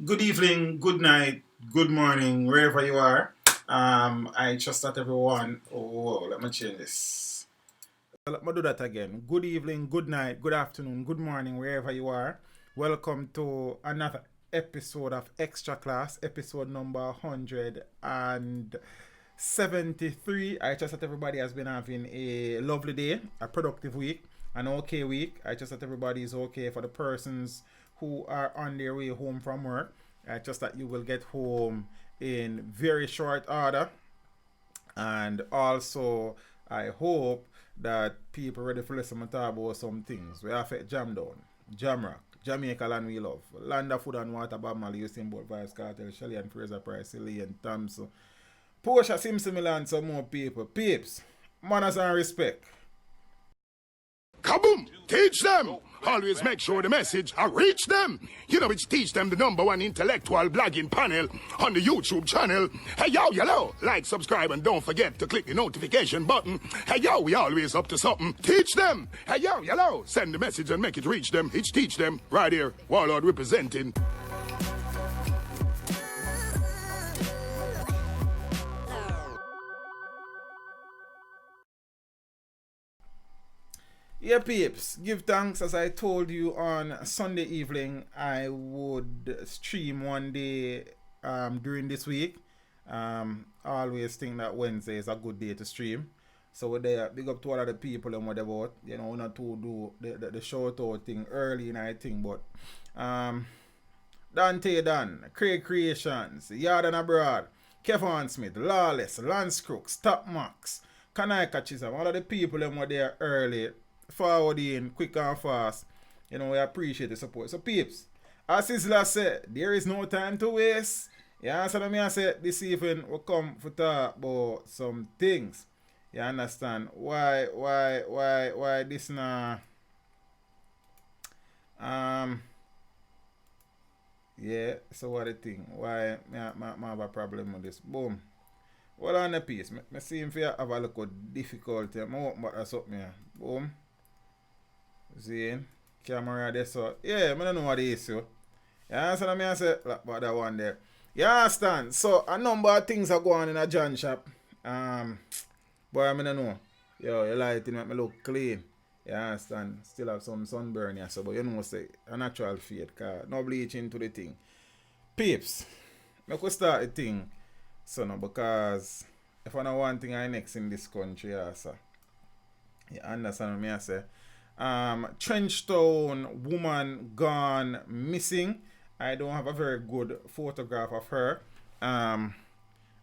Good evening, good night, good morning, wherever you are. I trust that everyone. Oh, let me change this. Let me do that again. Good evening, good night, good afternoon, good morning, wherever you are. Welcome to another episode of Extra Class, episode number 173. I trust that everybody has been having a lovely day, a productive week, an okay week. I trust that everybody is okay. For the persons who are on their way home from work, I trust that you will get home in very short order. And also, I hope that people ready for listen to talk about some things. We have Jam Down, Jamrock, Jamaica Land We Love, Land of Food and Water, Bob Marley, Usain Bolt, Vibes Cartel, Shelly and Fraser Price, Silly and Thompson, Portia, Simpson Milan, some more people. Peeps, manners and respect. Kaboom! Teach them! Always make sure the message reach them. You know, it's Teach Them, the #1 intellectual blogging panel on the YouTube channel. Hey, yo, yellow. Like, subscribe, and don't forget to click the notification button. Hey, yo, we always up to something. Teach them. Hey, yo, yellow. Send the message and make it reach them. It's Teach Them right here. Warlord representing. Yeah, peeps, give thanks. As I told you on Sunday evening, I would stream one day during this week. Always think that Wednesday is a good day to stream. So we're there. Big up to all of the people and whatever. You know, not to do the shout out thing early and I think, but Dante Dan, Craig Creations, Yard and Abroad, Kevin Smith, Lawless, Lance Crooks, Top Max, Kanaika Chisholm, all of the people and were there early, forward in, quick and fast. You know, we appreciate the support. So peeps, as Sizzler said, there is no time to waste. Yeah, so me I said this evening we come for talk about some things. You understand? Why this now? Yeah, so what the thing? Why I have a problem with this? Boom. Well on the piece. I see him for have a look at difficulty. I want but that's up me. Boom. See, camera there so yeah, I don't know what it is so. You understand me I say like about that one there. You understand? So a number of things are going on in a John shop. But I don't know. Yo, your lighting make me look clean. You understand? Still have some sunburn here, so but you know say a natural fade, cause no bleaching to the thing. Peeps, I could start the thing, so no, because if I know one thing I next in this country, so you understand what me I say? Trenchtown woman gone missing. I don't have a very good photograph of her.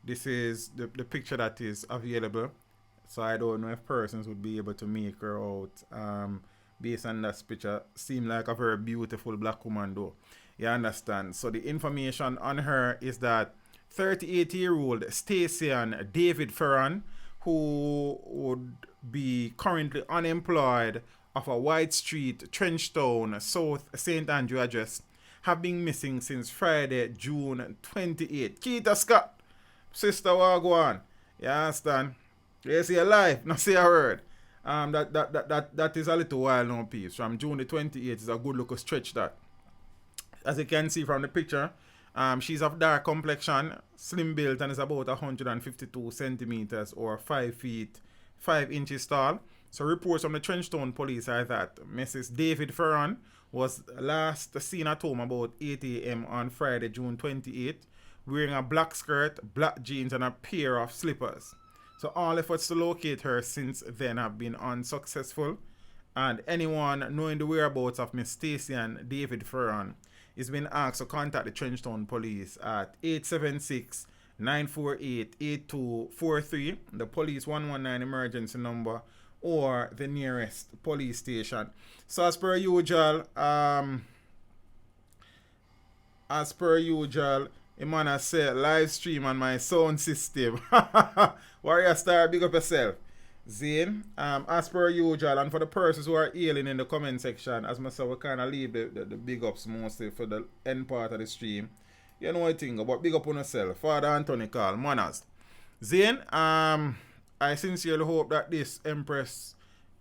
This is the picture that is available. So I don't know if persons would be able to make her out based on that picture. Seem like a very beautiful black woman though. You understand? So the information on her is that 38-year-old Stacey David Ferran, who would be currently unemployed of a White Street, Trenchtown, South St. Andrew address, have been missing since Friday, June 28th. Keita Scott, sister Wagwan. You understand? You see a life, not see a word. That is a little while now, peeps. From June the 28th is a good look stretch that. As you can see from the picture, she's of dark complexion, slim built, and is about 152 centimeters or 5 feet 5 inches tall. So reports from the Trenchtown police are that Mrs. David Ferran was last seen at home about 8 a.m. on Friday, June 28th, wearing a black skirt, black jeans, and a pair of slippers. So all efforts to locate her since then have been unsuccessful, and anyone knowing the whereabouts of Miss Stacey and David Ferran is being asked to contact the Trenchtown police at 876-948-8243, the police 119 emergency number, or the nearest police station. So as per usual, the man has said live stream on my sound system. Warrior Star, big up yourself. Zane, as per usual, and for the persons who are ailing in the comment section, as myself, we kind of leave the big ups mostly for the end part of the stream. You know what I think about big up on yourself. Father Anthony Carl, manners. Zane, I sincerely hope that this Empress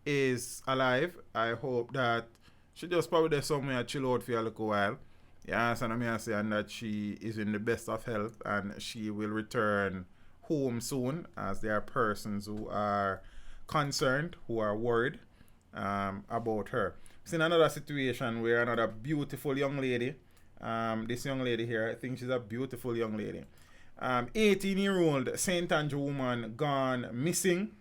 is alive. I hope that she just probably there somewhere chill out for a little while. Yeah, so I say, and that she is in the best of health and she will return home soon, as there are persons who are concerned, who are worried about her. Seen another situation where another beautiful young lady, this young lady here, I think she's a beautiful young lady. 18-year-old St. Andrew woman gone missing.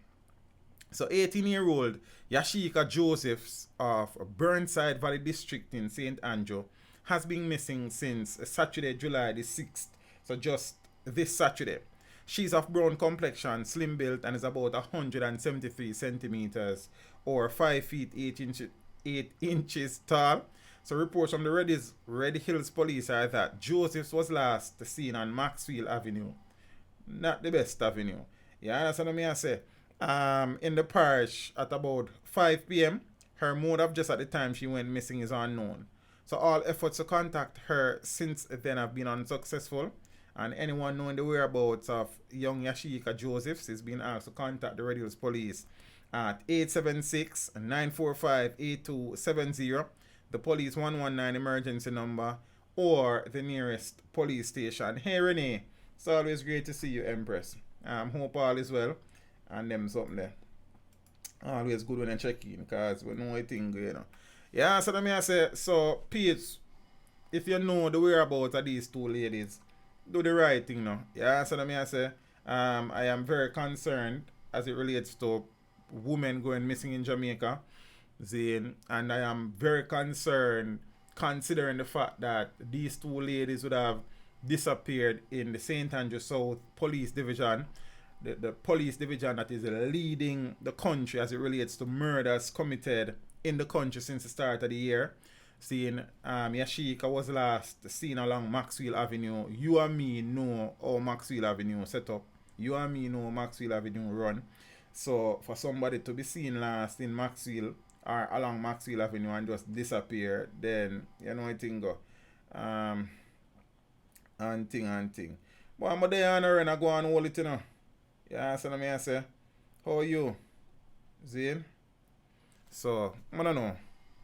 So 18-year-old Yashika Josephs of Burnside Valley District in St. Andrew has been missing since Saturday, July the 6th. So just this Saturday. She's of brown complexion, slim built, and is about 173 centimeters or 5 feet 8 inches tall. So reports from the Red Hills Police are that Josephs was last seen on Maxwell Avenue. Not the best avenue. You understand what I say? In the parish at about 5 p.m. Her mode of just at the time she went missing is unknown. So all efforts to contact her since then have been unsuccessful. And anyone knowing the whereabouts of young Yashika Josephs is being asked to contact the Red Hills Police at 876-945-8270, the police 119 emergency number, or the nearest police station. Hey Renee, it's always great to see you, Empress. Hope all is well. And them something there. Always good when I check in, because we know a thing, you know. Yeah, so let me say, so Pete, if you know the whereabouts of these two ladies, do the right thing now. Yeah, so let me say, I am very concerned as it relates to women going missing in Jamaica, Zane, and I am very concerned considering the fact that these two ladies would have disappeared in the St. Andrew South Police Division, the police division that is leading the country as it relates to murders committed in the country since the start of the year. Seeing Yashika was last seen along Maxwell Avenue. You and me know how Maxwell Avenue set up. You and me know Maxwell Avenue run. So for somebody to be seen last in Maxwell or along Maxwell Avenue and just disappear, then you know I think go. And thing. But I'm there and I go and hold it, you know. Yeah, so I say, how are you? Zane? So, I don't know.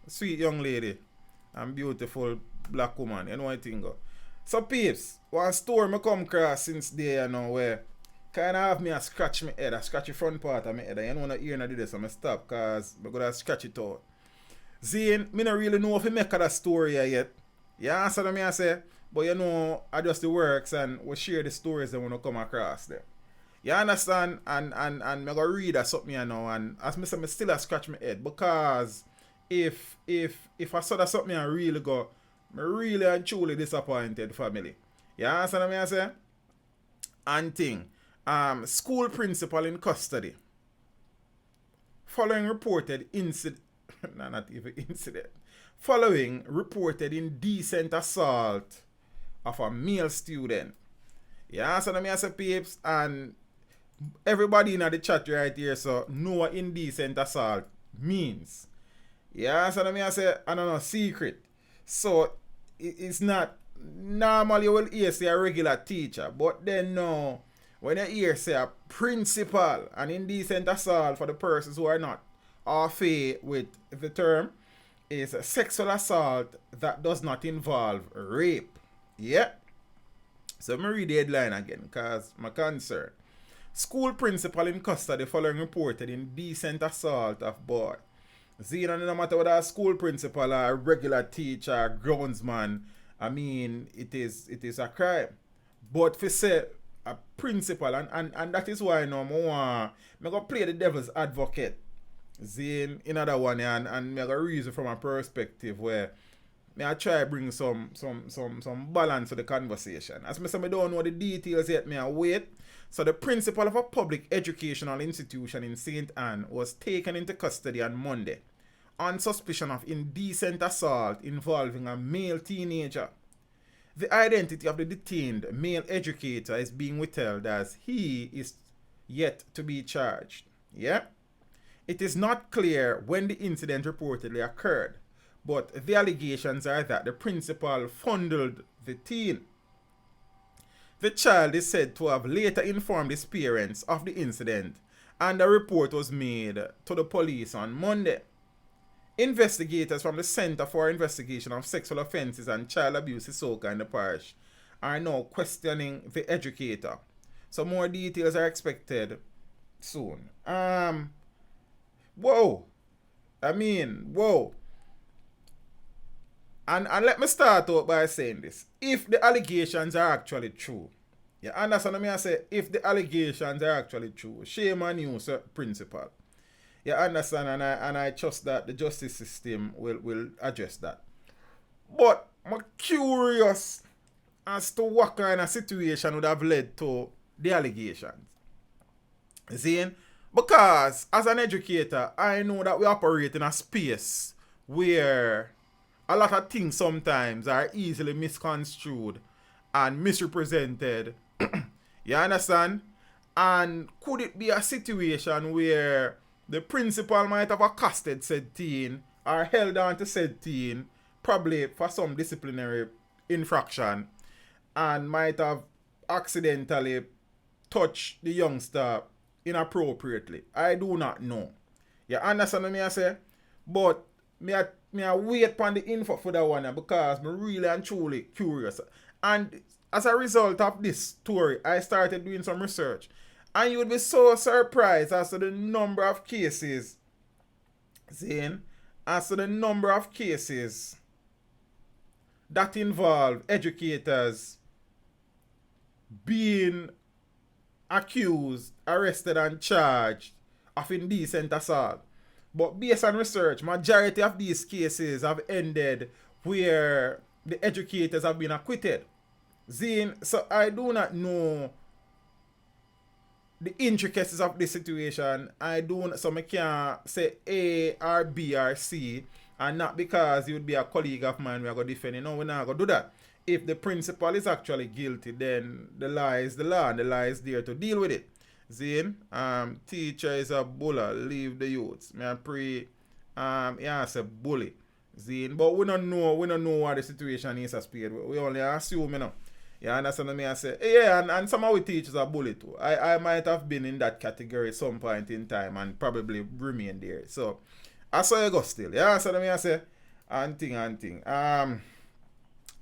Sweet young lady and beautiful black woman, you know what I think. So peeps, one story I come across since there, you know, where kind of have me a scratch my head, a scratch the front part of my head. You know when I hear do this, so I stop because I'm going to scratch it out. Zane, I don't really know if I make that story yet. Yeah, so I say, but you know, I just the works and we share the stories that when I come across them. You understand? And I'm going to read something you know, and as I say, I still a scratch my head because if I saw that something I really go, I'm really and truly disappointed family. You understand what I say? And thing, school principal in custody. Following reported incident, no, not even incident. Following reported indecent assault of a male student. You understand what I say, peeps? And everybody in the chat right here so know what indecent assault means. Yeah, so let me say, I don't know, secret. So, it's not, normally you will hear say a regular teacher, but then no, when you hear say a principal, an indecent assault for the persons who are not au fait with the term, is a sexual assault that does not involve rape. Yeah? So, let me read the headline again, because my concern. School principal in custody following reported indecent assault of boy. See, no matter whether a school principal or a regular teacher, groundsman, I mean, it is a crime. But for say a principal, and that is why now I'm going to play the devil's advocate. See, in other one, and I'm going to reason from a perspective where I try to bring some balance to the conversation. As I say, I don't know the details yet, I wait. So the principal of a public educational institution in St. Anne was taken into custody on Monday on suspicion of indecent assault involving a male teenager. The identity of the detained male educator is being withheld as he is yet to be charged. Yeah? It is not clear when the incident reportedly occurred, but the allegations are that the principal fondled the teen. The child is said to have later informed his parents of the incident, and a report was made to the police on Monday. Investigators from the Center for Investigation of Sexual Offences and Child Abuse Isoka in the parish are now questioning the educator. So more details are expected soon. Whoa. Whoa. And let me start out by saying this. If the allegations are actually true, you understand what I say? If the allegations are actually true, shame on you, sir, principal. You understand? And I trust that the justice system will address that. But I'm curious as to what kind of situation would have led to the allegations. See? Because as an educator, I know that we operate in a space where a lot of things sometimes are easily misconstrued and misrepresented. You understand? And could it be a situation where the principal might have accosted said teen or held on to said teen, probably for some disciplinary infraction, and might have accidentally touched the youngster inappropriately? I do not know. You understand what I say? But me I wait upon the info for that one because I'm really and truly curious. And as a result of this story, I started doing some research. And you would be so surprised as to the number of cases, as to the number of cases that involve educators being accused, arrested, and charged of indecent assault. But based on research, majority of these cases have ended where the educators have been acquitted. So I do not know the intricacies of this situation. I can't say A or B or C, and not because you would be a colleague of mine we are going to defend. No, we're not going to do that. If the principal is actually guilty, then the law is the law, and the law is there to deal with it. Teacher is a bully, leave the youths. Me I pray, it's a bully. But we don't know what the situation is as paid. We only assume, You understand what I say? Yeah, and some of our teachers are bully too. I might have been in that category at some point in time and probably remain there. So, I saw you go still. You understand what I say? And thing. I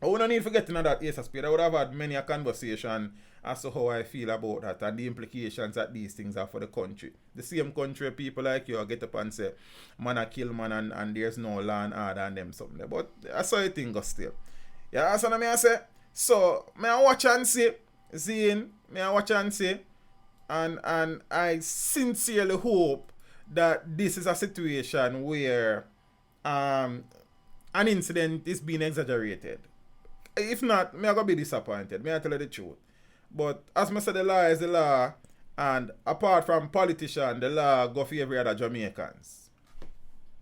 wouldn't need to get into that ASP. I would have had many a conversation as to how I feel about that and the implications that these things are for the country. The same country, people like you get up and say, man a kill man and there's no law and order and them something. But I saw you think go still. You understand what I say? So, may I watch and see, and I sincerely hope that this is a situation where an incident is being exaggerated. If not, me I gonna be disappointed. Me I tell you the truth. But as I said, the law is the law, and apart from politicians, the law go for every other Jamaicans.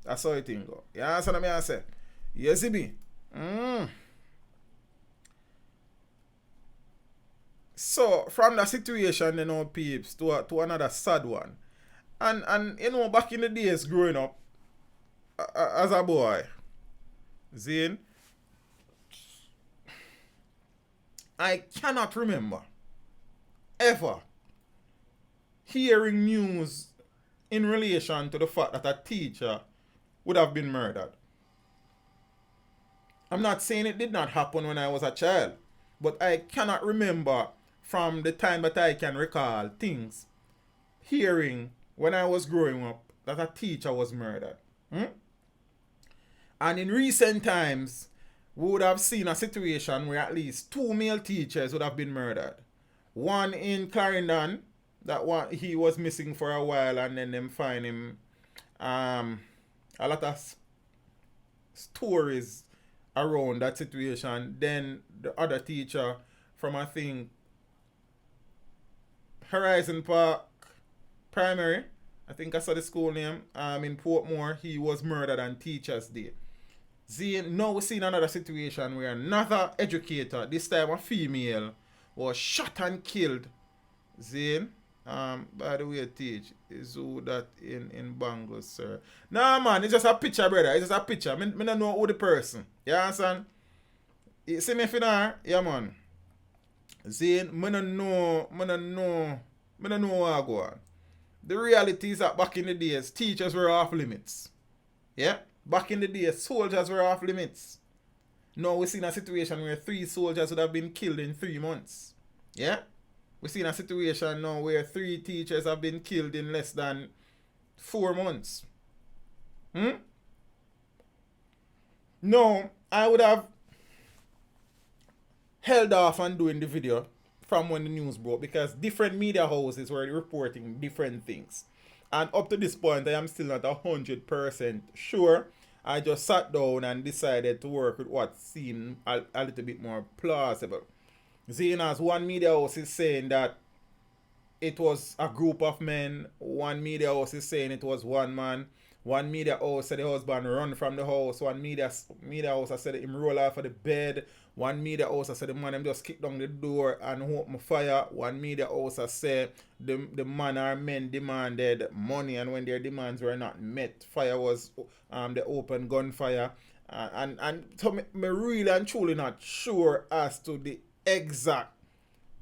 That's how it thing go. You understand what I say? Yes, it be. So, from the situation, peeps, to another sad one. And back in the days growing up, as a boy, I cannot remember ever hearing news in relation to the fact that a teacher would have been murdered. I'm not saying it did not happen when I was a child, but I cannot remember from the time that I can recall things hearing when I was growing up that a teacher was murdered. And in recent times, we would have seen a situation where at least 2 male teachers would have been murdered. One in Clarendon, he was missing for a while, and then them find him. A lot of stories around that situation. Then the other teacher from, I think, Horizon Park Primary, I think I saw the school name, in Portmore, he was murdered on Teachers' Day. Now we're seeing another situation where another educator, this time a female, was shot and killed. By the way, teach is who that in Bangladesh, sir. Nah, man, it's just a picture, brother. It's just a picture. I don't know who the person. You understand? You see me finna? Yeah, man. I don't know what I go on. The reality is that back in the days, teachers were off limits. Yeah? Back in the day, soldiers were off limits. Now we're seeing a situation where 3 soldiers would have been killed in 3 months. Yeah? We're seeing a situation now where 3 teachers have been killed in less than 4 months. No, I would have held off on doing the video from when the news broke because different media houses were reporting different things. And up to this point, I am still not 100% sure. I just sat down and decided to work with what seemed a little bit more plausible. Seeing as one media house is saying that it was a group of men, one media house is saying it was one man, one media house said the husband run from the house, one media house said him roll off of the bed, one media house said the man him just kick down the door and open fire, one media house said the man or men demanded money and when their demands were not met, fire was the open gunfire. And so me really and truly not sure as to the exact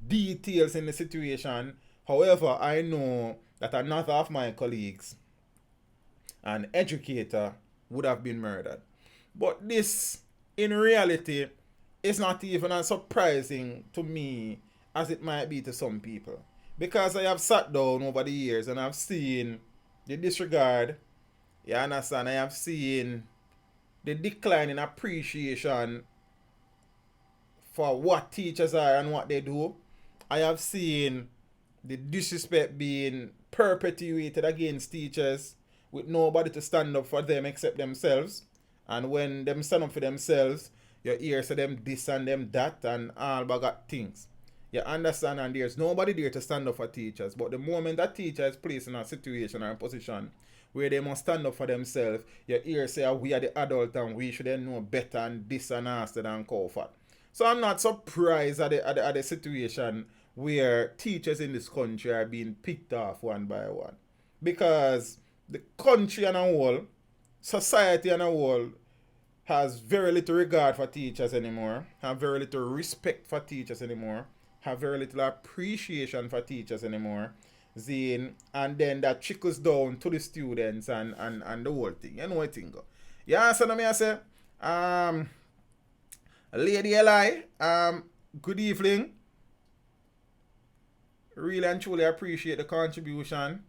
details in the situation. However, I know that another of my colleagues, an educator, would have been murdered. But this, in reality, is not even as surprising to me as it might be to some people. Because I have sat down over the years and I've seen the disregard, you understand, I have seen the decline in appreciation for what teachers are and what they do. I have seen the disrespect being perpetuated against teachers with nobody to stand up for them except themselves. And when them stand up for themselves, you hear say them this and them that and all bag things. You understand? And there's nobody there to stand up for teachers. But the moment that teacher is placed in a situation or a position where they must stand up for themselves, you hear say we are the adult and we should know better and this and that and comfort. So I'm not surprised at the situation where teachers in this country are being picked off one by one. Because the country and a whole, society and a whole, has very little regard for teachers anymore, have very little respect for teachers anymore, have very little appreciation for teachers anymore. And then that trickles down to the students and the whole thing. You know what I think? Yeah, so now me I say, Lady Eli, good evening. Really and truly appreciate the contribution.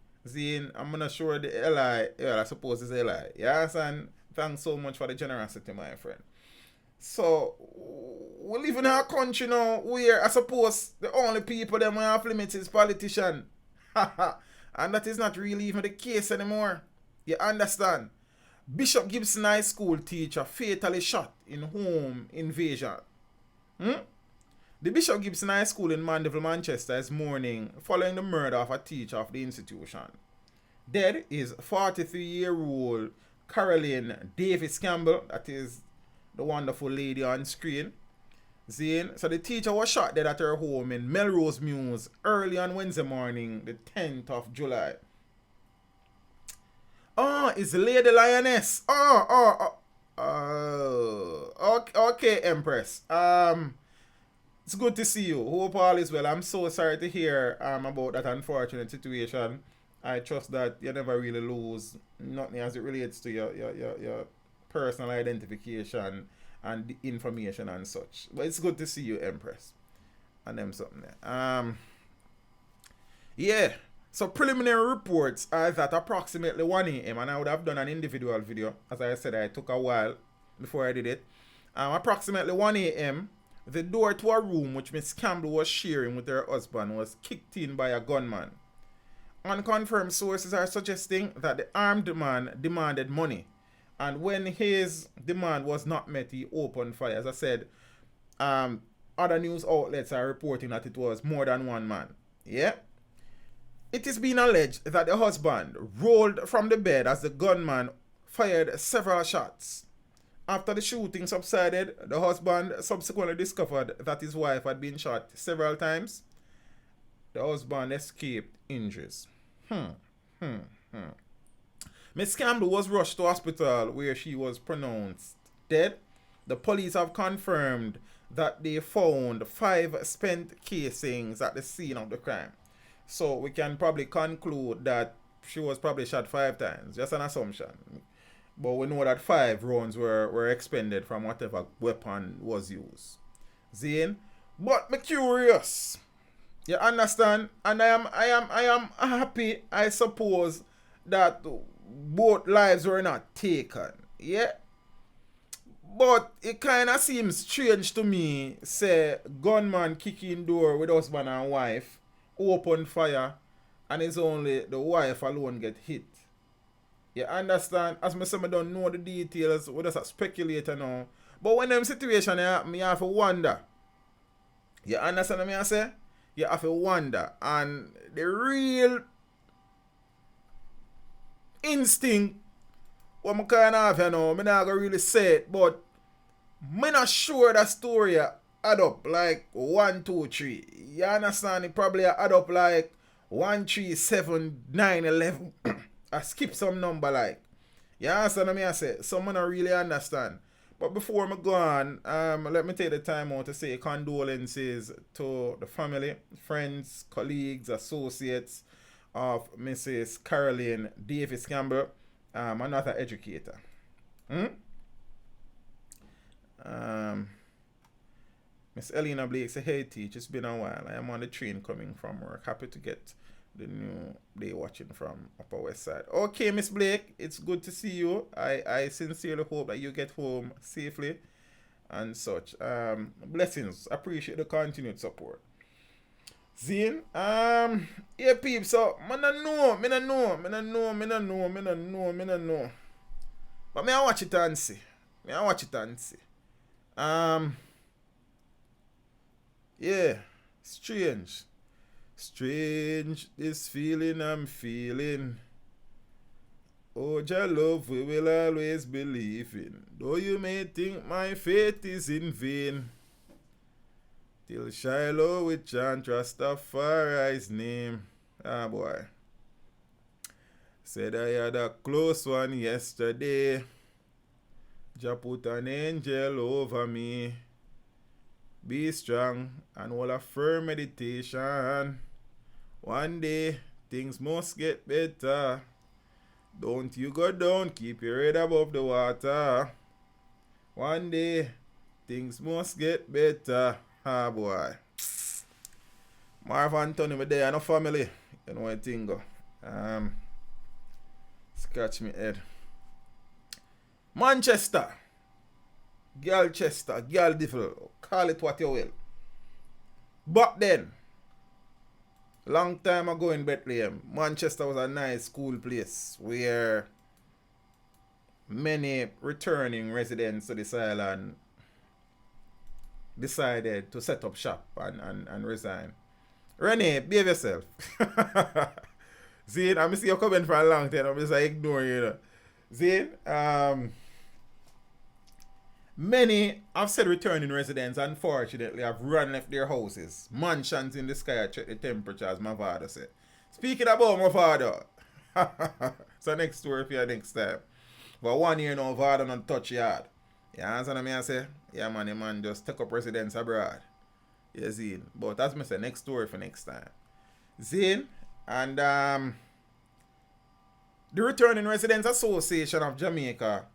I'm not sure the Eli, yeah, I suppose it's Eli. Yes, and thanks so much for the generosity, my friend. So, we live in a country now where I suppose the only people that have limits is politicians. And that is not really even the case anymore. You understand? Bishop Gibson High School teacher fatally shot in home invasion. The Bishop Gibson High School in Mandeville, Manchester is mourning following the murder of a teacher of the institution. Dead is 43-year-old Caroline Davis Campbell, that is the wonderful lady on screen. So the teacher was shot dead at her home in Melrose Mews early on Wednesday morning, the 10th of July. Oh, it's Lady Lioness. Okay, Empress. It's good to see you. Hope all is well. I'm so sorry to hear about that unfortunate situation. I trust that you never really lose nothing as it relates to your personal identification and the information and such. But it's good to see you, Empress. And them something there. Yeah. So preliminary reports are that approximately 1 a.m. and I would have done an individual video. As I said, I took a while before I did it. Approximately 1 a.m. the door to a room which Miss Campbell was sharing with her husband was kicked in by a gunman. Unconfirmed sources are suggesting that the armed man demanded money. And when his demand was not met, he opened fire. As I said, other news outlets are reporting that it was more than one man. Yeah? It is being alleged that the husband rolled from the bed as the gunman fired several shots. After the shooting subsided, the husband subsequently discovered that his wife had been shot several times. The husband escaped injuries. Miss Campbell was rushed to hospital where she was pronounced dead. The police have confirmed that they found 5 spent casings at the scene of the crime. So we can probably conclude that she was probably shot 5 times. Just an assumption. But we know that 5 rounds were expended from whatever weapon was used. Zane? But me curious. You understand? And I am happy, I suppose, that both lives were not taken. Yeah? But it kind of seems strange to me, say, gunman kick in door with husband and wife, open fire, and it's only the wife alone get hit. You understand? As me say, I don't know the details, we just speculate now. But when them situation happen, me have to wonder. You understand what I say? You have to wonder. And the real instinct what I kind of have, you know, I'm not going to really say it, but I'm not sure that story add up like 1, 2, 3. You understand? It probably add up like 1, 3, 7, 9, 11. I skip some number like. You understand what I say? Someone don't really understand. But before I go on, let me take the time out to say condolences to the family, friends, colleagues, associates of Mrs. Caroline Davis Campbell, another educator. Miss Elena Blake said, "Hey teach, it's been a while. I am on the train coming from work. Happy to get the new day watching from Upper West Side." Okay, Miss Blake, it's good to see you. I sincerely hope that you get home safely and such. Blessings. Appreciate the continued support. Zane, yeah, peeps. So, me no know. But me I watch it and see. Yeah, strange. Strange this feeling I'm feeling. Oh, your love we will always believe in. Though you may think my faith is in vain. Till Shiloh with chant Rastafari's name. Ah, boy. Said I had a close one yesterday. Jah put an angel over me. Be strong and hold a firm meditation. One day, things must get better. Don't you go down, keep your head above the water. One day, things must get better. Ah, boy. Marv Anthony, me there, no family. You know what thing go. Scratch me head. Manchester. Girl Chester, girl Devil, call it what you will. But then, long time ago in Bethlehem, Manchester was a nice, cool place where many returning residents to this island decided to set up shop and resign. Renee, behave yourself. Zane, I see you coming for a long time, I'm just ignoring you. Zane, many have said returning residents, unfortunately, have left their houses. Mansions in the sky check the temperature, as my father said. Speaking about my father, so next story for you next time. But 1 year now, father not touch yard. You understand what I say? Yeah, man, the man just take up residence abroad. Yeah, Zine. But that's me say, next story for next time. Zine, and the Returning Residents Association of Jamaica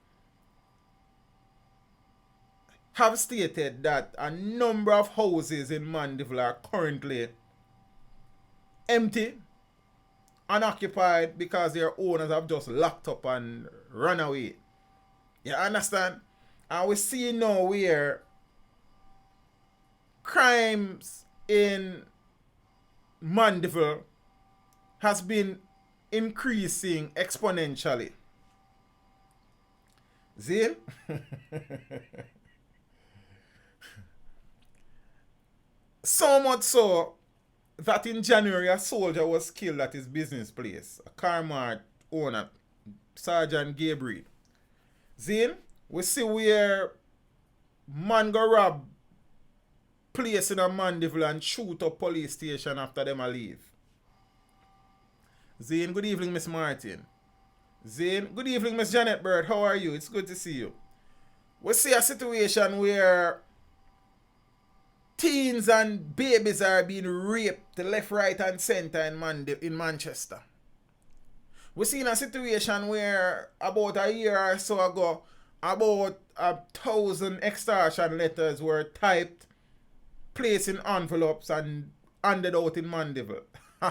have stated that a number of houses in Mandeville are currently empty, unoccupied, because their owners have just locked up and run away. You understand? And we see now where crimes in Mandeville has been increasing exponentially. See? So much so that in January a soldier was killed at his business place. A car mart owner, Sergeant Gabriel. Zane, we see where man go rob place in a Mandeville and shoot up police station after them a leave. Zane, good evening, Miss Martin. Zane, good evening, Miss Janet Bird. How are you? It's good to see you. We see a situation where teens and babies are being raped left, right, and center in Manchester. We seen a situation where about a year or so ago, about 1,000 extortion letters were typed, placed in envelopes, and handed out in Mandeville. You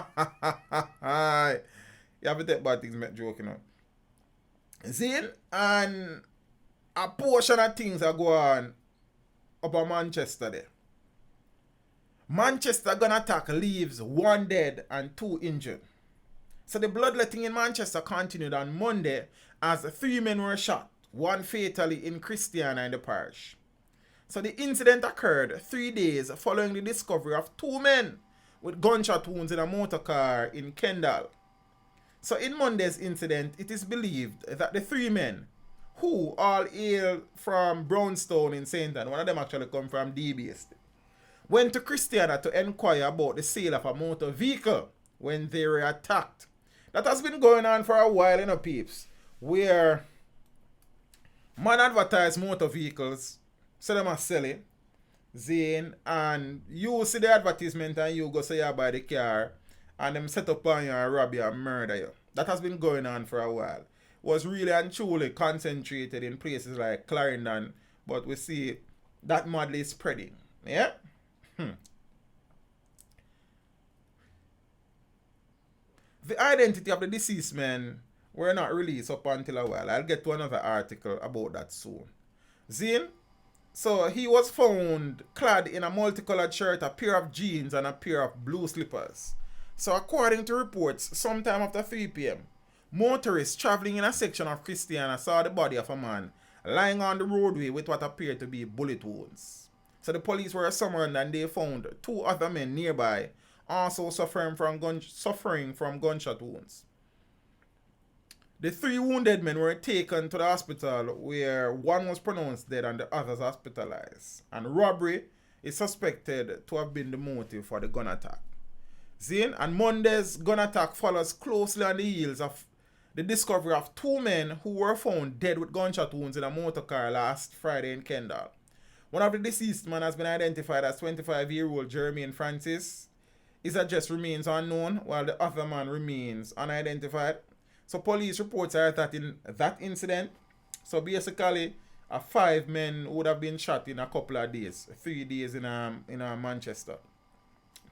have to take bad things, make joking on. See? And a portion of things are going on up in Manchester there. Manchester gun attack leaves 1 dead and 2 injured. So the bloodletting in Manchester continued on Monday as 3 men were shot, 1 fatally in Christiana in the parish. So the incident occurred 3 days following the discovery of 2 men with gunshot wounds in a motor car in Kendal. So in Monday's incident, it is believed that the 3 men, who all hail from Brownstone in St. Ann, one of them actually come from DB Estate, went to Christiana to inquire about the sale of a motor vehicle when they were attacked. That has been going on for a while, you know, peeps, where man advertise motor vehicles, so them are selling, Zane, and you see the advertisement and you go say you buy the car, and them set up on you and rob you and murder you. That has been going on for a while. Was really and truly concentrated in places like Clarendon, but we see that madly spreading. Yeah? The identity of the deceased men were not released up until a while. I'll get to another article about that soon. Zane? So he was found clad in a multicolored shirt, a pair of jeans, and a pair of blue slippers. So according to reports, sometime after 3 p.m., motorists traveling in a section of Christiana saw the body of a man lying on the roadway with what appeared to be bullet wounds. So the police were summoned and they found 2 other men nearby also suffering from gunshot wounds. The 3 wounded men were taken to the hospital where one was pronounced dead and the others hospitalized. And robbery is suspected to have been the motive for the gun attack. Zane, and Monday's gun attack follows closely on the heels of the discovery of 2 men who were found dead with gunshot wounds in a motor car last Friday in Kendal. One of the deceased men has been identified as 25-year-old Jermaine Francis. His address remains unknown, while the other man remains unidentified. So police reports are that in that incident, so basically 5 men would have been shot in a couple of days, 3 days in Manchester.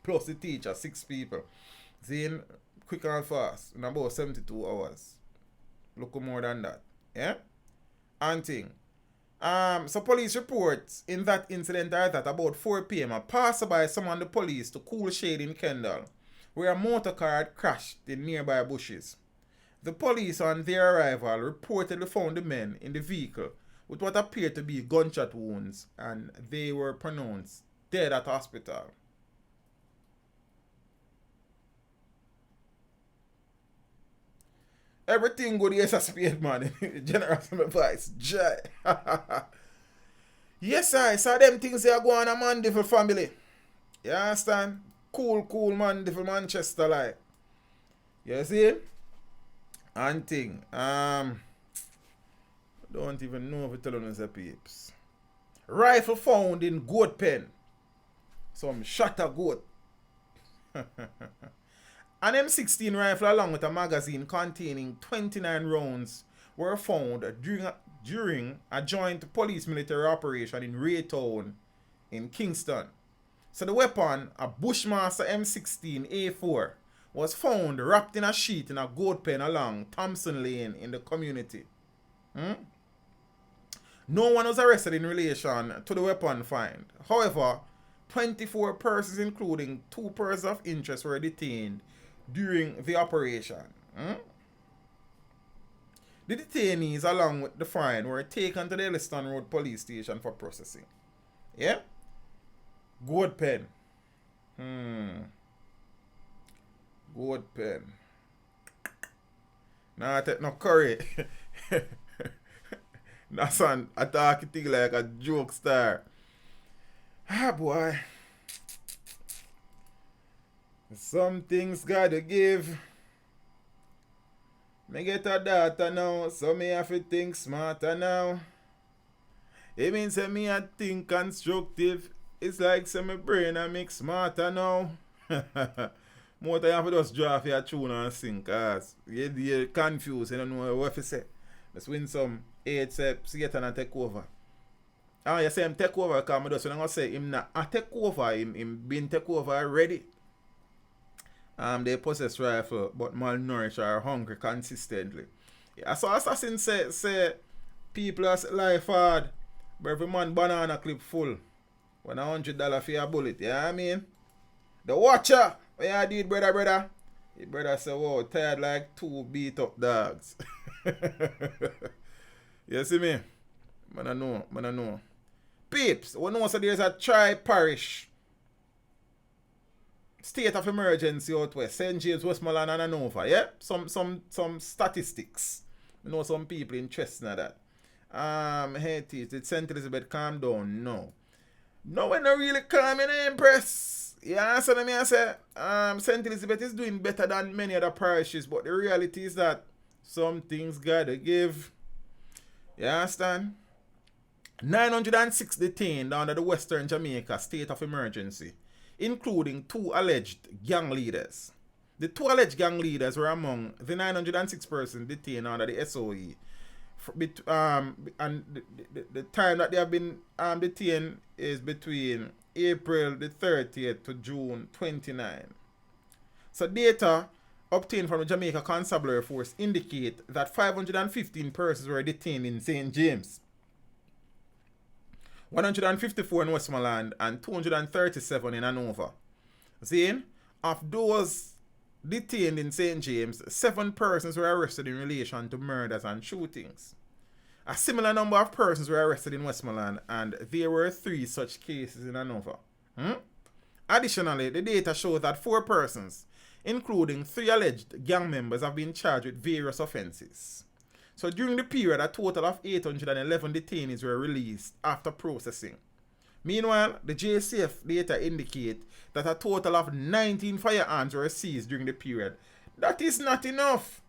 Plus the teacher, 6 people. Zane, quick and fast, in about 72 hours. Look more than that. Yeah? And thing. So police reports in that incident are that about 4 p.m. a passerby summoned the police to Cool Shade in Kendal, where a motor car had crashed in nearby bushes. The police on their arrival reportedly found the men in the vehicle with what appeared to be gunshot wounds, and they were pronounced dead at hospital. Everything good, yes, I spade, man. General advice. Jai. Yes, I saw them things they are going on, man, for family. You understand? Cool, man, for Manchester, like. You see? And thing. Don't even know if you're telling us the peeps. Rifle found in goat pen. Some shot a goat. An M16 rifle along with a magazine containing 29 rounds were found during a joint police-military operation in Raytown in Kingston. So the weapon, a Bushmaster M16A4, was found wrapped in a sheet in a goat pen along Thompson Lane in the community. No one was arrested in relation to the weapon find. However, 24 persons, including 2 persons of interest, were detained during the operation. The detainees, along with the find, were taken to the Elliston Road Police Station for processing. Yeah? Goat pen. Goat pen. Nah, I take no curry. That's an attack thing like a joke star. Ah, boy. Some things gotta give. Me get a daughter now, so me have to think smarter now. It means that me a think constructive. It's like say my brain I make smarter now. More time you have to just draw for your tune and sing, cause you're confused, you don't know what to say. Let's win some 8 steps, Satan and take over. Ah, you say him take over, because I just want to say him not a take over, him been take over already. They possess rifle, but malnourished or hungry consistently. Yeah, so assassin say people are life hard, but every man banana clip full. $100 for your bullet, you know what I mean? The watcher, what you did, brother? Your brother say, whoa, tired like 2 beat up dogs. You see me? Man, I know. Peeps, we know so there's a tri-parish state of emergency out west, St. James, Westmoreland, and Hanover, yeah? Some statistics. You know some people interested in that. Did St. Elizabeth calm down? No. No, we're not really calm, you know, Empress. Yeah, so let me say, St. Elizabeth is doing better than many other parishes, but the reality is that some things gotta give. You understand? 906 detained under the Western Jamaica state of emergency, including 2 alleged gang leaders. The 2 alleged gang leaders were among the 906 persons detained under the SOE. And the time that they have been detained is between April the 30th to June 29. So data obtained from the Jamaica Constabulary Force indicate that 515 persons were detained in St. James, 154 in Westmoreland, and 237 in Hanover. See, of those detained in St. James, 7 persons were arrested in relation to murders and shootings. A similar number of persons were arrested in Westmoreland, and there were 3 such cases in Hanover. Additionally, the data shows that 4 persons, including 3 alleged gang members, have been charged with various offenses. So during the period, a total of 811 detainees were released after processing. Meanwhile, the JCF data indicate that a total of 19 firearms were seized during the period. That is not enough.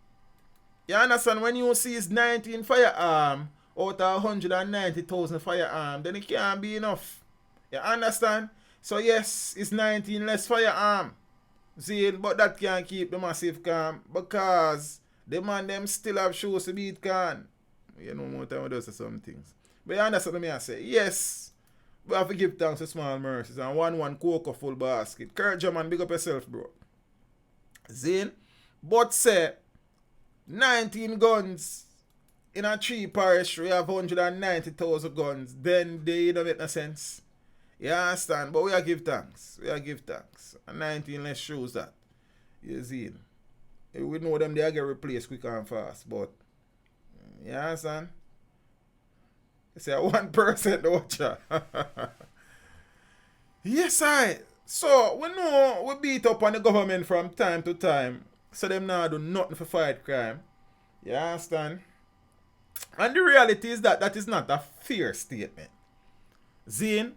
You understand? When you seize 19 firearms out of 190,000 firearms, then it can't be enough. You understand? So yes, it's 19 less firearms. See, but that can't keep the massive calm, because the man them still have shows to beat can. You know, more time we do some things. But you understand what I say? Yes, we have to give thanks to small mercies and one cocoa full basket. Kurt German, big up yourself, bro. Zane, but say 19 guns in a 3 parish, we have 190,000 guns, then they don't make no sense. You understand? But we are give thanks. And 19 less shows that. You see? We know them they get replaced quick and fast, but you understand? You say 1% watcher. Yes, I. So we know we beat up on the government from time to time, so them now do nothing for fight crime. You understand? And the reality is that is not a fair statement. Zine,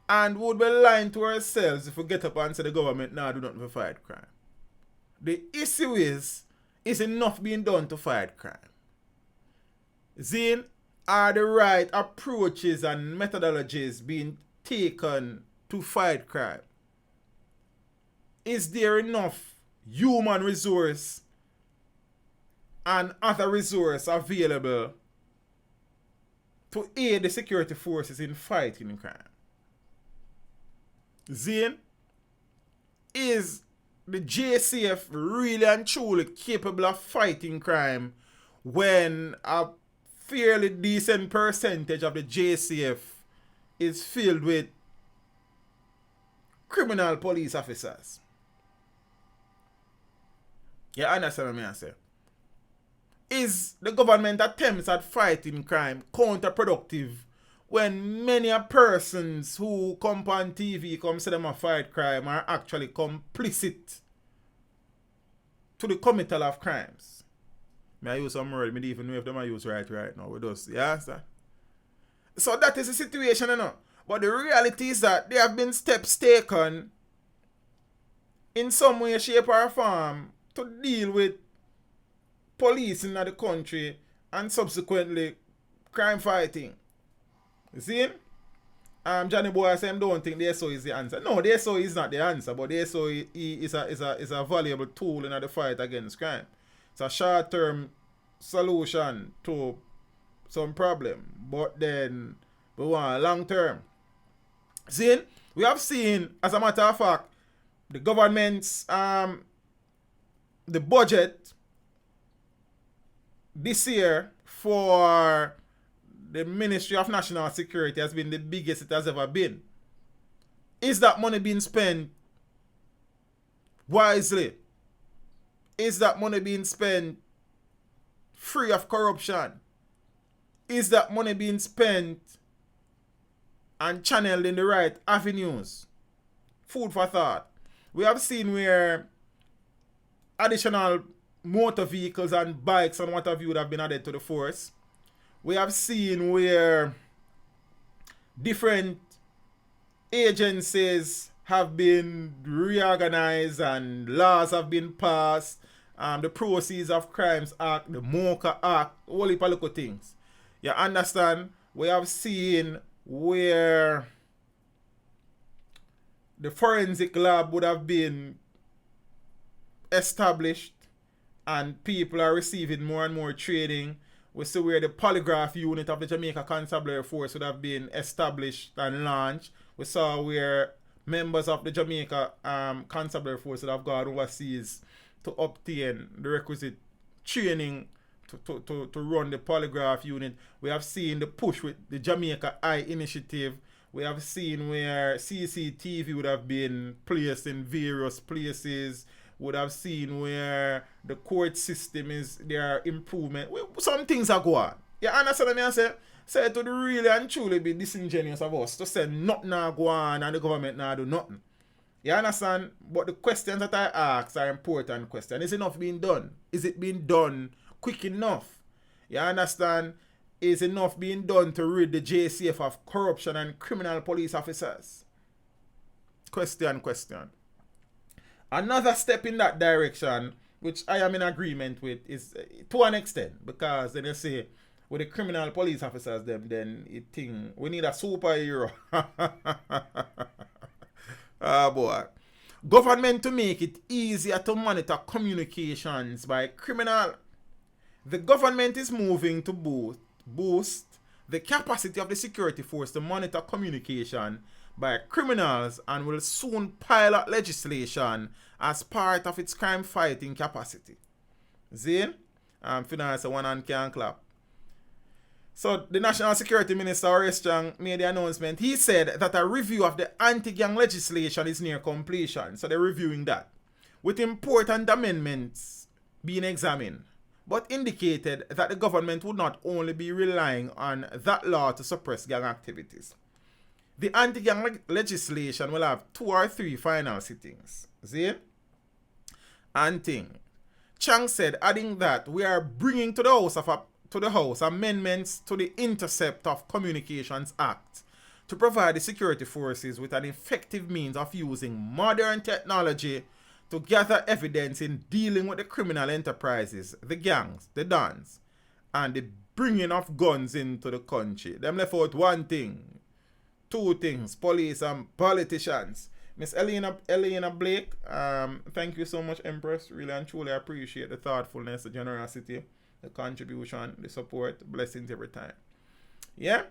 and we would be lying to ourselves if we get up and say the government now do nothing for fight crime. The issue is enough being done to fight crime? Zine, are the right approaches and methodologies being taken to fight crime? Is there enough human resource and other resource available to aid the security forces in fighting crime? Zane, is the JCF really and truly capable of fighting crime when a fairly decent percentage of the JCF is filled with criminal police officers? You understand what I say? Is the government attempts at fighting crime counterproductive when many persons who come on TV come say them a fight crime are actually complicit to the committal of crimes? May I use some word, me don't even know if them I use right now with us. Yeah, sir? So that is the situation, you know. But the reality is that there have been steps taken in some way, shape or form to deal with policing in the country and subsequently crime fighting. You see? Johnny Boy said don't think the SO is the answer. No, the SO is not the answer, but the SO is a valuable tool in the fight against crime. It's a short-term solution to some problem, but then we want long-term. See, we have seen, as a matter of fact, the government's the budget this year for the Ministry of National Security has been the biggest it has ever been. Is that money being spent wisely? Is that money being spent free of corruption? Is that money being spent and channeled in the right avenues? Food for thought. We have seen where additional motor vehicles and bikes and what have you would have been added to the force. We have seen where different agencies have been reorganized and laws have been passed. The Proceeds of Crimes Act, the MOCA Act, all the little things. You understand? We have seen where the forensic lab would have been established and people are receiving more and more training. We see where the polygraph unit of the Jamaica Constabulary Force would have been established and launched. We saw where members of the Jamaica Constabulary Force would have gone overseas to obtain the requisite training to run the polygraph unit. We have seen the push with the Jamaica Eye Initiative. We have seen where CCTV would have been placed in various places. Would have seen where the court system is, there are improvement. Some things are going on. You understand what I say? Say to the really and truly be disingenuous of us to say nothing now go on and the government now do nothing. You understand? But the questions that I ask are important questions. Is enough being done? Is it being done quick enough? You understand? Is enough being done to rid the JCF of corruption and criminal police officers? Question. Another step in that direction, which I am in agreement with, is to an extent, because then you say with the criminal police officers, then it think we need a superhero. Ah boy. Government to make it easier to monitor communications by criminal. The government is moving to boost the capacity of the security force to monitor communication by criminals and will soon pilot legislation as part of its crime fighting capacity. Zane, finance one hand can clap. So the National Security Minister Horace Strong made the announcement. He said that a review of the anti-gang legislation is near completion. So they're reviewing that, with important amendments being examined, but indicated that the government would not only be relying on that law to suppress gang activities. The anti-gang legislation will have 2 or 3 final sittings. See? And thing. Chang said, adding that we are bringing to the House amendments to the Intercept of Communications Act to provide the security forces with an effective means of using modern technology to gather evidence in dealing with the criminal enterprises, the gangs, the dons, and the bringing of guns into the country. Them left out one thing. 2 things, police and politicians. Miss Elena Blake, thank you so much, Empress. Really and truly appreciate the thoughtfulness, the generosity, the contribution, the support, blessings every time. Yeah?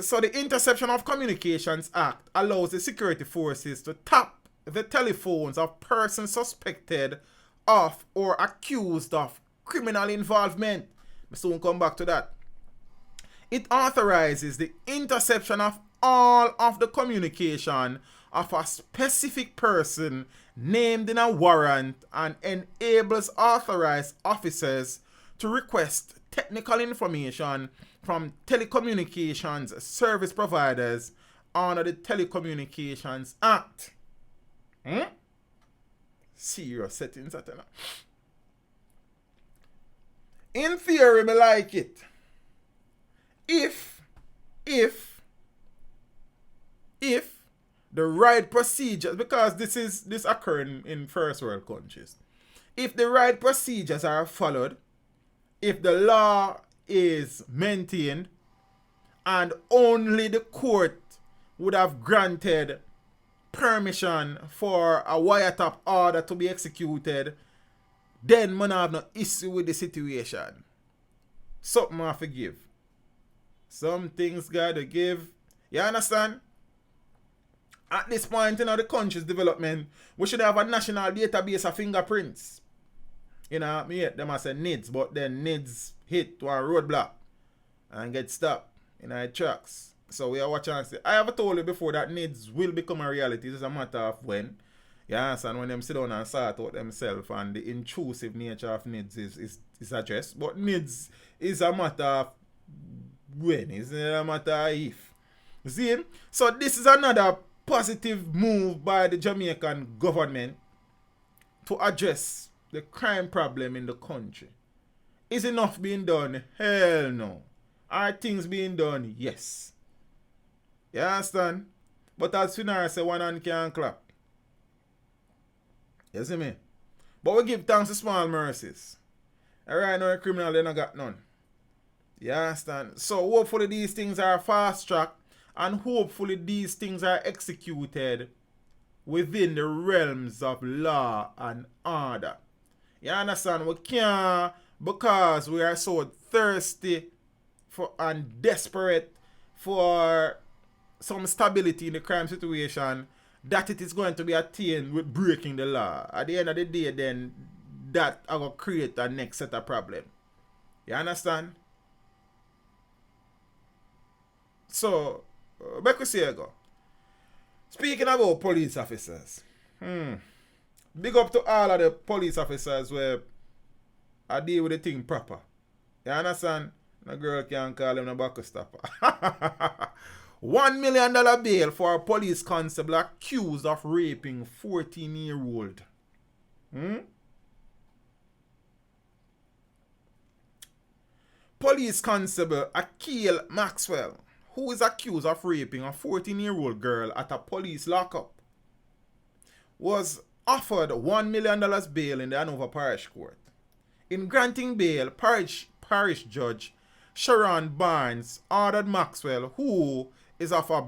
So the Interception of Communications Act allows the security forces to tap the telephones of persons suspected of or accused of criminal involvement. I'll soon come back to that. It authorizes the interception of all of the communication of a specific person named in a warrant and enables authorized officers to request technical information from telecommunications service providers under the Telecommunications Act. Serious settings at that. In theory, me like it. If the right procedures, because this occurring in first world countries, if the right procedures are followed, if the law is maintained, and only the court would have granted permission for a wiretap order to be executed, then man have no issue with the situation. Something I forgive. Some things gotta give. You understand? At this point in the country's development, we should have a national database of fingerprints. You know, me them I say NIDS, but then NIDS hit to a roadblock and get stopped in our tracks. So we are watching and say, I have told you before that NIDS will become a reality. It's a matter of when. You understand? When them sit down and sort out themselves and the intrusive nature of NIDS is addressed. But NIDS is a matter of when. It's a matter of if. See? So this is another positive move by the Jamaican government to address the crime problem in the country. Is enough being done? Hell no. Are things being done? Yes. You understand? But as Finara say, one hand can't clap. You see me? But we give thanks to small mercies. And right now, a criminal, they not got none. You understand? So hopefully these things are fast tracked and hopefully these things are executed within the realms of law and order. You understand? We can't, because we are so thirsty for and desperate for some stability in the crime situation, that it is going to be attained with breaking the law. At the end of the day, then that will create a next set of problem. You understand? So, back we say go. Speaking about police officers, big up to all of the police officers where I deal with the thing proper. You understand? No girl can't call him no buckle stopper. $1 million bail for a police constable accused of raping 14-year-old. Police constable Akil Maxwell, who is accused of raping a 14-year-old girl at a police lockup, was offered $1 million bail in the Hanover Parish Court. In granting bail, Parish Judge Sharon Barnes ordered Maxwell, who is of a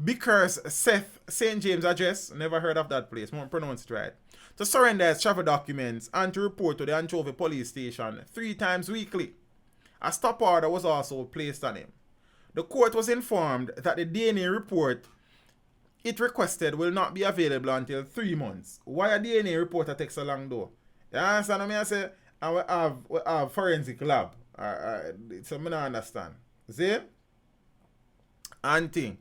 Bickers Seth St. James address, never heard of that place, won't pronounce it right, to surrender his travel documents and to report to the Anchovy police station 3 times weekly. A stop order was also placed on him. The court was informed that the DNA report it requested will not be available until 3 months. Why a DNA report takes so long though? You understand what I say? And we have forensic lab. So I don't understand. See? And thing.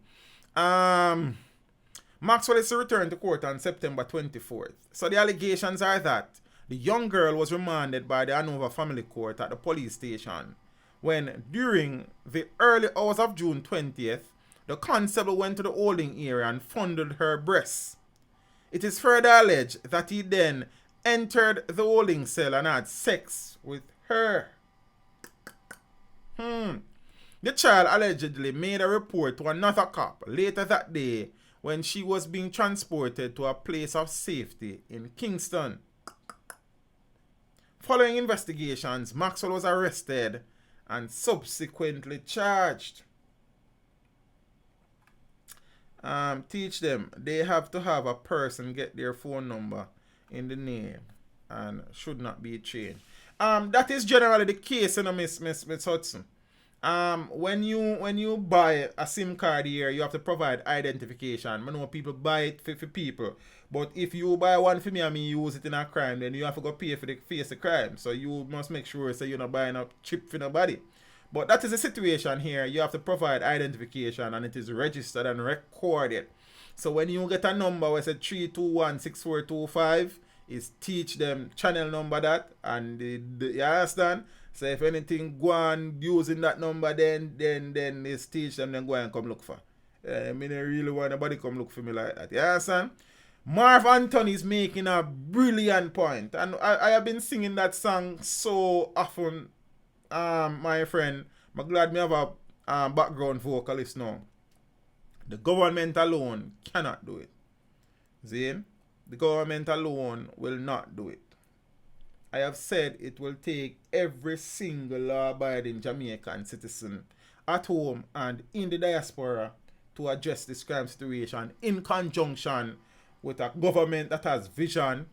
Maxwell is to return to court on September 24th. So the allegations are that the young girl was remanded by the Hanover Family Court at the police station when, during the early hours of June 20th, the constable went to the holding area and fondled her breasts. It is further alleged that he then entered the holding cell and had sex with her. The child allegedly made a report to another cop later that day when she was being transported to a place of safety in Kingston. Following investigations, Maxwell was arrested and subsequently charged. Teach them they have to have a person get their phone number in the name and should not be changed. That is generally the case, Miss Hudson. When you buy a SIM card here, you have to provide identification. I know people buy it for people, but if you buy one for me and me use it in a crime, then you have to go pay for the face of crime. So you must make sure so you're not buying a chip for nobody. But that is the situation here. You have to provide identification and it is registered and recorded. So when you get a number where it says 3216425, is teach them channel number that and you understand? So if anything go on using that number, then it's teach them, then go and come look for. I mean, I really want nobody come look for me like that. You understand? Marv Anthony is making a brilliant point. And I have been singing that song so often, my friend. I'm glad me have a background vocalist now. The government alone cannot do it. See? The government alone will not do it. I have said it will take every single law-abiding Jamaican citizen at home and in the diaspora to address this crime situation in conjunction with a government that has vision,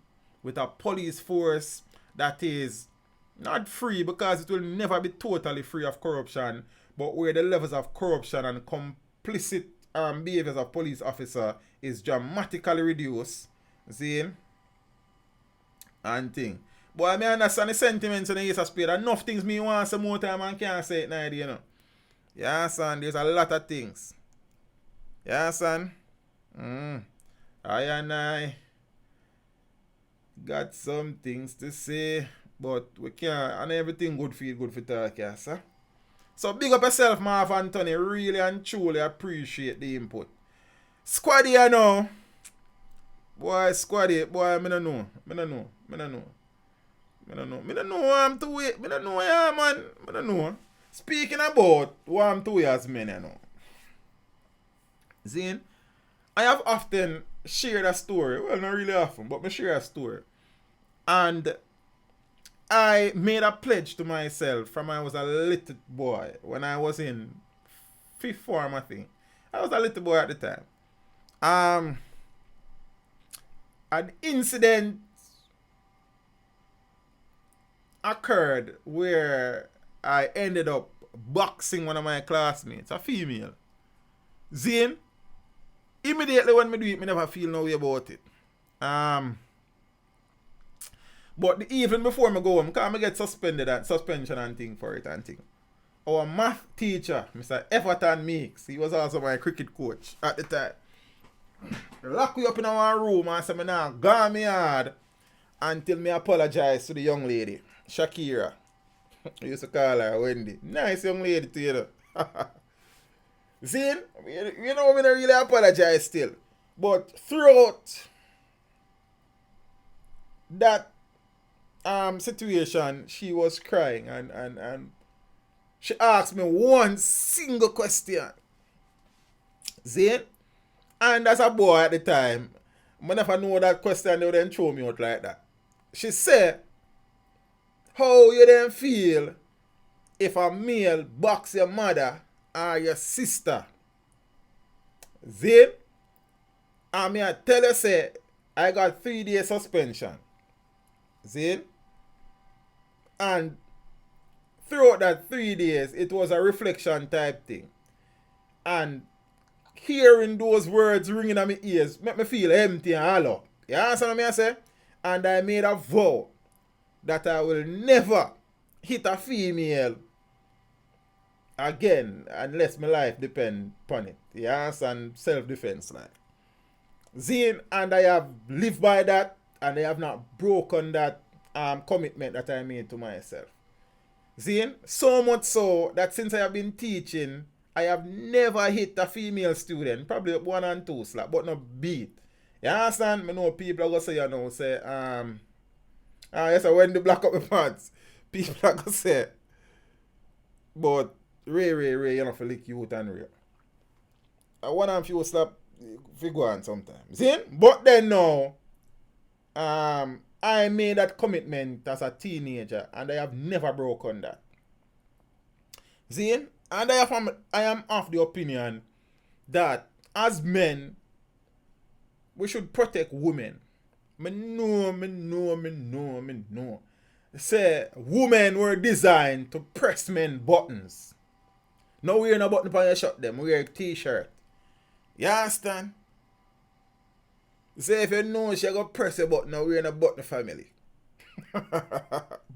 with a police force that is not free because it will never be totally free of corruption, but where the levels of corruption and complicit behaviors of police officer is dramatically reduced. See? And thing. But I understand the sentiments in the Ace of Spades. Enough things me want some more time and can't say it now, you know. Yeah, son, there's a lot of things. Yeah, son. I and I got some things to say, but we can't, and everything good for talk, yeah, sir. So big up yourself, Marv Anthony. Really and truly appreciate the input. Squaddy, you know. Boy, Squaddy, boy, I don't know. I don't know what I'm to wait. I don't know, yeah, man. I don't know. Speaking about what I'm to as men, you know. Zane, I have often shared a story. Well, not really often, but I share a story. And I made a pledge to myself from when I was a little boy. When I was in 5th form, I think. I was a little boy at the time. An incident occurred where I ended up boxing one of my classmates, a female. Zane, immediately when I do it, I never feel no way about it. But the evening before I go home, because I get suspension and thing for it and thing. Our math teacher, Mr. Everton Meeks, he was also my cricket coach at the time. Lock me up in our room and say, "Now go me hard," until me apologize to the young lady, Shakira. I used to call her Wendy. Nice young lady to you know. Zane, you know, I don't really apologize still. But throughout that situation, she was crying and she asked me one single question. Zane, and as a boy at the time, I never know that question, they wouldn't throw me out like that. She said, "How you then feel if a male box your mother or your sister?" Zane, and me I tell you, say, I got 3-day suspension. Zane, and throughout that 3 days, it was a reflection type thing. And hearing those words ringing in my ears make me feel empty and hollow. You understand what I say? And I made a vow that I will never hit a female again unless my life depends upon it. You understand? Self-defense like. Zane, and I have lived by that, and I have not broken that commitment that I made to myself. Zane, so much so that since I have been teaching, I have never hit a female student, probably 1 and 2 slap, but not beat. You understand? I know people are going to say, you know, say, yes, when the black up my pants, people are going to say, but Ray, you know, for lick you out and real. I want to few slap, figure on sometimes. See? But then now, I made that commitment as a teenager, and I have never broken that. See? And I am of the opinion that as men, we should protect women. Me know. Say, women were designed to press men buttons. No wear no button upon your shirt, them wear a t-shirt. You understand? Say, if you know she go press a button, no wear no button family.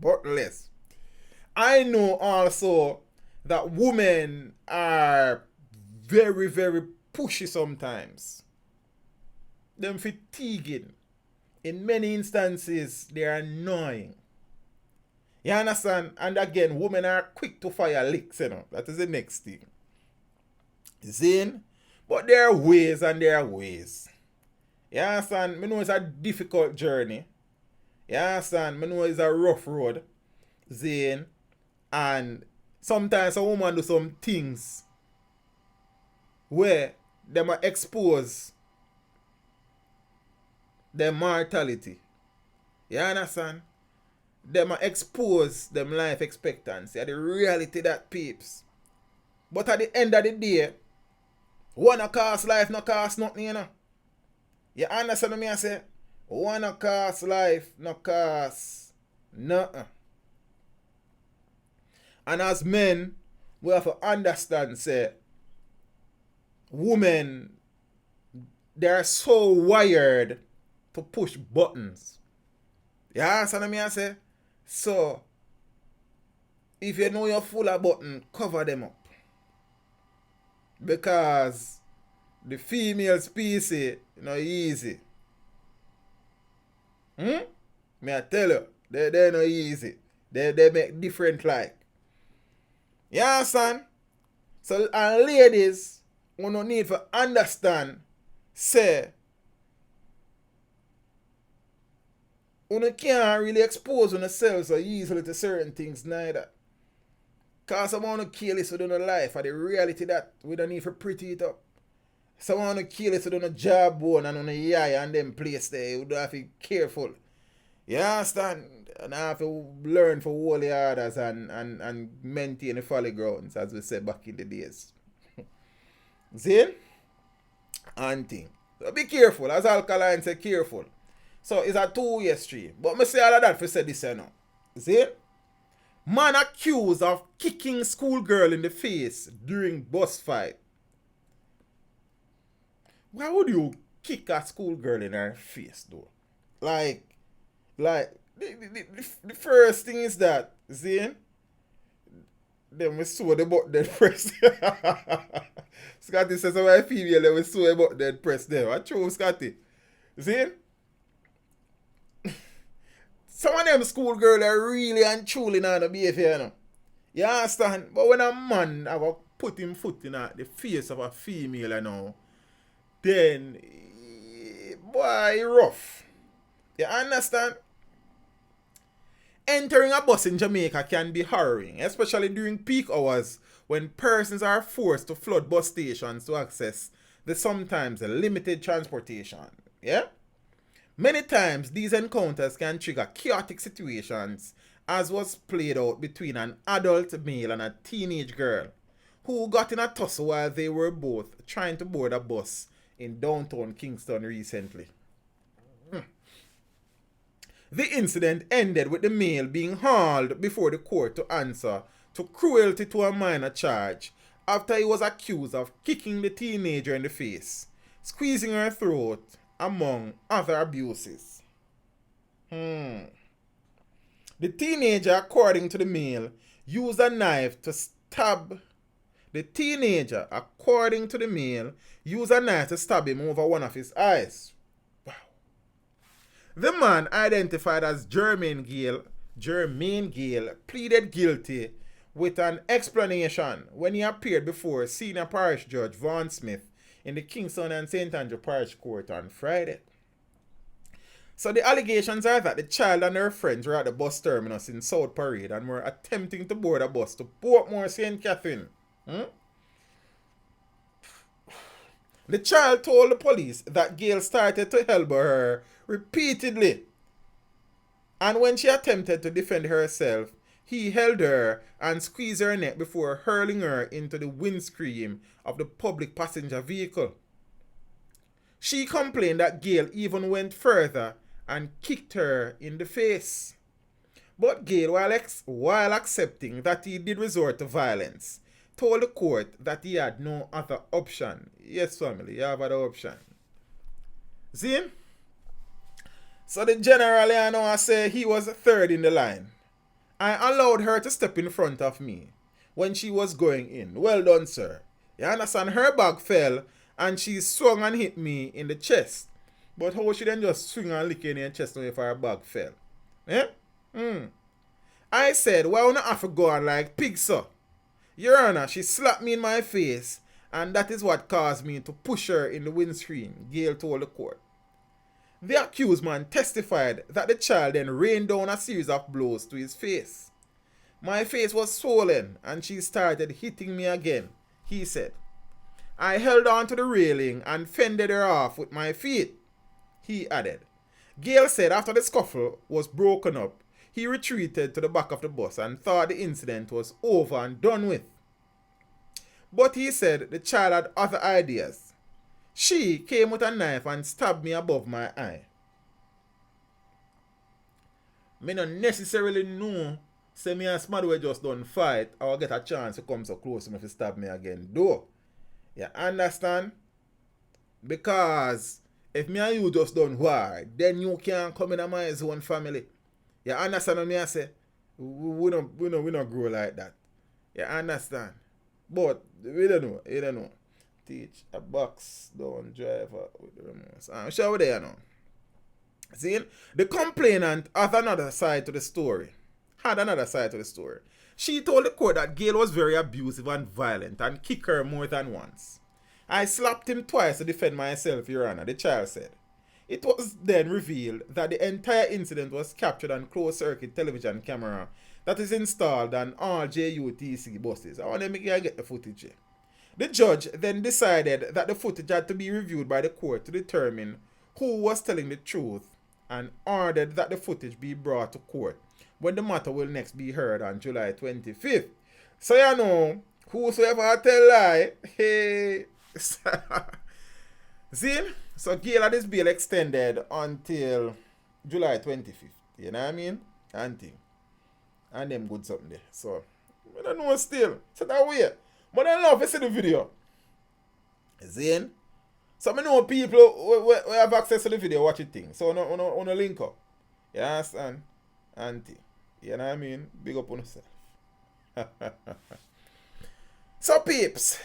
Buttonless. I know also that women are very, very pushy sometimes. Them fatiguing. In many instances, they are annoying. You understand? And again, women are quick to fire licks, you know. That is the next thing. Zane? But there are ways and there are ways. You understand? I know it's a difficult journey. You understand? I know it's a rough road. Zane? And sometimes a woman do some things where they might expose their mortality. You understand? They might expose them life expectancy. The reality that peeps. But at the end of the day, one a cost life, no cost nothing, you know. You understand what I say? One a cost life, no cost nothing. And as men, we have to understand, say, women, they're so wired to push buttons. You understand what I say? So, if you know you're full of buttons, cover them up. Because the female species, easy. Me I tell you, they're not easy. They make different like. You understand? So, and ladies, we no need to understand, say, you can't really expose yourself so easily to certain things neither. Because someone want to kill it so they don't life, and the reality that we don't need to pretty it up. Someone want to kill it so they don't jawbone and on the eye and them place there. You don't have to be careful. You understand? And I have to learn for all the others and maintain the folly grounds, as we said back in the days. See? And thing. So be careful. As Alkaline say, careful. So it's a 2-way street. But I say all of that for say this now. See? Man accused of kicking schoolgirl in the face during bus fight. Why would you kick a schoolgirl in her face though? Like the first thing is that, Zane, then we saw the butt dead press. Scotty says my female, then we saw the butt dead press there. What true, Scotty? Zane? Some of them schoolgirls are really and truly not the behavior, you know. You understand? But when a man have put him foot in the face of a female, you know, then, boy, rough. You understand? Entering a bus in Jamaica can be harrowing, especially during peak hours when persons are forced to flood bus stations to access the sometimes limited transportation. Yeah? Many times, these encounters can trigger chaotic situations, as was played out between an adult male and a teenage girl, who got in a tussle while they were both trying to board a bus in downtown Kingston recently. The incident ended with the male being hauled before the court to answer to cruelty to a minor charge after he was accused of kicking the teenager in the face, squeezing her throat, among other abuses. The teenager, according to the male, used a knife to stab. The teenager, according to the male, used a knife to stab him over one of his eyes. Wow. The man, identified as Jermaine Gale, pleaded guilty with an explanation when he appeared before Senior Parish Judge Vaughan Smith in the Kingston and St. Andrew Parish Court on Friday. So the allegations are that the child and her friends were at the bus terminus in South Parade and were attempting to board a bus to Portmore St. Catherine. The child told the police that Gail started to elbow her repeatedly, and when she attempted to defend herself, he held her and squeezed her neck before hurling her into the windscreen of the public passenger vehicle. She complained that Gail even went further and kicked her in the face. But Gail, while accepting that he did resort to violence, told the court that he had no other option. Yes, family, you have other option. See? So the general, I say he was third in the line. I allowed her to step in front of me when she was going in. Well done, sir. You understand? Her bag fell and she swung and hit me in the chest. But how she then just swing and lick in your chest if her bag fell? Eh? I said, why not have to go on like pig, sir? Your Honor, she slapped me in my face, and that is what caused me to push her in the windscreen, Gail told the court. The accused man testified that the child then rained down a series of blows to his face. My face was swollen, and she started hitting me again, he said. I held on to the railing and fended her off with my feet, he added. Gail said after the scuffle was broken up, he retreated to the back of the bus and thought the incident was over and done with. But he said the child had other ideas. She came with a knife and stabbed me above my eye. Me not necessarily know say me and Smadwe just don't fight or get a chance to come so close to me to stab me again. Though, you understand? Because if me and you just don't war, then you can't come in my own family. You understand what me I say? We don't grow like that. You understand? But we don't know. You don't know. Teach a box down driver with the remorse. I'm sure we're there now. See, the complainant had another side to the story. She told the court that Gail was very abusive and violent and kicked her more than once. I slapped him twice to defend myself, Your Honor, the child said. It was then revealed that the entire incident was captured on closed-circuit television camera that is installed on all JUTC buses. I want to make you get the footage here. The judge then decided that the footage had to be reviewed by the court to determine who was telling the truth and ordered that the footage be brought to court when the matter will next be heard on July 25th. So you know, whosoever tell lie, hey. See? So Gail had his bail extended until July 25th. You know what I mean? And thing. And them good something there. So, I don't know still. So that way. But I love to see the video. See? So I know people who have access to the video watch it thing. So on a link up. You understand? And thing. You know what I mean? Big up on yourself. So peeps.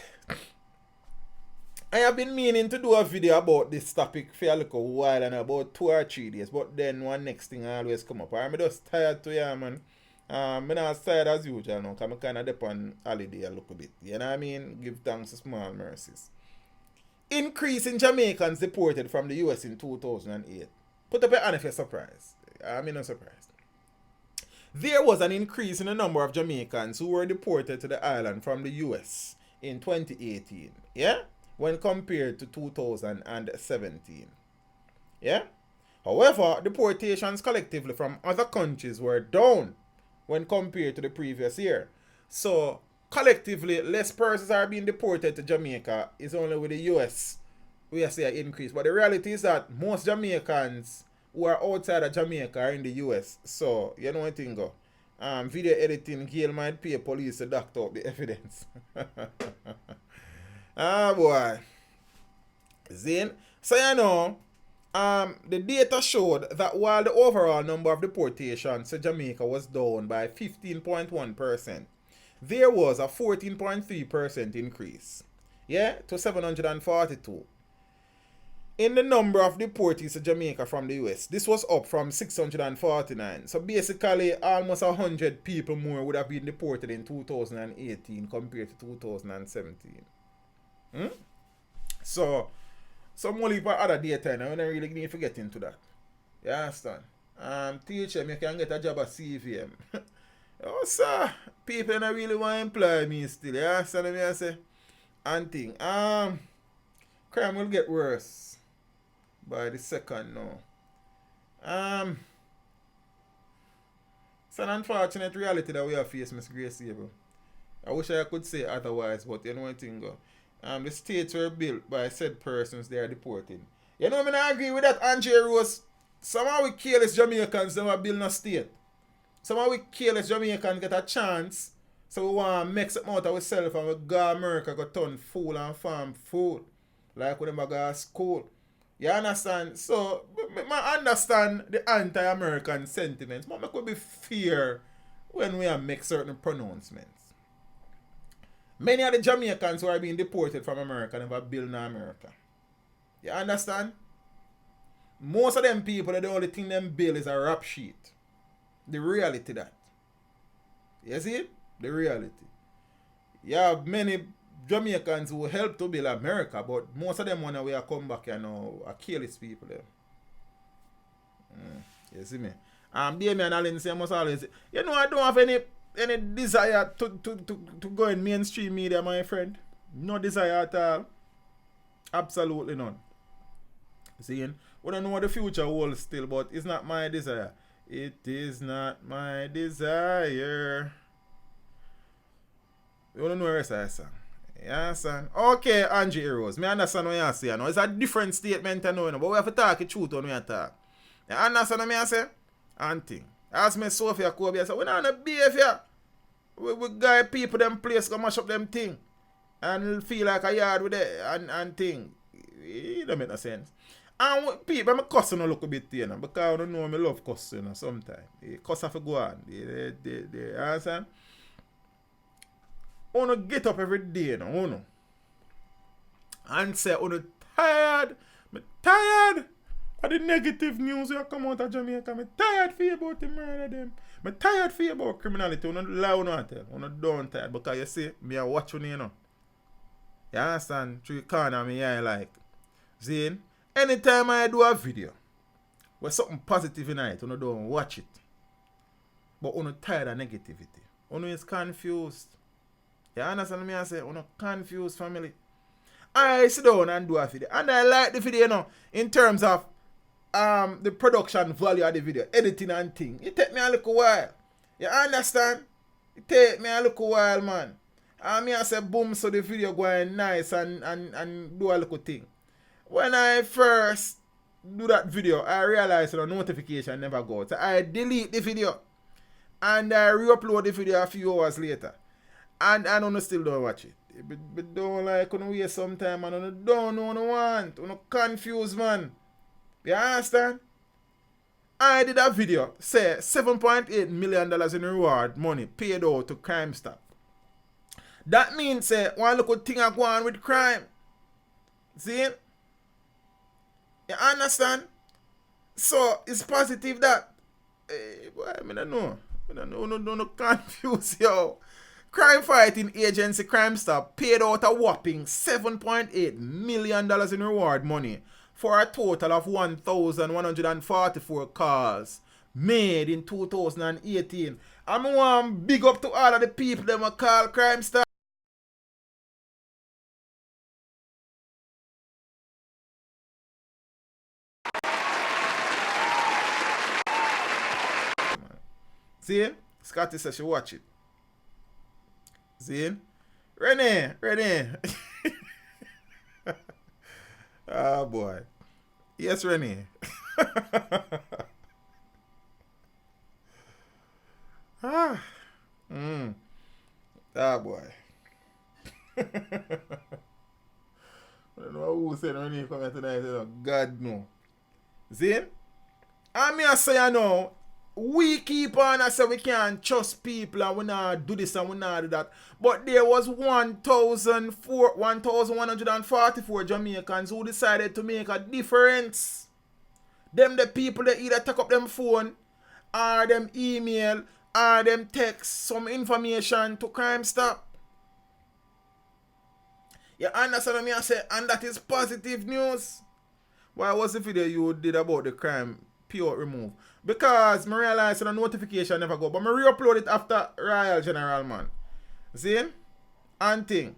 I have been meaning to do a video about this topic for a little while and about 2 or 3 days. But then one next thing always come up. I'm just tired to you, man. I'm not tired as usual now because I'm kind of depend on holiday a little bit. You know what I mean? Give thanks to small mercies. Increase in Jamaicans deported from the US in 2008. Put up your hand if you're surprised. I'm not surprised. There was an increase in the number of Jamaicans who were deported to the island from the US in 2018. Yeah? When compared to 2017. Yeah? However, deportations collectively from other countries were down when compared to the previous year. So, collectively, less persons are being deported to Jamaica is only with the US we see an increase. But the reality is that most Jamaicans who are outside of Jamaica are in the US. So, you know what thing go. Video editing, Gail might pay police to doctor up the evidence. Ah, boy. Zane. So, you know, the data showed that while the overall number of deportations to Jamaica was down by 15.1%, there was a 14.3% increase. Yeah, to 742. In the number of deportees to Jamaica from the US, this was up from 649. So basically, almost 100 people more would have been deported in 2018 compared to 2017. So, some more for other data, and I don't really need to get into that. You understand? Teacher, you can get a job at CVM. Oh, sir, people don't really want to employ me still. You understand what I say? And thing. Crime will get worse by the second now. It's an unfortunate reality that we have faced, Miss Grace Abel. I wish I could say otherwise, but you know one thing go. The states were built by said persons they are deporting. You know, I mean, I agree with that, Andre Rose. Somehow we careless Jamaicans never build a state. Somehow we careless Jamaicans get a chance. So we want to make something out of ourselves and we go America go turn fool and farm fool. Like when we go to school. You understand? So, I understand the anti-American sentiments. But I could be fear when we make certain pronouncements. Many of the Jamaicans who are being deported from America never build in America. You understand? Most of them people, the only thing them build is a rap sheet. The reality that. You see? The reality. You have many Jamaicans who help to build America, but most of them want to come back and are careless people there. You see me? Damien Allen say must always say, you know, I don't have any desire to go in mainstream media, my friend. No desire at all. Absolutely none. See, we don't know what the future holds still, but it's not my desire. It is not my desire. You don't know the rest of that song. You understand? Okay, Angie Heroes. Me understand what you say. No? It's a different statement, I know, but we have to talk the truth when we talk. You understand what I say? And thing. Ask me Sophia Kobe, I say, we not on a behavior. We guide people them place, go mash up them thing. And feel like a yard with it and thing. It don't make no sense. And people, I'm cussing a little bit, you know, because I don't know, I love cussing, you know, sometimes. Cuss have to go on. You understand? I want to get up every day, you know, and say, I'm tired. I'm tired of the negative news that come out of Jamaica. I'm tired for you about the murder them. I'm tired for you about criminality. I'm not lie, I'm not tell. I'm not tired. Because you see, me I watch you know. You understand? Through the corner of my eye like. See? Anytime I do a video with something positive in it, I don't watch it. But I'm tired of negativity. I'm is confused. You understand me? I say, I'm confused, family. I sit down and do a video. And I like the video, you know, in terms of the production value of the video, editing and thing. It take me a little while. You understand? It take me a little while, man. And me I say, boom, so the video going nice and do a little thing. When I first do that video, I realized the notification never got. So I delete the video. And I re-upload the video a few hours later. And I don't still don't watch it. But don't like when waste some time and I don't know what I want. I'm confused, man. You understand? I did a video, say $7.8 million in reward money paid out to Crime Stop. That means, say, one little thing I go on with crime. See? You understand? So, it's positive that, boy, I don't know. I don't know, confused, yo. Crime Fighting Agency Crime Stop paid out a whopping $7.8 million in reward money for a total of 1,144 calls made in 2018. I'm going to big up to all of the people that will call Crime Stop. See? Scotty says she watch it. See? Renee. Oh boy. Yes, Renee. Ah boy. I don't know who said Renee coming tonight. God no. See? I mean I say I know. We keep on and say we can't trust people and we not do this and we not do that. But there was 1,144 Jamaicans who decided to make a difference. Them the people that either take up them phone or them email or them text some information to Crime Stop. You understand what I say? And that is positive news. Why was the video you did about the crime pure remove? Because I realized the notification never go. But I re-upload it after Royal General, man. See? And thing.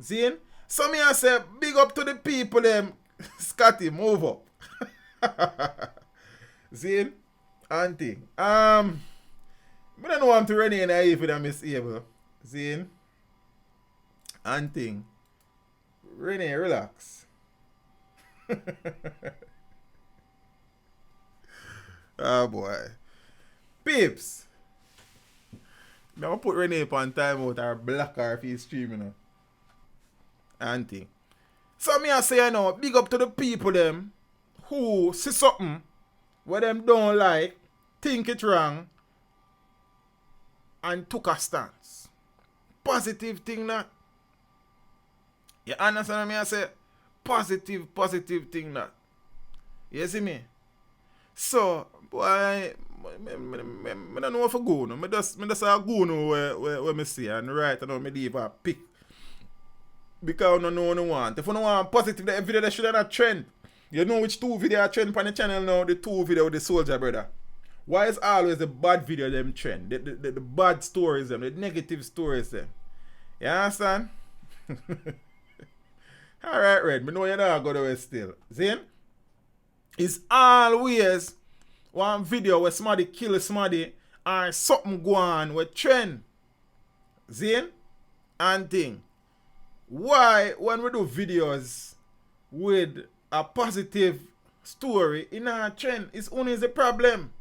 See? So me I say, big up to the people them. Scotty, move up. See? And thing. I don't know I'm to run in if I'm misable. See? And thing. Renee, relax. Oh boy. Peeps. I'm gonna put Renee on timeout or block her if he's streaming. Auntie. So me I say, you know, big up to the people them who see something where them don't like, think it wrong, and took a stance. Positive thing that. You understand me I say? Positive thing that. You see me? So, boy, I don't know if I go now. I just go now where I see and right now I leave a pick. Because I don't know what I want. If I don't want positive, the video that should have not trend. You know which two videos are trend on the channel now? The two videos with the soldier brother. Why is always the bad video them trend? The bad stories them, the negative stories them. You understand? Alright, Red. I know you're not going to away still. See? It's always one video where somebody kill somebody or something go on with trend. See? And thing. why when we do videos with a positive story in our trend, it's only the problem.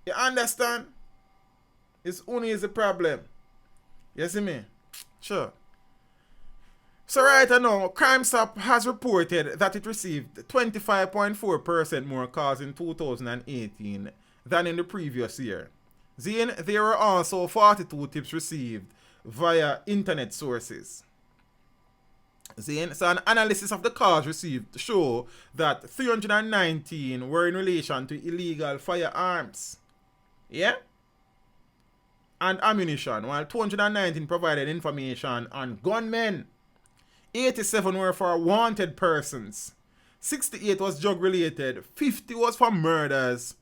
You understand? It's only the problem. You see me? Sure. So right now, CrimeStop has reported that it received 25.4% more calls in 2018 than in the previous year. Then there were also 42 tips received via internet sources. So an analysis of the calls received show that 319 were in relation to illegal firearms. Yeah? And ammunition, while 219 provided information on gunmen. 87 were for wanted persons. 68 was drug related. 50 was for murders.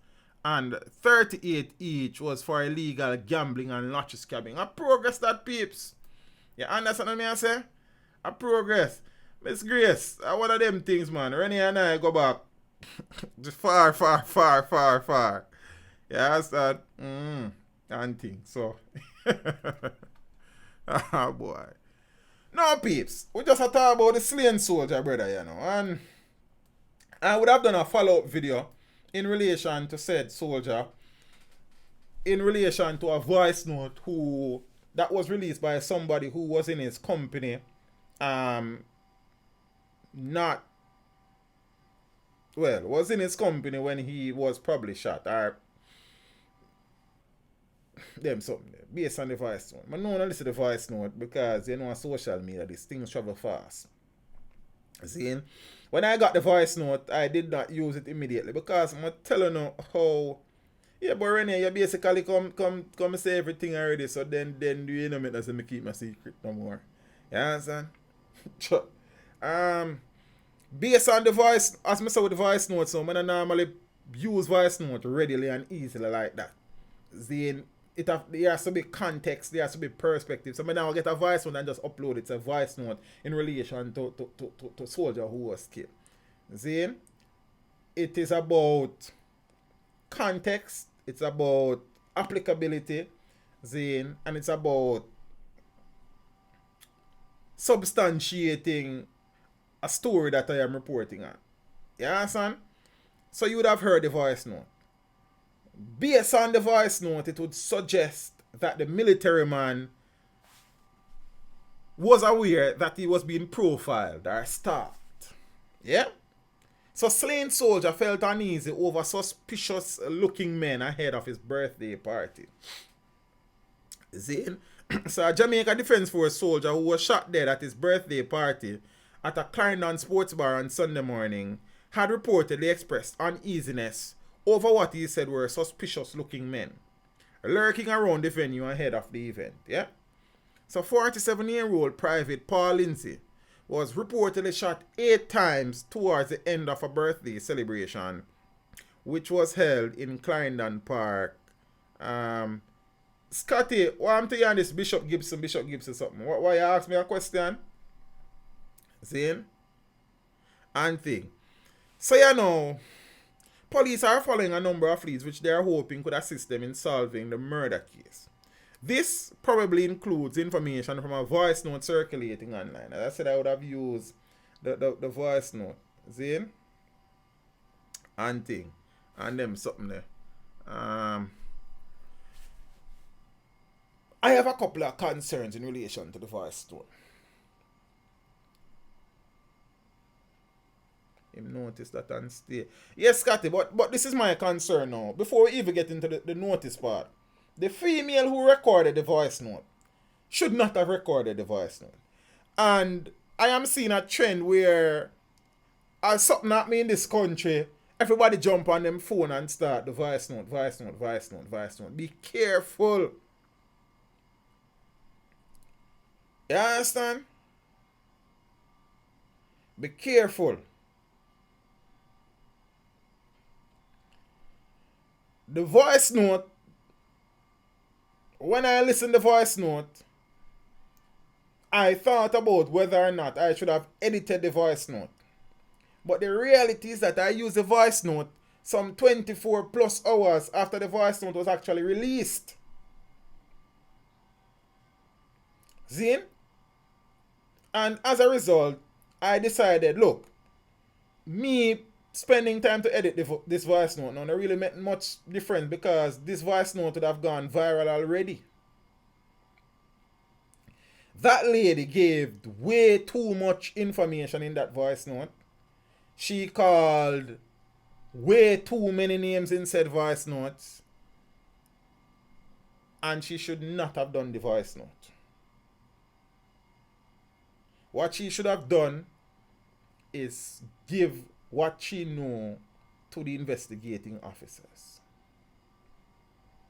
And 38 each was for illegal gambling and lottery scamming. A progress that, peeps. You understand what I say? A progress. Miss Grace, one of them things, man. Rennie and I go back just far. Yeah, that's that. And things. So, ah, boy. No, peeps. We just talk about the slain soldier, brother, you know. And I would have done a follow-up video in relation to said soldier, in relation to a voice note that was released by somebody who was in his company, was in his company when he was probably shot, or them something there, based on the voice note. I don't listen to the voice note because, you know, on social media, these things travel fast. See? When I got the voice note, I did not use it immediately because I'm telling you how, yeah, but Renee, you basically come say everything already, so then you know me doesn't keep my secret no more. You understand? Based on the voice, as I said with the voice note, so I normally use voice note readily and easily like that. Then there has to be context, there has to be perspective. So I now get a voice note and just upload it. It's a voice note in relation to soldier who was killed. See? It is about context, it's about applicability, see? And it's about substantiating a story that I am reporting on. You understand? So you would have heard the voice note. Based on the voice note, it would suggest that the military man was aware that he was being profiled or stalked. Yeah? So slain soldier felt uneasy over suspicious looking men ahead of his birthday party. See? So a Jamaica Defence Force soldier who was shot dead at his birthday party at a Clarendon sports bar on Sunday morning had reportedly expressed uneasiness over what he said were suspicious looking men lurking around the venue ahead of the event. Yeah? So 47-year-old Private Paul Lindsay was reportedly shot 8 times towards the end of a birthday celebration, which was held in Clarendon Park. Scotty, what I'm telling you on this Bishop Gibson something? Why you ask me a question? See? And thing. So you know, police are following a number of leads which they are hoping could assist them in solving the murder case. This probably includes information from a voice note circulating online. As I said, I would have used the voice note. See? And thing. And them something there. I have a couple of concerns in relation to the voice note. Him notice that and stay. Yes, Scotty, but this is my concern now. Before we even get into the notice part. The female who recorded the voice note should not have recorded the voice note. And I am seeing a trend where as something happening in this country, everybody jump on them phone and start the voice note. Be careful. You understand? Be careful. The voice note, when I listened to the voice note, I thought about whether or not I should have edited the voice note. But the reality is that I used the voice note some 24 plus hours after the voice note was actually released. See? And as a result, I decided, look, me spending time to edit this voice note now not really make much difference because this voice note would have gone viral already. That lady gave way too much information in that voice note. She called way too many names in said voice notes. And she should not have done the voice note. What she should have done is give what she know to the investigating officers.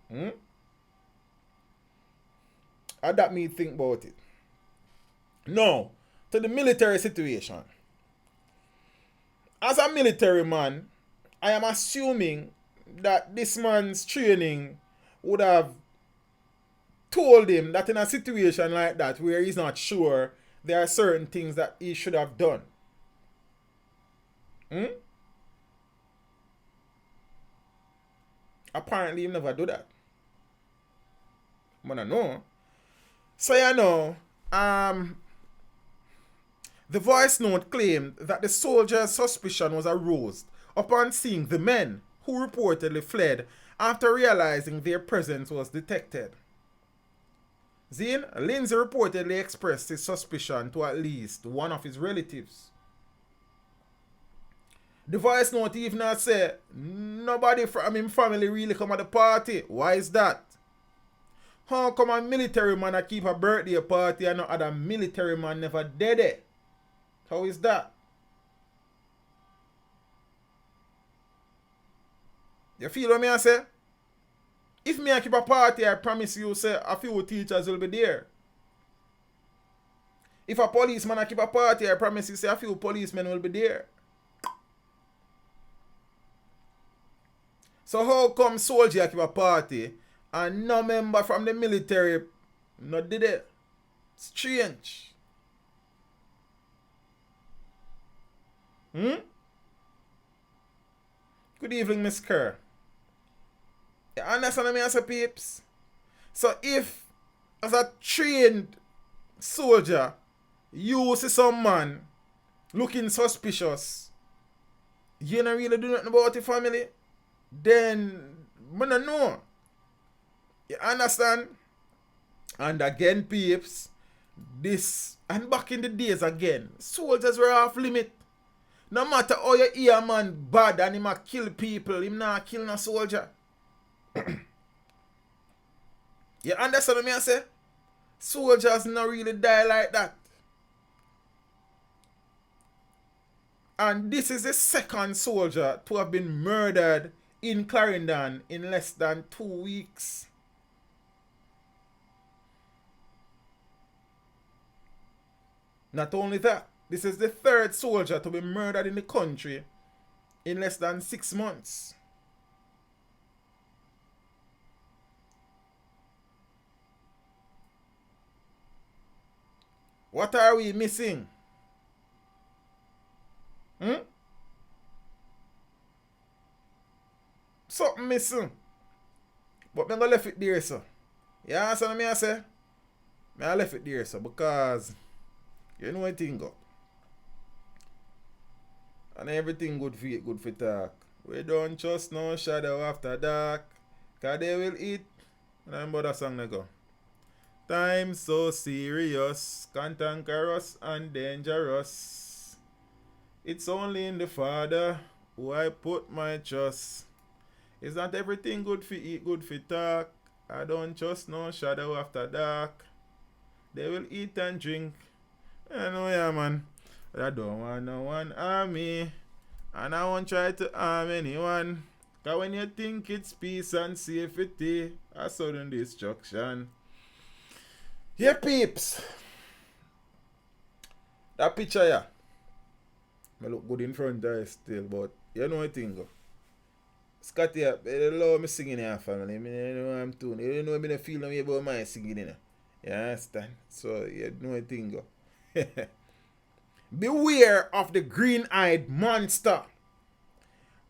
And that me think about it. Now, to the military situation. As a military man, I am assuming that this man's training would have told him that in a situation like that where he's not sure, there are certain things that he should have done. Apparently he never do that. But I know. So you know, the voice note claimed that the soldier's suspicion was aroused upon seeing the men who reportedly fled after realizing their presence was detected. Zane, Lindsay reportedly expressed his suspicion to at least one of his relatives. The voice note even said nobody from his family really come at the party. Why is that? How come a military man keep a birthday party and no other military man never did it? How is that? You feel what I say? If me keep a party, I promise you, say a few teachers will be there. If a policeman keep a party, I promise you, say a few policemen will be there. So how come soldier keep a party and no member from the military not did it? Strange. Good evening, Miss Kerr. You understand me as a peeps? So if, as a trained soldier, you see some man looking suspicious, you don't really do nothing about your family, then I don't know. You understand? And again, peeps, this, and back in the days again, soldiers were off limit. No matter how you hear a man bad and him a kill people, him not kill no soldier. You understand what I say? Soldiers not really die like that. And this is the second soldier to have been murdered in Clarendon in less than 2 weeks. Not only that, this is the third soldier to be murdered in the country in less than 6 months. What are we missing? Something missing. But I'm going to leave it there, sir. You understand what I say? I left it there, sir, because you know what thing go. And everything good for it, good for talk. We don't trust no shadow after dark. Cause they will eat. And I'm about that song they go. Time so serious, cantankerous and dangerous. It's only in the Father who I put my trust. Is not everything good for eat, good for talk? I don't trust no shadow after dark. They will eat and drink. I know, yeah, man. But I don't want no one army. And I won't try to harm anyone. Cause when you think it's peace and safety, a sudden destruction. Yeah, peeps. That picture, yeah. I look good in front of it still, but you know what thing go. Scotty, they love me singing here, family. I know what I'm doing. You know me feel no way about my singing in. You understand? So, you know what thing go. Beware of the green-eyed monster.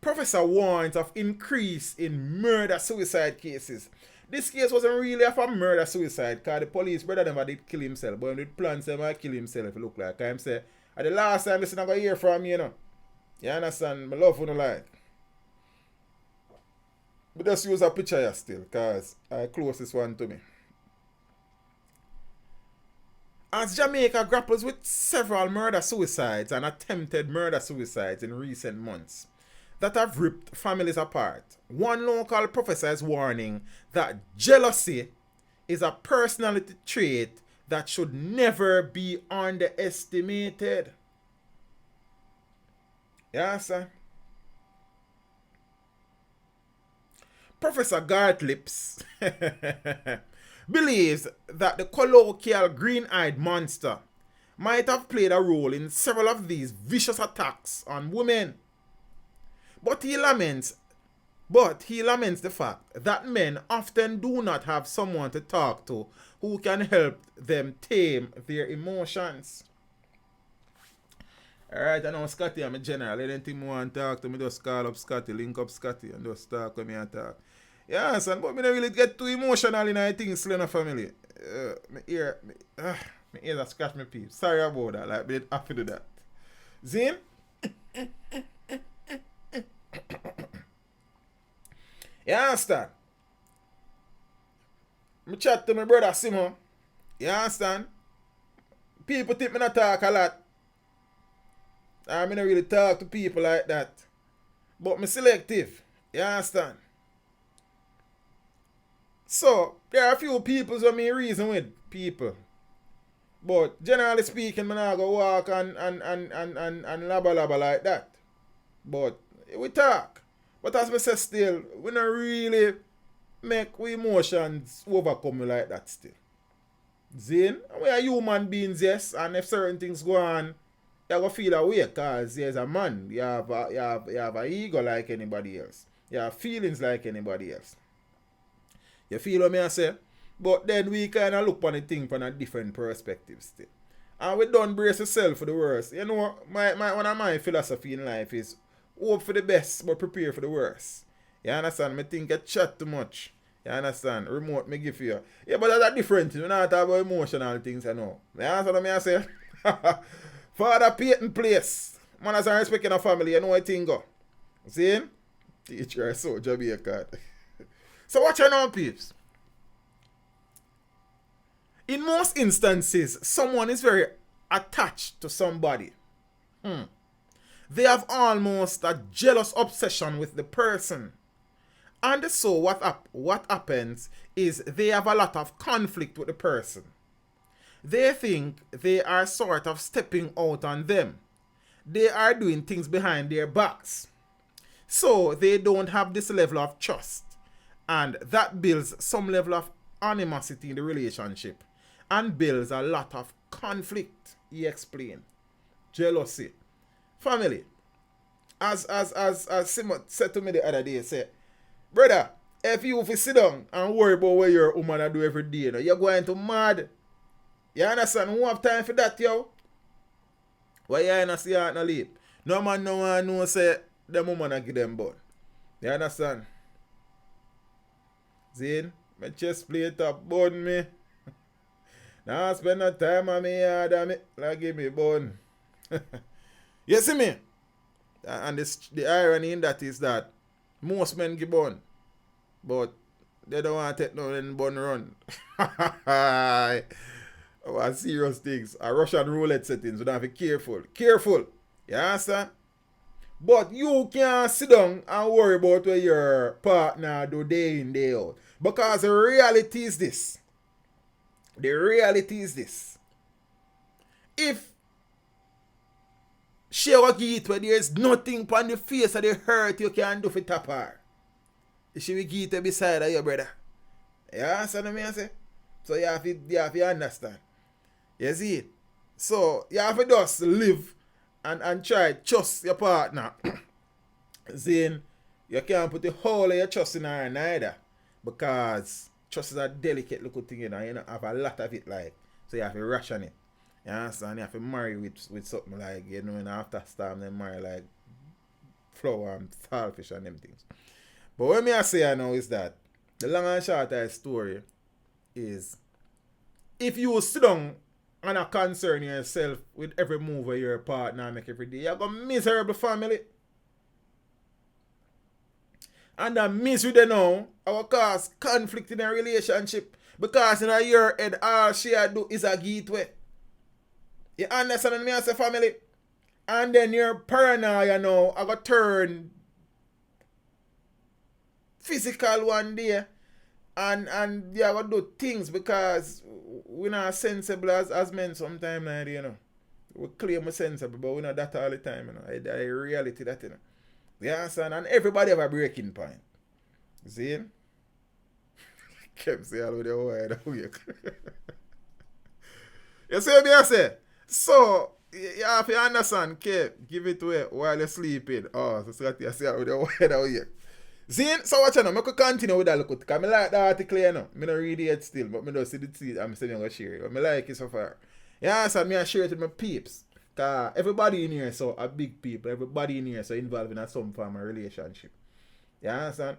Professor warns of increase in murder-suicide cases. This case wasn't really of a murder-suicide, because the police brother never did kill himself, but when the plan say might kill himself, it look like. Him say, at the last time, listen, I got hear from you, you know. You understand? My love for the like. But just use a picture here still, because I closest one to me. As Jamaica grapples with several murder-suicides and attempted murder-suicides in recent months that have ripped families apart, one local professor is warning that jealousy is a personality trait that should never be underestimated. Yeah, sir. Professor Gartlips believes that the colloquial green-eyed monster might have played a role in several of these vicious attacks on women. But he laments the fact that men often do not have someone to talk to who can help them tame their emotions. Alright, I know Scotty, I'm a general. Anything you want to talk to me, just call up Scotty, link up Scotty, and just talk with me and talk. Yeah, son, but me don't really get too emotional in our things, Slender family. My ears are scratch my peeps. Sorry about that, like, me have to do that. Zin? You understand? Me chat to my brother Simon. You understand? People think me not talk a lot. I don't really talk to people like that. But me selective. You understand? So, there are a few people who me reason with people. But generally speaking, I not go walk and laba like that. But we talk. But as I say still, we don't really make we emotions overcome like that still. Zin, we are human beings, yes, and if certain things go on, you go feel away because there's a man. You have an ego like anybody else. You have feelings like anybody else. You feel what I say? But then we kind of look on the thing from a different perspective still. And we don't brace yourself for the worst. You know, one of my philosophy in life is hope for the best but prepare for the worst. You understand? I think you chat too much. You understand? Remote me give you. Yeah, but that's a different thing. We not talk about emotional things, you know. You understand what I say? Father Peyton place. Man, as I respect in a family, you know what thing go. See? Teacher, so Jamaica. So watch your now, peeps. In most instances, someone is very attached to somebody. They have almost a jealous obsession with the person. And so what happens is they have a lot of conflict with the person. They think they are sort of stepping out on them. They are doing things behind their backs. So they don't have this level of trust. And that builds some level of animosity in the relationship. And builds a lot of conflict, he explained. Jealousy. Family. As Simon said to me the other day, say, brother, if you sit down and worry about what your woman do every day, you know, you're going to mad. You understand? Who have time for that, yo? Why you ain't see her no leap? No man no one know say them woman a give them bun. You understand? Zin, my chest plate up bun me. Now spend no time on me yard and me like give me bun. You see me? And the irony in that is that most men give bun. But they don't want to take no bun run. Oh, serious things. A Russian roulette settings. We don't have to be careful. Careful. You understand? But you can't sit down and worry about what your partner do day in, day out. Because the reality is this. The reality is this. If she will give it where there is nothing on the face of the hurt you can do for tap her, she will give it beside of your brother. You understand what I say? So you have to understand. You see it? So you have to just live and try to trust your partner. Then you can't put the whole of your trust in her neither. Because trust is a delicate little thing, you know. You don't have a lot of it like. So you have to ration it. You understand? You have to marry with something like, you know, and after storm then marry like flour and starfish and them things. But what I say now is that The long and short of the story is, if you sit down and not concern yourself with every move of your partner make every day, you're going to miserable family. And that misery they know will cause conflict in a relationship. Because in your head, all she do is a gateway. You understand me as a family? And then your paranoia now I got turn physical one day. And you gotta do things because we're not sensible as men sometimes, you know. We claim we're sensible, but we're not that all the time, you know. It's a reality that, you know. You understand? And everybody have a breaking point. See? Kept saying all with the word. You see what I say? So, you have to understand, Kev, give it away while you're sleeping. Oh, so what you say with the word out here. See? So watch out now. I could continue with that look. Because I like the article, you know. I don't read it still, but I don't see the tweet. I'm saying I'm going to share it. But I like it so far. You understand? I share it with my peeps. Because everybody in here so a big people. Everybody in here so involved in some form of relationship. You understand?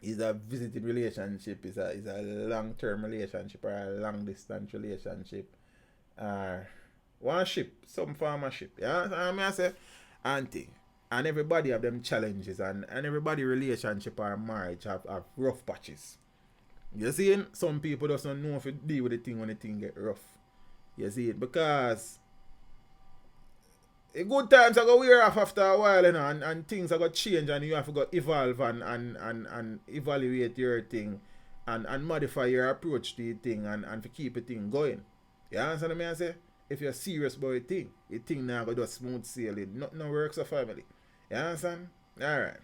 It's a visiting relationship. It's a long-term relationship or a long-distance relationship. One ship. Some form of ship. You understand? I say, auntie. And everybody have them challenges. And everybody relationship or marriage have rough patches. You see it? Some people just don't know if you deal with the thing when the thing get rough. You see it? Because good times are going to wear off after a while, you know, and things are going to change and you have to go evolve and evaluate your thing and modify your approach to the thing and to keep the thing going. You understand what I say? If you're serious about the thing now going to do smooth sailing. Nothing works a family. You understand? Alright.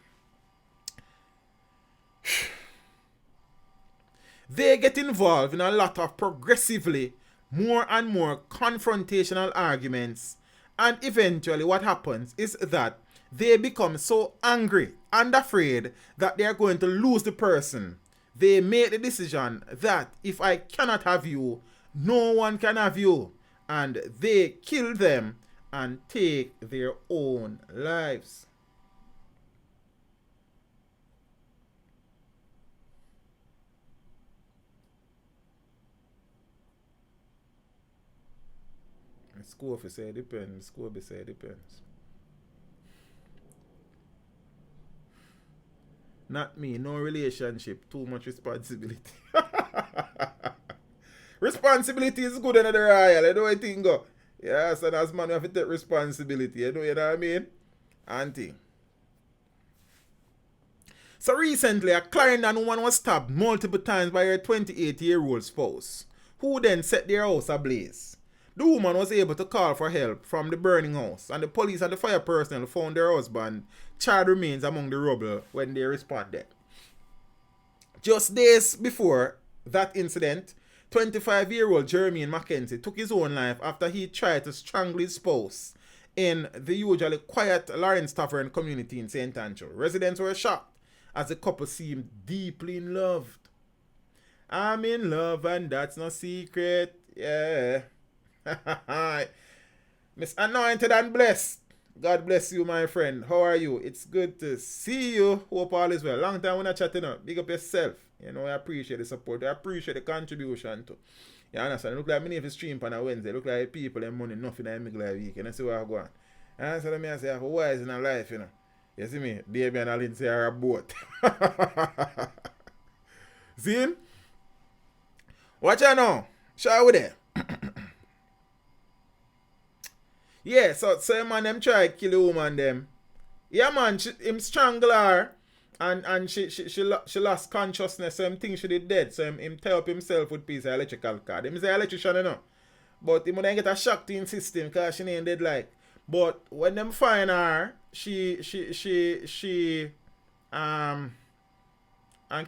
They get involved in a lot of progressively more and more confrontational arguments. And eventually what happens is that they become so angry and afraid that they are going to lose the person. They make the decision that if I cannot have you, no one can have you. And they kill them and take their own lives. School officer say it depends. School be say it depends. Not me. No relationship. Too much responsibility. Responsibility is good in the royal. You know what I think go? Yeah, so as man you have to take responsibility. You know what I mean? Auntie. So recently, a Clarendon woman was stabbed multiple times by her 28-year-old spouse, who then set their house ablaze. The woman was able to call for help from the burning house, and the police and the fire personnel found their husband charred remains among the rubble when they responded. Just days before that incident, 25-year-old Jermaine Mackenzie took his own life after he tried to strangle his spouse in the usually quiet Lawrence Tavern community in St. Andrew. Residents were shocked as the couple seemed deeply in love. I'm in love and that's no secret. Yeah. Miss Anointed and Blessed. God bless you, my friend. How are you? It's good to see you. Hope all is well. Long time we're not chatting up. Big up yourself. You know, I appreciate the support. I appreciate the contribution too. You understand? Look like me if you stream on a Wednesday. Look like people and money nothing in the middle of the week. And I see what I go on. You understand me? I say, I have a wise in a life, you know. You see me? Baby and Lindsay are a boat. See? Watch out now. Show we there. Yeah, so man them try to kill the woman them. Yeah man, him strangle her and she lost consciousness, so him think she did dead. So him tie up himself with piece of electrical cord. Him is an electrician, you know. But him then get a shock to him system because she ain't dead like. But when them find her, she and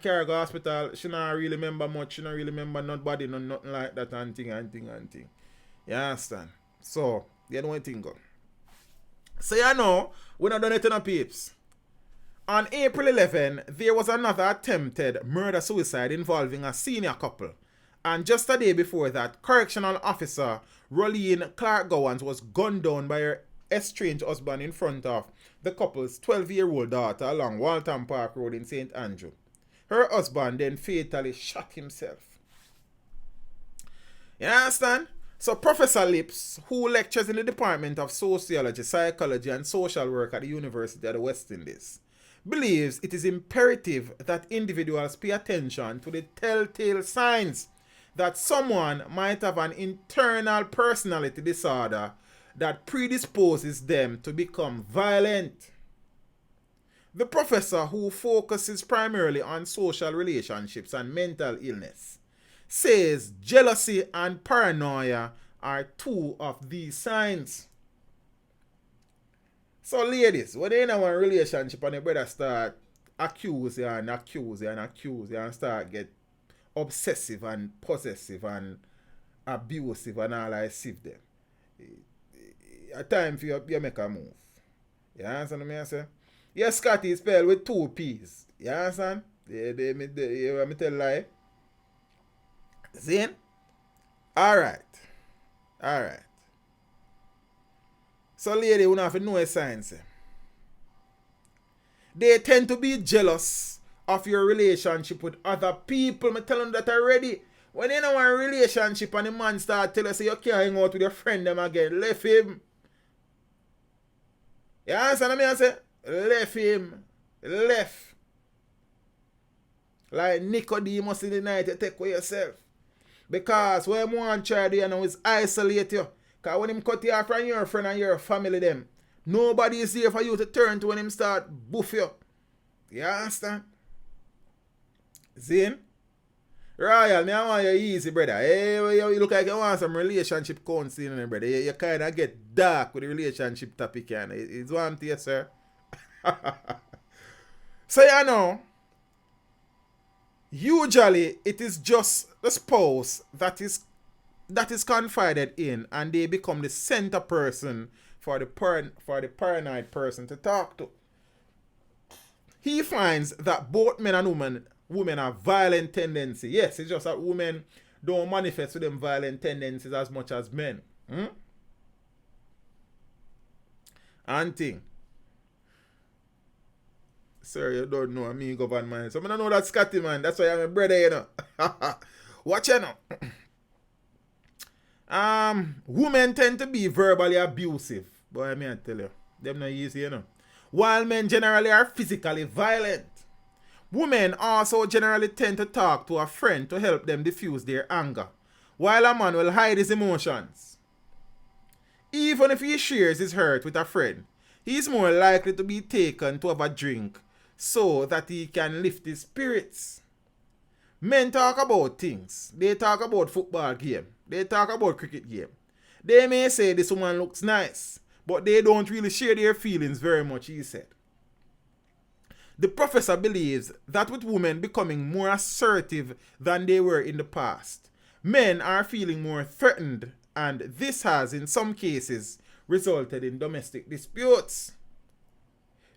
carry her to hospital, she not really remember much, she not really remember nobody, nothing like that and thing. You understand? So you know one thing go. So you know, we're not done it in a peeps. On April 11, there was another attempted murder-suicide involving a senior couple. And just a day before that, correctional officer Rolene Clark Gowans was gunned down by her estranged husband in front of the couple's 12-year-old daughter along Waltham Park Road in St. Andrew. her husband then fatally shot himself. You understand? So Professor Lips, who lectures in the Department of Sociology, Psychology and Social Work at the University of the West Indies, believes it is imperative that individuals pay attention to the telltale signs that someone might have an internal personality disorder that predisposes them to become violent. The professor, who focuses primarily on social relationships and mental illness, says jealousy and paranoia are two of these signs. So ladies, when you're in a relationship and your brother start accuse you and start get obsessive and possessive and abusive and all I see them, a time for you make a move. You understand what I say? Yes, Scotty is spelled with 2 P's. You understand? Me tell lie. Zin? Alright. So lady, you have to know a sign. They tend to be jealous of your relationship with other people. I'm telling you that already. When you know a relationship and the man start telling you say you can't hang out with your friend them again, left him. You understand what I say? Left him. Left. Like Nicodemus in the night, you take away yourself. Because what you want to try to do now is isolate you. Because when him cut you off from your friend and your family them, nobody is there for you to turn to when him start buff you. You understand? Zin? Royal, me I want you easy, brother. Hey, you look like you want some relationship counseling, brother. You kind of get dark with the relationship topic. It's one to you, sir. So you know, usually it is just the spouse that is confided in, and they become the center person for the paranoid person to talk to. He finds that both men and women have violent tendencies. Yes, it's just that women don't manifest with them violent tendencies as much as men. And thing. Sir, you don't know me govern man. So I don't know that Scotty man. That's why I'm a brother, you know. Watch you now. Women tend to be verbally abusive. Boy, I mean, I tell you. Them not easy, you know. While men generally are physically violent. Women also generally tend to talk to a friend to help them diffuse their anger, while a man will hide his emotions. Even if he shares his hurt with a friend, he is more likely to be taken to have a drink so that he can lift his spirits. Men talk about things. They talk about football game. They talk about cricket game. They may say this woman looks nice, but they don't really share their feelings very much, he said. The professor believes that with women becoming more assertive than they were in the past, men are feeling more threatened, and this has, in some cases, resulted in domestic disputes.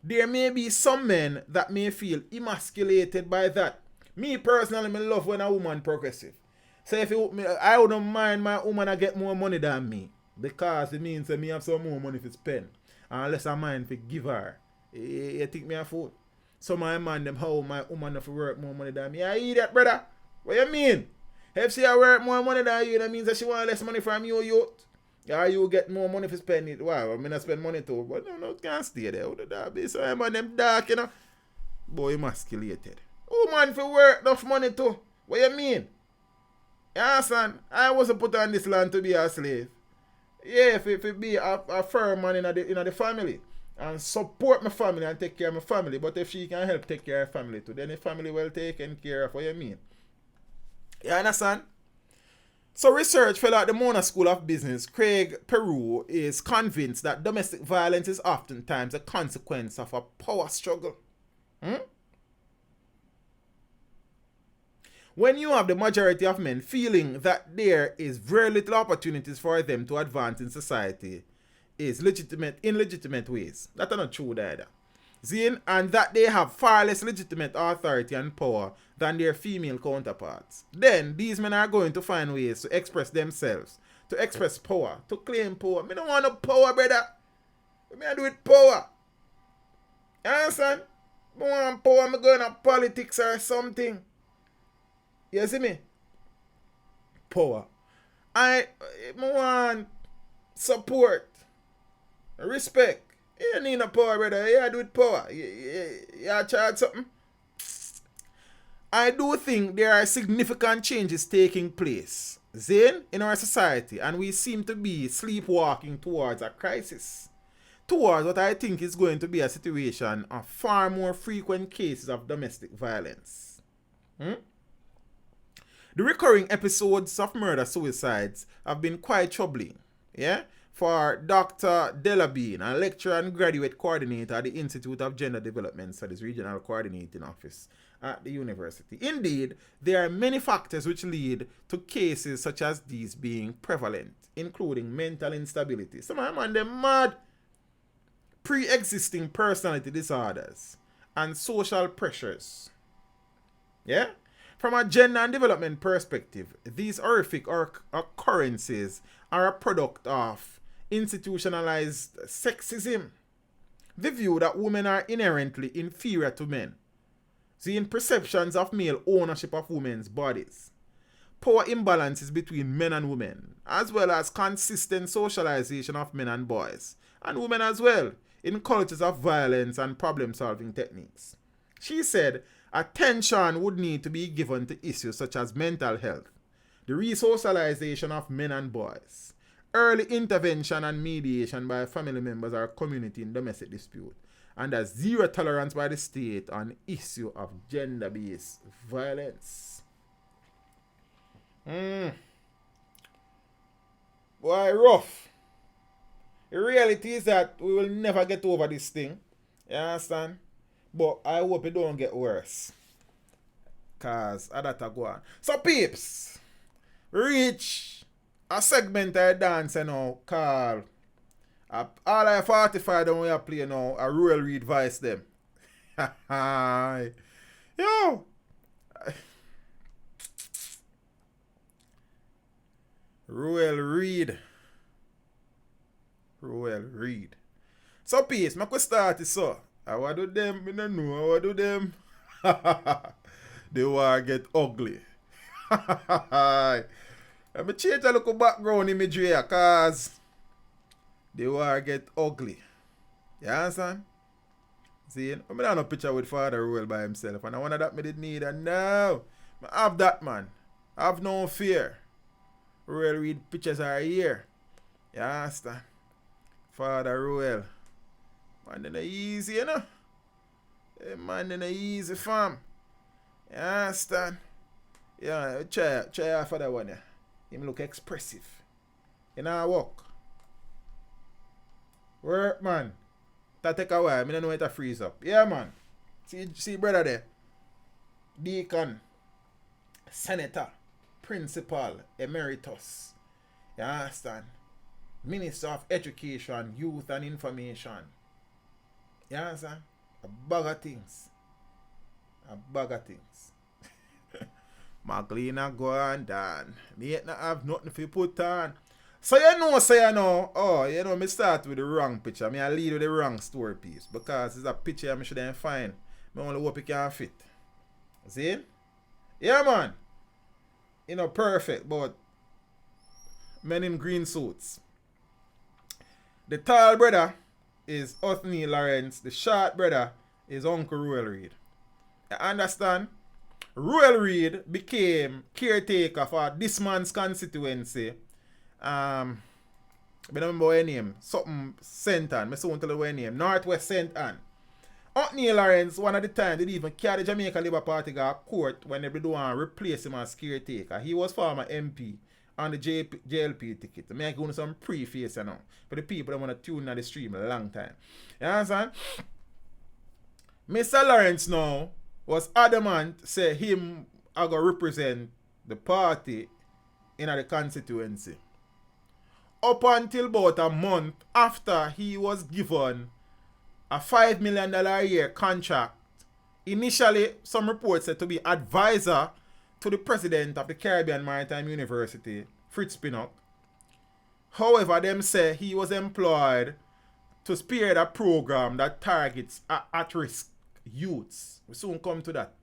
There may be some men that may feel emasculated by that. Me personally, I love when a woman progressive. So I wouldn't mind my woman to get more money than me, because it means that me have some more money to spend. Unless I mind to give her. You think me a fool? So my man them how my woman have to work more money than me. I eat that, brother. What you mean? If she work more money than you, that means that she want less money from you, youth. Or you get more money for spend it. Wow, I mean I spend money too. But no, can't stay there. What that be? So I'm on them dark, you know. Boy, emasculated. Woman for work enough money too. What you mean? You understand? I wasn't put on this land to be a slave. Yeah, if it be a firm man in the family. And support my family and take care of my family. But if she can help take care of family too, then the family well taken care of. What you mean? You understand? So research fellow at the Mona School of Business, Craig Peru, is convinced that domestic violence is oftentimes a consequence of a power struggle. When you have the majority of men feeling that there is very little opportunities for them to advance in society, is illegitimate ways. That's not true either. Zine, and that they have far less legitimate authority and power than their female counterparts. Then these men are going to find ways to express themselves, to express power, to claim power. Me don't want no power, brother. Me I do it power. You understand? I want power, I'm going to politics or something. You see me? Power. I want support. Respect. You need no power, brother. You do with power. You charge something. I do think there are significant changes taking place, Zain, in our society, and we seem to be sleepwalking towards a crisis. Towards what I think is going to be a situation of far more frequent cases of domestic violence. The recurring episodes of murder-suicides have been quite troubling, yeah? For Dr. Delabine, a lecturer and graduate coordinator at the Institute of Gender Development Studies Regional Coordinating Office at the university. Indeed, there are many factors which lead to cases such as these being prevalent, including mental instability. Some of them mad, pre-existing personality disorders, and social pressures. Yeah? From a gender and development perspective, these horrific occurrences are a product of institutionalized sexism, the view that women are inherently inferior to men, seeing perceptions of male ownership of women's bodies, power imbalances between men and women, as well as consistent socialization of men and boys, and women as well, in cultures of violence and problem-solving techniques. She said attention would need to be given to issues such as mental health, the resocialization of men and boys, early intervention and mediation by family members or community in domestic dispute, and a zero tolerance by the state on issue of gender-based violence. Boy, rough. The reality is that we will never get over this thing. You understand? But I hope it don't get worse. Cause I that go on. So peeps, reach a segment I dance now called all I 45 don't we are play now a Ruel Reid voice them. Yo. Ruel Reid. So peace, I could start it so. I want to do them, I don't know, I want to do them. The war get ugly. Let me change a little background imagery here, cause the war get ugly. You understand? See, I don't have no picture with Father Ruel by himself, and I wanted that me did need, and now I have that, man. I have no fear. Ruel Reid pictures are here. You understand? Father Ruel. Man, they're easy, you know? Hey, man, they're easy, fam. You understand? Yeah, try for that one, yeah. Him look expressive. You know, walk. Work, man. That take a while. I don't know how to freeze up. Yeah, man. See brother there. Deacon. Senator. Principal. Emeritus. You understand? Minister of Education, Youth and Information. You understand? A bag of things. Magdalena go on down. Me yet not have nothing to put on. So you know, oh, you know, me start with the wrong picture. I lead with the wrong story piece. Because it's a picture I shouldn't find. I only hope it can fit. See? Yeah, man. You know, perfect, but men in green suits. The tall brother is Othniel Lawrence. The short brother is Uncle Ruel Reid. You understand? Ruel Reid became caretaker for this man's constituency. I don't remember her name. Something St. Ann. I soon tell you her name. Northwest St. Ann. Othniel Lawrence, one of the time, did even carry the Jamaica Labour Party to court when they do want to replace him as caretaker. He was former MP on the JLP ticket. I mean, I give some preface, you know. For the people that want to tune on the stream a long time. You understand? Mr. Lawrence now was adamant, say him I go represent the party in the constituency. Up until about a month after he was given a $5 million a year contract. Initially, some reports said to be advisor to the president of the Caribbean Maritime University, Fritz Pinnock. However, them say he was employed to spearhead a program that targets at-risk youths. We soon come to that.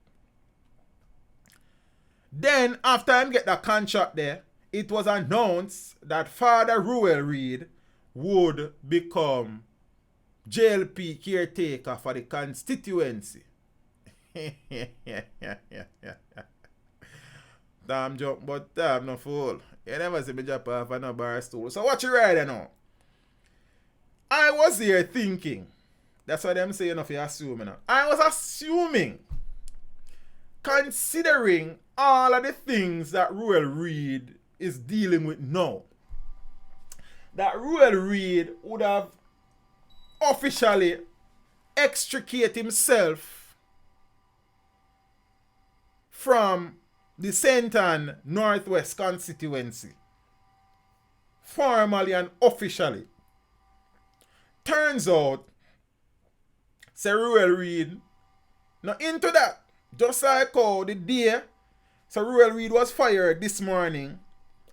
Then, after I get that contract there, it was announced that Father Ruel Reid would become JLP caretaker for the constituency. Damn joke, but damn no fool. You never see me drop off on a bar stool. So what you riding now? I was here thinking. That's what I'm saying if you assume now. I was assuming, considering all of the things that Ruel Reid is dealing with now, that Ruel Reid would have officially extricated himself from the Centre Northwest constituency, formally and officially. Turns out, Sir Ruel Reid, not into that. Just like how the day Sir Ruel Reid was fired this morning,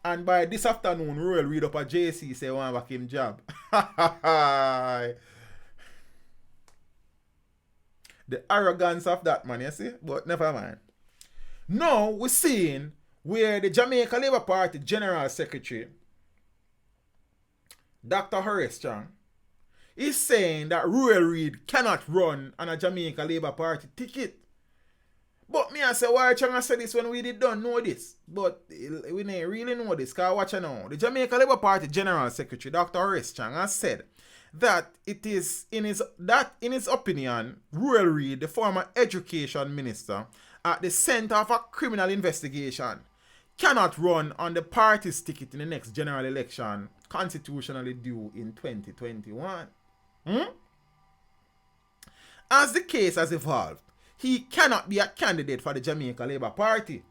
and by this afternoon, Ruel Reid up at JC say want back him job. The arrogance of that man, you see? But never mind. Now we're seeing where the Jamaica Labour Party General Secretary, Dr. Horace Chang, is saying that Ruel Reid cannot run on a Jamaica Labour Party ticket. But me I say, why Chang say this when we don't know this? But we don't really know this, because watch now. The Jamaica Labour Party General Secretary, Dr. Horace Chang, has said that it is in his opinion, Ruel Reid, the former education minister, at the center of a criminal investigation, cannot run on the party's ticket in the next general election, constitutionally due in 2021. As the case has evolved, he cannot be a candidate for the Jamaica Labour Party.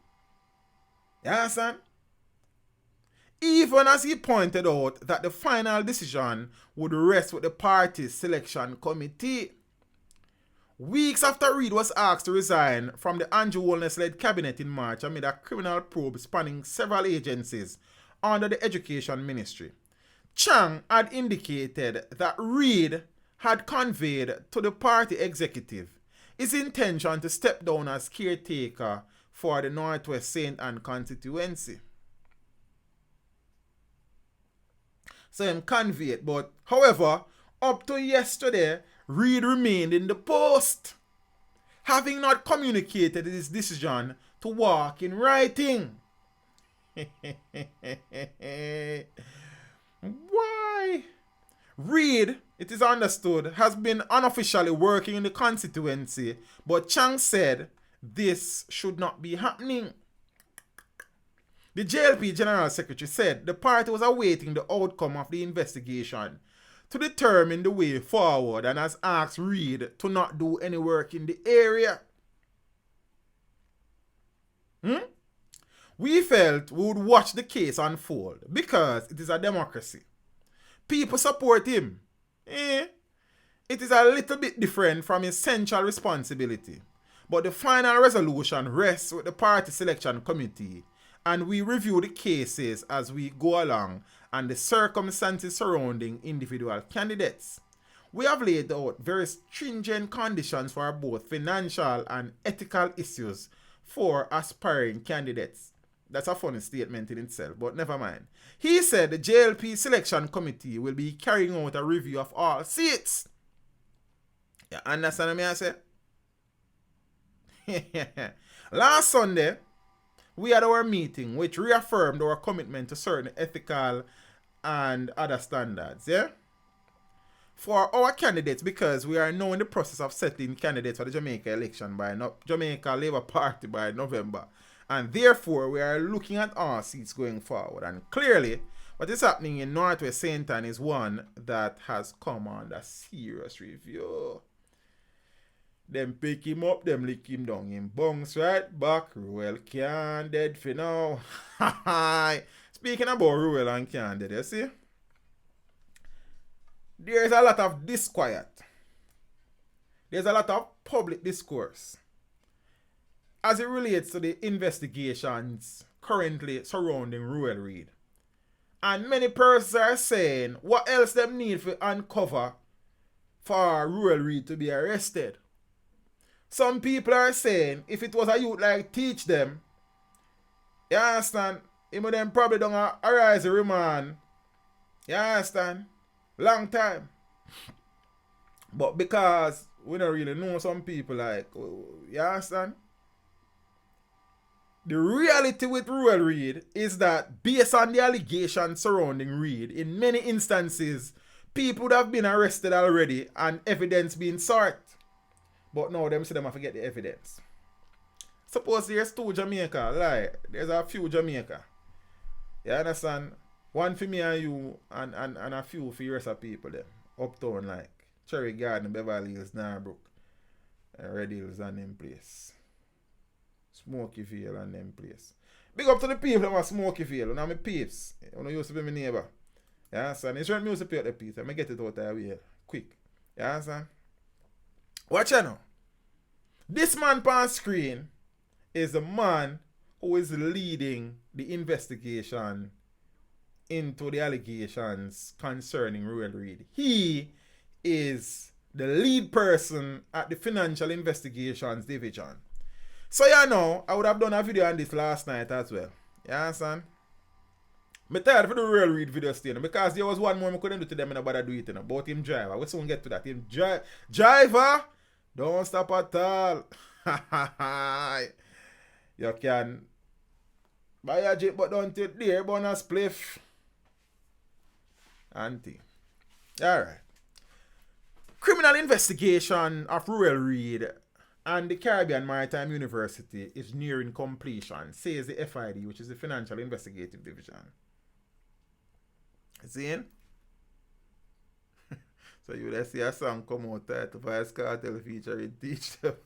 You understand? Even as he pointed out that the final decision would rest with the party's selection committee. Weeks after Reid was asked to resign from the Andrew Holness-led cabinet in March amid a criminal probe spanning several agencies under the Education Ministry, Chang had indicated that Reid had conveyed to the party executive his intention to step down as caretaker for the Northwest St. Ann constituency. So him conveyed, but however, up to yesterday, Reid remained in the post, having not communicated his decision to walk in writing. Why? Reid, it is understood, has been unofficially working in the constituency, but Chang said this should not be happening. The JLP General Secretary said the party was awaiting the outcome of the investigation to determine the way forward and has asked Reid to not do any work in the area. We felt we would watch the case unfold because it is a democracy. People support him. It is a little bit different from his central responsibility. But the final resolution rests with the party selection committee, and we review the cases as we go along and the circumstances surrounding individual candidates. We have laid out very stringent conditions for both financial and ethical issues for aspiring candidates. That's a funny statement in itself, but never mind. He said the JLP selection committee will be carrying out a review of all seats. You understand what I say? Last Sunday, we had our meeting which reaffirmed our commitment to certain ethical and other standards, yeah? For our candidates, because we are now in the process of settling candidates for the Jamaica election by Jamaica Labour Party by November. And therefore, we are looking at our seats going forward. And clearly, what is happening in Northwest St. Ann is one that has come under serious review. Them pick him up, them lick him down, him bounce right back. Ruel can't dead for now. Speaking about Ruel and can't dead, you see? There's a lot of disquiet. There's a lot of public discourse as it relates to the investigations currently surrounding Ruel Reid. And many persons are saying, what else them need to uncover for Ruel Reid to be arrested? Some people are saying if it was a youth like teach them, you understand? Him of them probably don't arise a remand. You understand? Long time. But because we don't really know some people like, you understand? The reality with Ruel Reid is that based on the allegations surrounding Reid, in many instances, people would have been arrested already and evidence being sought. But now them say them have to get the evidence. Suppose there's 2 Jamaica, like there's a few Jamaica. You understand? One for me and you and a few for the rest of people them. Uptown like Cherry Garden, Beverly Hills, Narbrook, Red Hills and them place. Smoky Vale and them place. Big up to the people of Smoky Vale. Now my peeps. You know used to be my neighbor. You understand? It's right me used to pay out the piece. I get it out of the way. Quick. You understand? Watch out now. This man on screen is the man who is leading the investigation into the allegations concerning Ruel Reid. He is the lead person at the Financial Investigations Division. So you know, I would have done a video on this last night as well. You understand? I'm tired for the Ruel Reid video still because there was one more I couldn't do to them and nobody do it about him driver. We soon get to that. Him driver, don't stop at all. You can buy a jeep but don't take there, bonus spliff. Auntie. Alright. Criminal investigation of Ruel Reid and the Caribbean Maritime University is nearing completion, says the FID, which is the Financial Investigative Division. See? So you would see a song come out there to Vice Cartel featuring Teach Them.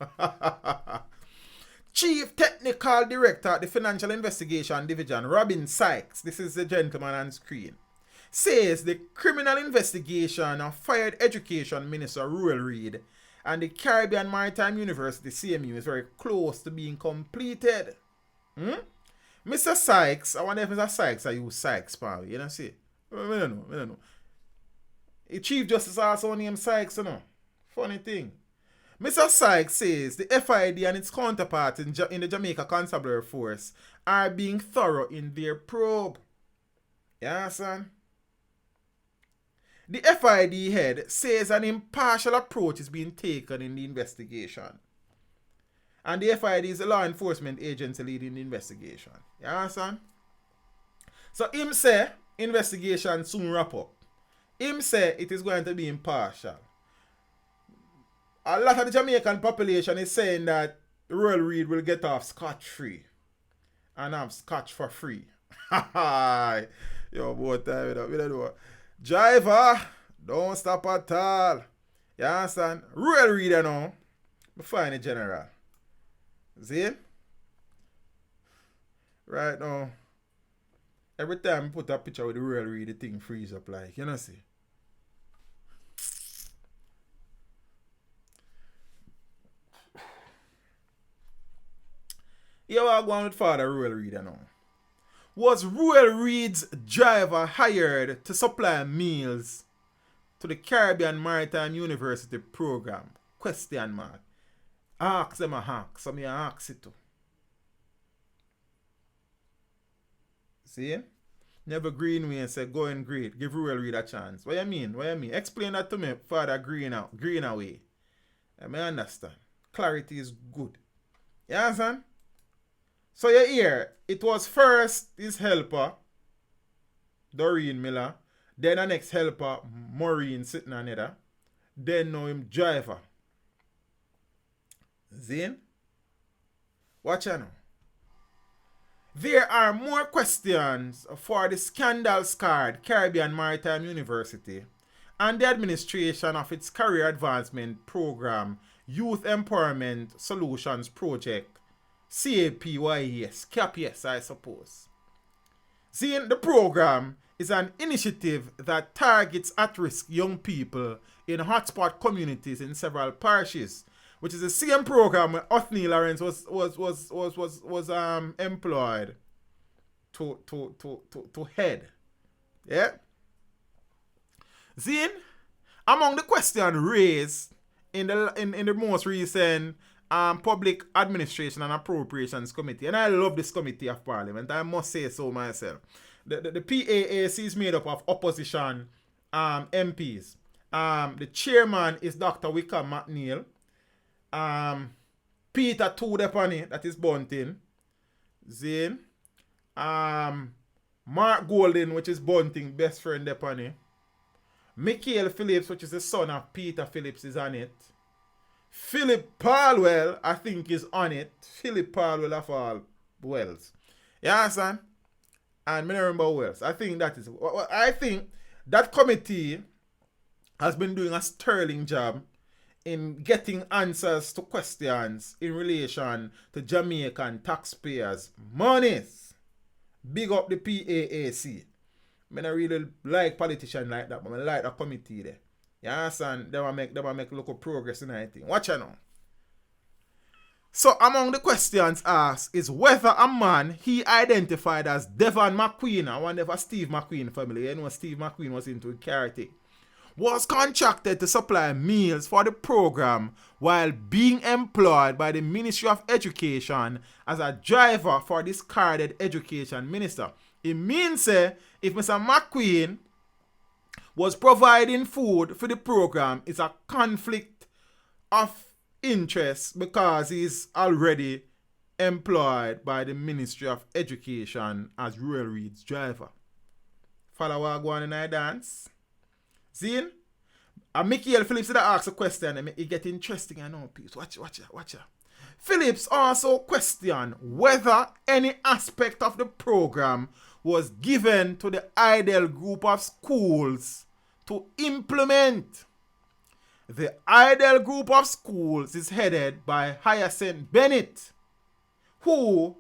Chief Technical Director at the Financial Investigation Division, Robin Sykes, this is the gentleman on screen, says the criminal investigation of fired Education Minister Ruel Reid and the Caribbean Maritime University CMU is very close to being completed. Mr. Sykes, I wonder if Mr. Sykes I use Sykes probably, you know see? I don't know. The Chief Justice also named Sykes, you know. Funny thing. Mr. Sykes says the FID and its counterpart in the Jamaica Constabulary Force are being thorough in their probe. You understand? The FID head says an impartial approach is being taken in the investigation. And the FID is a law enforcement agency leading the investigation. You understand? So him say investigation soon wrap up. Him say it is going to be impartial. A lot of the Jamaican population is saying that Ruel Reid will get off scot-free and have scotch for free. Yo, boy, time we don't know. Driver, don't stop at all. You understand? Ruel Reid, you know, before any general. See? Right now, every time I put a picture with the Ruel Reid, the thing freeze up like, you know, see? Here we are going with Father Ruel Reid, you know. Was Ruel Reid's driver hired to supply meals to the Caribbean Maritime University program? Question mark. Ask them a hack, so me ask it too. See? Never Greenway and say going great. Give Ruel Reid a chance. What you mean? Explain that to me, Father Greenaway. I may understand. Clarity is good. You understand? So you hear, it was first his helper, Doreen Miller, then the next helper, Maureen sitting on the other, then now him driver. Zane? Watch out now. There are more questions for the scandal-scarred Caribbean Maritime University and the administration of its Career Advancement Program Youth Empowerment Solutions Project, CAPYES, I suppose. Seeing the program is an initiative that targets at-risk young people in hotspot communities in several parishes, which is the same program where Othniel Lawrence was employed to head. Yeah. Seeing among the questions raised in the most recent Public Administration and Appropriations Committee. And I love this committee of parliament. I must say so myself. The PAAC is made up of opposition MPs. The chairman is Dr. Wickham McNeil. Peter Tudepani, that is Bunting. Zane. Mark Golden, which is Bunting, best friend Depani. Michael Phillips, which is the son of Peter Phillips, is on it. Philip Palwell, I think, is on it. Philip Palwell of all Wells. You understand? And I remember Wells. I think that committee has been doing a sterling job in getting answers to questions in relation to Jamaican taxpayers' monies. Big up the PAAC. I don't really like politicians like that, but I like the committee there. You understand? They will make local progress in anything. Watch out now. So among the questions asked is whether a man he identified as Devon McQueen, I wonder if a Steve McQueen family, you know Steve McQueen was into charity, was contracted to supply meals for the program while being employed by the Ministry of Education as a driver for discarded education minister. It means if Mr. McQueen was providing food for the program, it's a conflict of interest because he's already employed by the Ministry of Education as Ruel Reid's driver. Follow what go on in our dance? See? And Michael Phillips that asked a question and it get interesting, I know, peeps. Watch ya. Phillips also questioned whether any aspect of the program was given to the ideal group of schools to implement. The ideal group of schools is headed by Hyacinth Bennett, who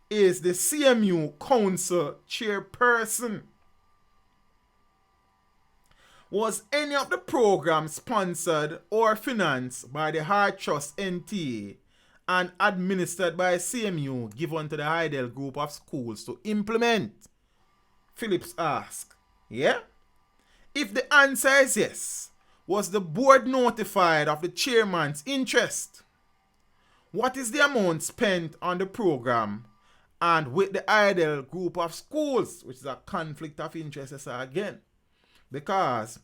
is the CMU Council chairperson. Was any of the programs sponsored or financed by the Hard Trust NTA and administered by CMU given to the ideal group of schools to implement? Phillips asked. Yeah? If the answer is yes, was the board notified of the chairman's interest? What is the amount spent on the program and with the ideal group of schools, which is a conflict of interest again? Because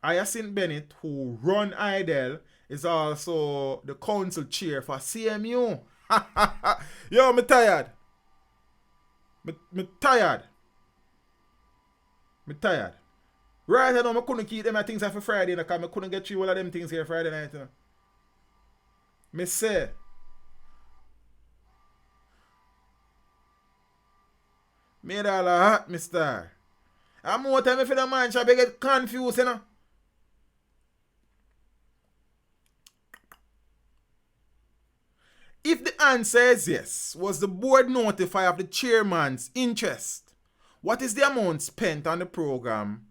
Hyacinth Bennett, who run Idle, is also the council chair for CMU. Yo, me tired. Me tired. Right now, I couldn't keep them things for Friday because I couldn't get through all of them things here Friday night. You know? Me say. Made all a hot, mister. And more time if you don't mind, shall get confused, you know. If the answer is yes, was the board notified of the chairman's interest? What is the amount spent on the program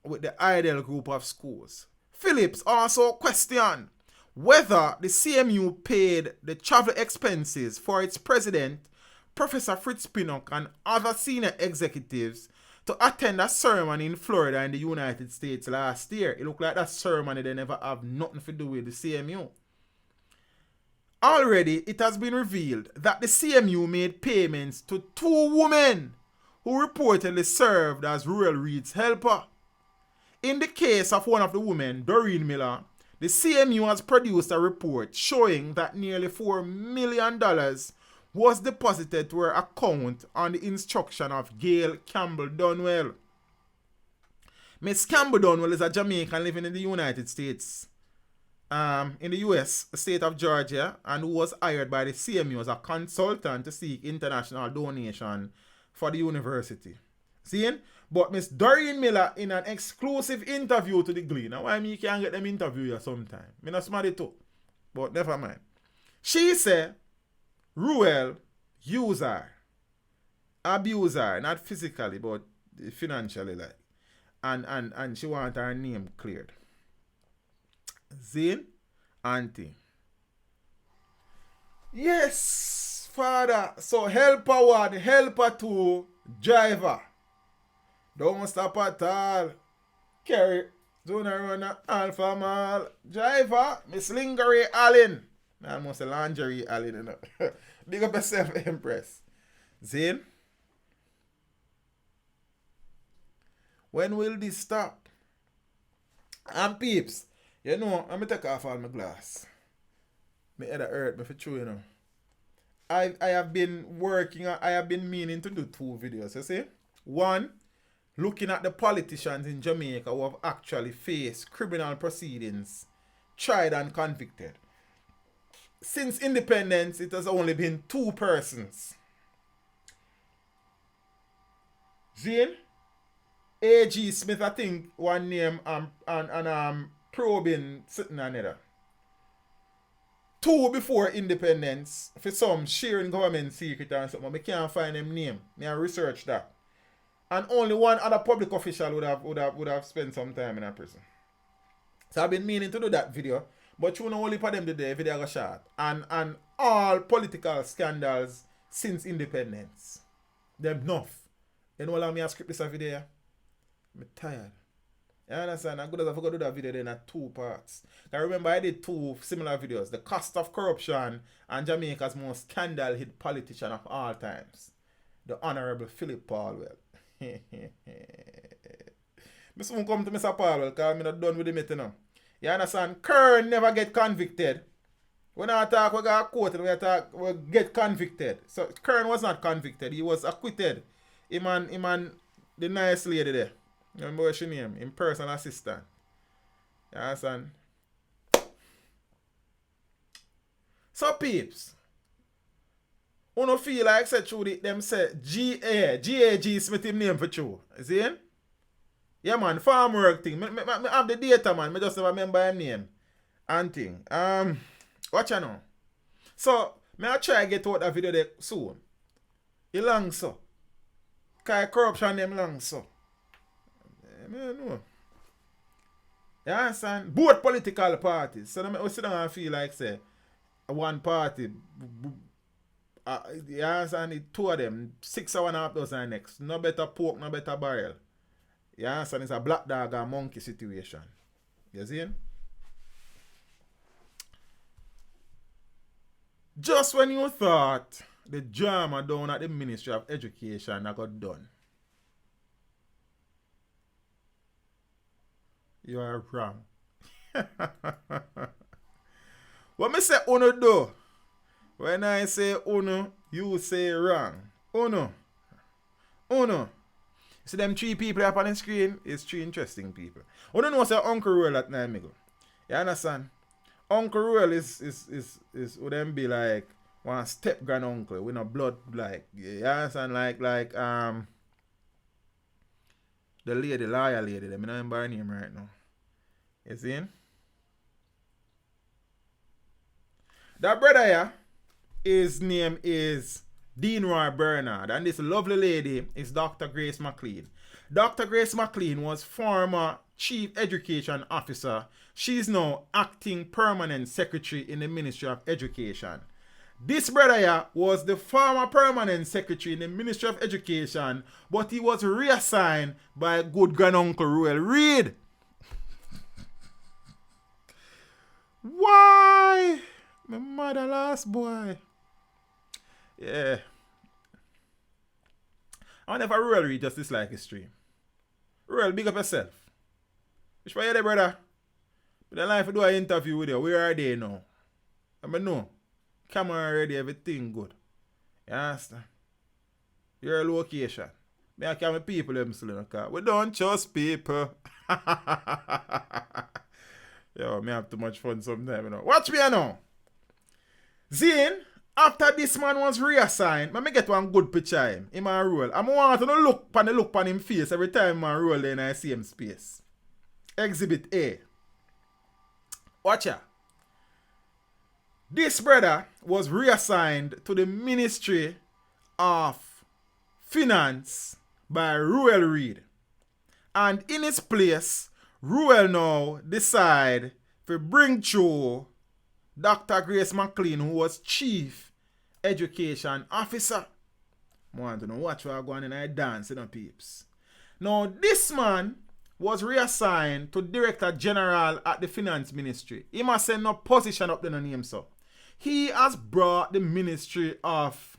with the ideal group of schools? Phillips also questioned whether the CMU paid the travel expenses for its president, Professor Fritz Pinnock, and other senior executives to attend a ceremony in Florida in the United States last year. It looked like that ceremony they never have nothing to do with the CMU. Already, it has been revealed that the CMU made payments to 2 women who reportedly served as Ruel Reid's helper. In the case of one of the women, Doreen Miller, the CMU has produced a report showing that nearly $4 million was deposited to her account on the instruction of Gail Campbell Dunwell. Miss Campbell Dunwell is a Jamaican living in the United States, in the US, the state of Georgia, and who was hired by the CMU as a consultant to seek international donation for the university. See? But Miss Doreen Miller, in an exclusive interview to the Gleaner, why me can't get them interview here sometime? Me not smart it too. But never mind. She said Ruel use her, abuse her, not physically, but financially, like. And she want her name cleared. Zane, auntie. Yes, father. So helper 1, helper 2, driver. Don't stop at all. Carry. Don't run Alpha Mall. Driver, Miss Lingerie Allen. Almost a lingerie alley, you know. Big up yourself, Empress. Zane, when will this stop? And peeps, you know, I'm going to take off all my glass. My head hurt me for true, you know. I have been I have been meaning to do 2 videos, you see? One, looking at the politicians in Jamaica who have actually faced criminal proceedings, tried and convicted. Since independence, it has only been 2 persons. Zane, A.G. Smith, I think, one name, and probing sitting another. 2 before independence, for some sharing government secret and something, I can't find them name. I research that. And only one other public official would have spent some time in a prison. So I've been meaning to do that video, but you know only for them today, video got shot. And all political scandals since independence. Them enough. You know how me I script this video? I'm tired. You understand? I'm good as I forgot to do that video then at 2 parts. I remember I did 2 similar videos. The cost of corruption and Jamaica's most scandal-hit politician of all times. The Honorable Philip Paulwell. I soon come to Mr. Paulwell because I'm not done with the meeting now. You understand? Kern never get convicted. When I talk, we got quoted, we get convicted. So Kern was not convicted. He was acquitted. Him and the nice lady there. You remember what she name? Him personal assistant. You understand? So peeps, who no feel like say through them say G.A.G. Smith him name for true. See him? Yeah man, farm work thing. Me have the data man. Me just never remember him name. And thing. Watch you know. So, me I try get out that video there soon. It long so. Cause corruption them long so. I know. You understand? Both political parties. So we sit down and feel like say one party you understand the 2 of them, 6.5 dozen next. No better pork, no better barrel. You understand? It's a black dog and monkey situation. You see? Just when you thought the drama down at the Ministry of Education that got done, you are wrong. What me say uno do? When I say uno, you say wrong. Uno. See them 3 people up on the screen? It's 3 interesting people. Uno know say Uncle Ruel at 9 ago. You understand? Uncle Ruel is would them be like one step grand uncle with no blood like you understand like the lawyer lady, them I don't remember her name right now. You see? That brother here, his name is Dean Roy Bernard, and this lovely lady is Dr. Grace McLean. Dr. Grace McLean was former Chief Education Officer. She's now acting permanent secretary in the Ministry of Education. This brother here was the former permanent secretary in the Ministry of Education, but he was reassigned by good granduncle Ruel Reid. Why? My mother last boy. Yeah. I wonder if Ruel Reid just dislike his stream. Ruel, big up yourself. Which way you there, brother? But the life to do an interview with you. Where are they now? I mean, no. Camera ready, everything good. You understand? Your location. Me I carry people them still in the car. We don't trust people. Yo, me have too much fun sometimes, you know. Watch me now. Zane, after this man was reassigned, let me get one good picture of him. Him and Ruel. I want to look on him face every time man roll there and I see him space. Exhibit A. Watch ya. This brother was reassigned to the Ministry of Finance by Ruel Reid. And in his place, Ruel now decide to bring through Dr. Grace McLean, who was Chief Education Officer. I want to know what you are going in and dance, you know, peeps. Now, this man was reassigned to Director General at the Finance Ministry. He must send no position up there on him, so. He has brought the Ministry of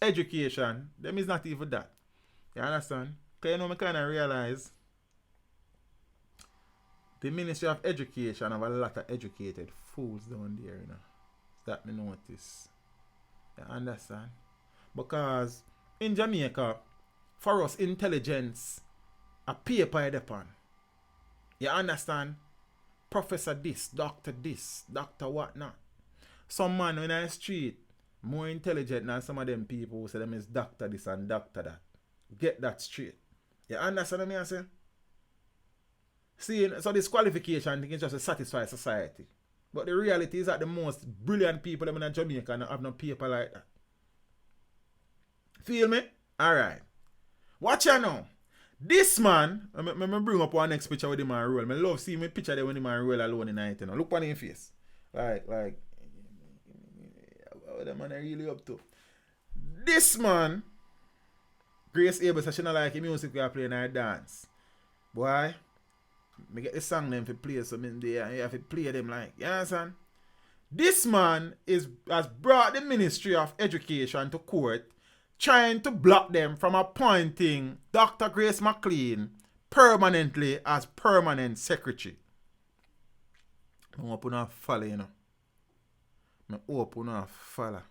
Education. Them is not even that. You understand? Because you know, I kind of realize the Ministry of Education have a lot of educated fools down there, you know. That me notice. You understand? Because in Jamaica, for us, intelligence, a paper upon. You understand? Professor this, doctor whatnot. Some man in the street, more intelligent than some of them people who say them is doctor this and doctor that. Get that straight. You understand what I say? See, so this qualification thing is just to satisfy society. But the reality is that the most brilliant people in Jamaica have no paper like that. Feel me? Alright. Watch out now. This man, I'm bring up one next picture with him and Ruel. I love seeing my picture there when him and Ruel alone in night. You know. Look on his face. Like, what the man are really up to? This man, Grace Abel says she don't like the music we are playing and dance. Boy, me get the song them for play something there. You have to play them like, you understand? This man has brought the Ministry of Education to court, trying to block them from appointing Dr. Grace McLean permanently as permanent secretary. I open a follow, you know. I open a follow.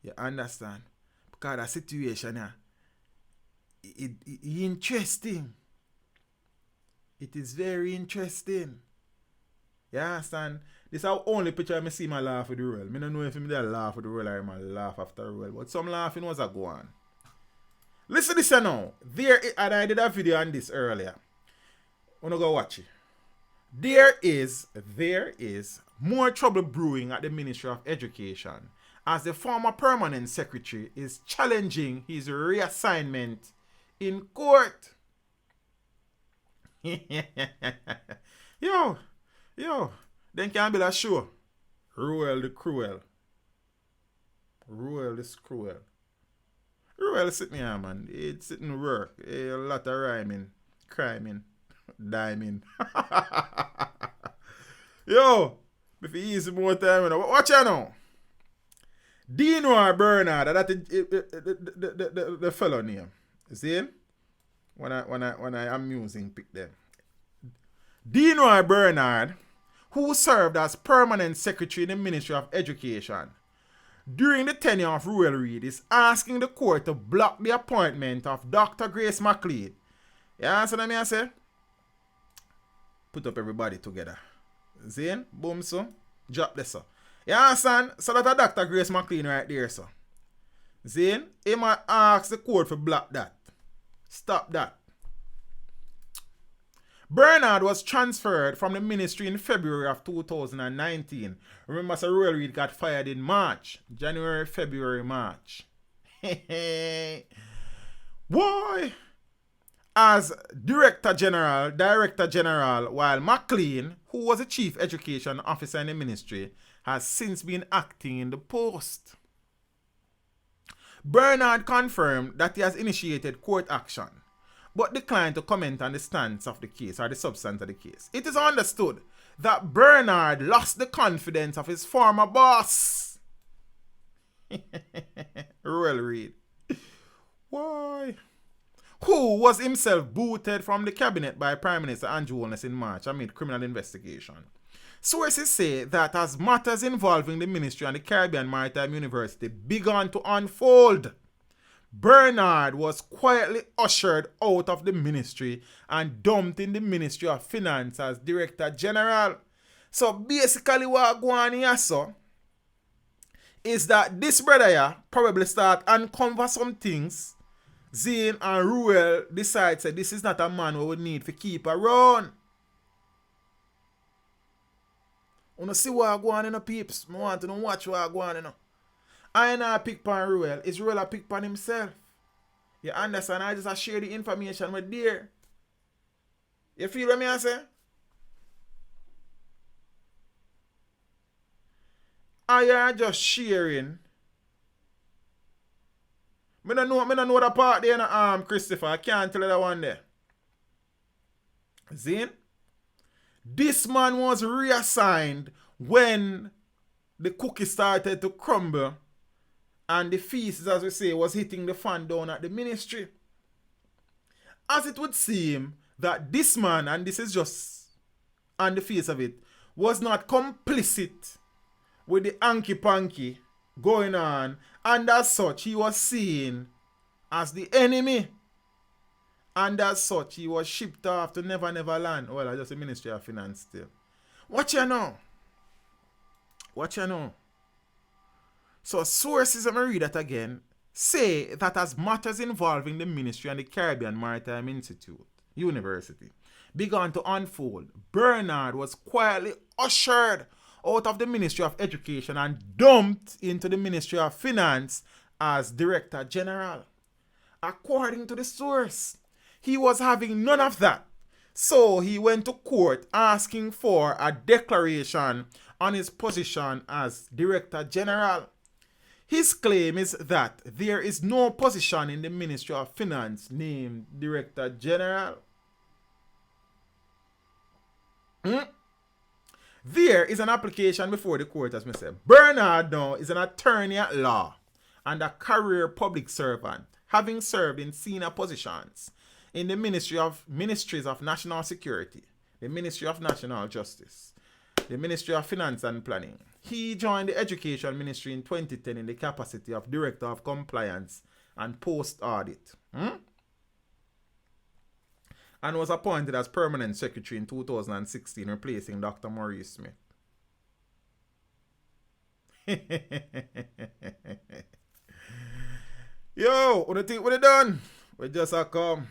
You understand? Because that situation here, it interesting. It is very interesting. You understand? This is the only picture I see my laugh with the Ruel. I don't know if I laugh with the Ruel or I laugh after the Ruel. But some laughing was a go on. Listen to this now. And I did a video on this earlier. I want to go watch it. There is more trouble brewing at the Ministry of Education as the former permanent secretary is challenging his reassignment in court. Yo, then can be that show. Ruel the Cruel. Ruel is cruel. Ruel sitting here, man. It's sitting work. A lot of rhyming, criming, diming. Yo, if you easy more time, you know. Watch out now. Dino Bernard, that's the fellow name. You see? When I am using pick them. Dino Bernard, who served as permanent secretary in the Ministry of Education during the tenure of Ruel Reid, is asking the court to block the appointment of Dr. Grace McLean. You understand what I say? Put up everybody together. See? Boom, so. Drop this, so. You understand? So that's Dr. Grace McLean right there, so. See? He might ask the court to block that. Stop that. Bernard was transferred from the ministry in February of 2019. Remember, Sir Ruel Reid got fired in March. January, February, March. Boy! As Director General, while McLean, who was the Chief Education Officer in the ministry, has since been acting in the post. Bernard confirmed that he has initiated court action, but declined to comment on the stance of the case or the substance of the case. It is understood that Bernard lost the confidence of his former boss, Ruel Reid. Why? Who was himself booted from the cabinet by Prime Minister Andrew Holness in March amid criminal investigation. Sources say that as matters involving the ministry and the Caribbean Maritime University began to unfold, Bernard was quietly ushered out of the ministry and dumped in the Ministry of Finance as Director General. So basically what going on here, so, is that this brother here probably start uncover some things. Zane and Ruel decide that this is not a man we would need to keep around. I want to see what going on in the peeps. I want to know watch what going on in. I ain't pick pan Ruel. It's Ruel a pick pan himself. You understand? I just share the information with dear. You feel what I say? I am just sharing. I don't know the part there, Christopher. I can't tell you that one there. Zane? This man was reassigned when the cookie started to crumble and the feces, as we say, was hitting the fan down at the ministry. As it would seem that this man, and this is just on the face of it, was not complicit with the hanky-panky going on, and as such he was seen as the enemy, and as such he was shipped off to Never Never Land. Well, just the Ministry of Finance still. What you know? What you know? So sources, I'm going to read that again, say that as matters involving the ministry and the Caribbean Maritime Institute, University, began to unfold, Bernard was quietly ushered out of the Ministry of Education and dumped into the Ministry of Finance as Director General. According to the source, he was having none of that. So he went to court asking for a declaration on his position as Director General. His claim is that there is no position in the Ministry of Finance named Director General. There is an application before the court, as I said. Bernard now is an attorney at law and a career public servant, having served in senior positions in the Ministries of National Security, the Ministry of National Justice, the Ministry of Finance and Planning. He joined the Education Ministry in 2010 in the capacity of Director of Compliance and Post-Audit. And was appointed as Permanent Secretary in 2016, replacing Dr. Maurice Smith. Yo, what do you think we done? We just a come.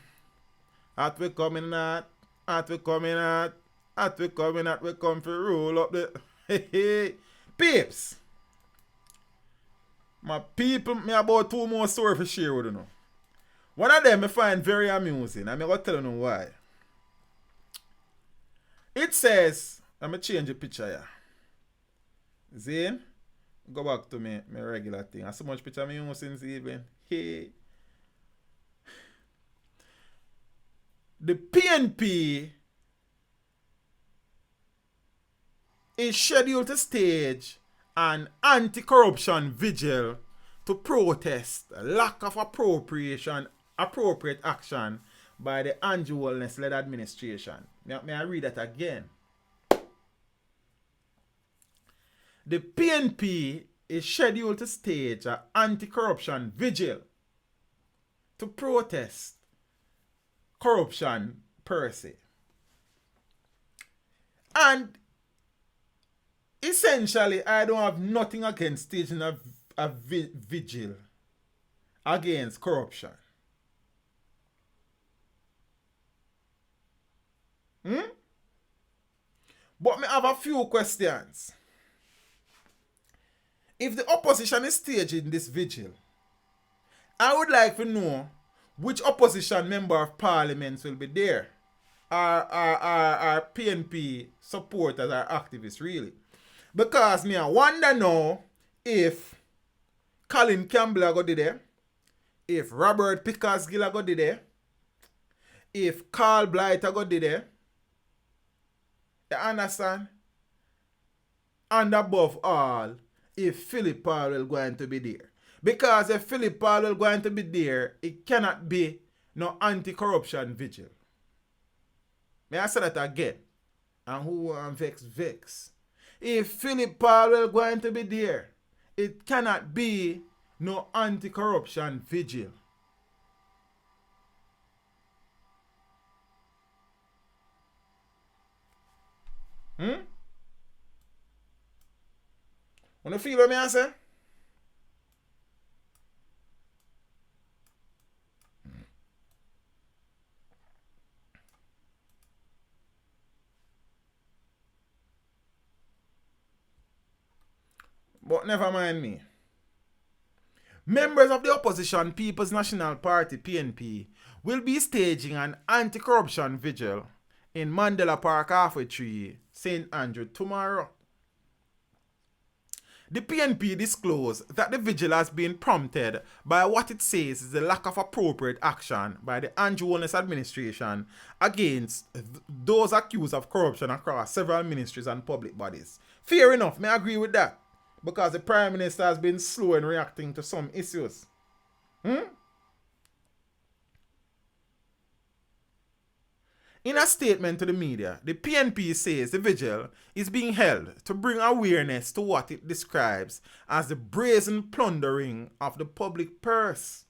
At we coming at. At we coming at. At we coming at. We come for roll up the... Peeps. My people, me about 2 more stories for share with you know. One of them I find very amusing. I'm going to tell you why. It says, I'm going to change the picture here. Zane, go back to my regular thing. I so much picture me using since even. Hey. The PNP is scheduled to stage an anti-corruption vigil to protest lack of appropriate action by the Andrew Holness-led administration. May I read that again? The PNP is scheduled to stage an anti-corruption vigil to protest corruption per se. And essentially, I don't have nothing against staging a vigil against corruption. But I have a few questions. If the opposition is staging this vigil, I would like to know which opposition member of parliament will be there. Are PNP supporters or activists really? Because me I wonder now if Colin Campbell go there, if Robert Pickersgill go there, if Carl Blighter go there. You understand? And above all, if Philip Paul will going to be there. Because if Philip Paul will going to be there, it cannot be no anti-corruption vigil. May I say that again? And who vex? If Philip Paul will going to be there, it cannot be no anti-corruption vigil. Wanna feel what I say? But never mind me. Members of the opposition People's National Party, PNP, will be staging an anti-corruption vigil in Mandela Park Halfway Tree, St. Andrew tomorrow. The PNP disclosed that the vigil has been prompted by what it says is the lack of appropriate action by the Andrew Holness administration against those accused of corruption across several ministries and public bodies. Fair enough, may I agree with that. because the Prime Minister has been slow in reacting to some issues. In a statement to the media, the PNP says the vigil is being held to bring awareness to what it describes as the brazen plundering of the public purse.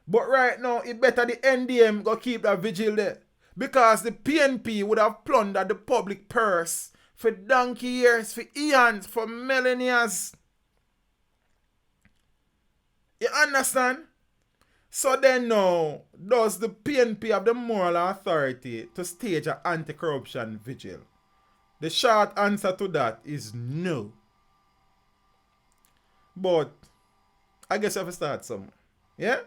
But right now, it better the NDM go keep that vigil there. Because the PNP would have plundered the public purse for donkey years, for eons, for millennia. You understand? So then now, does the PNP have the moral authority to stage an anti-corruption vigil? The short answer to that is no. But I guess I have to start somewhere. Yeah?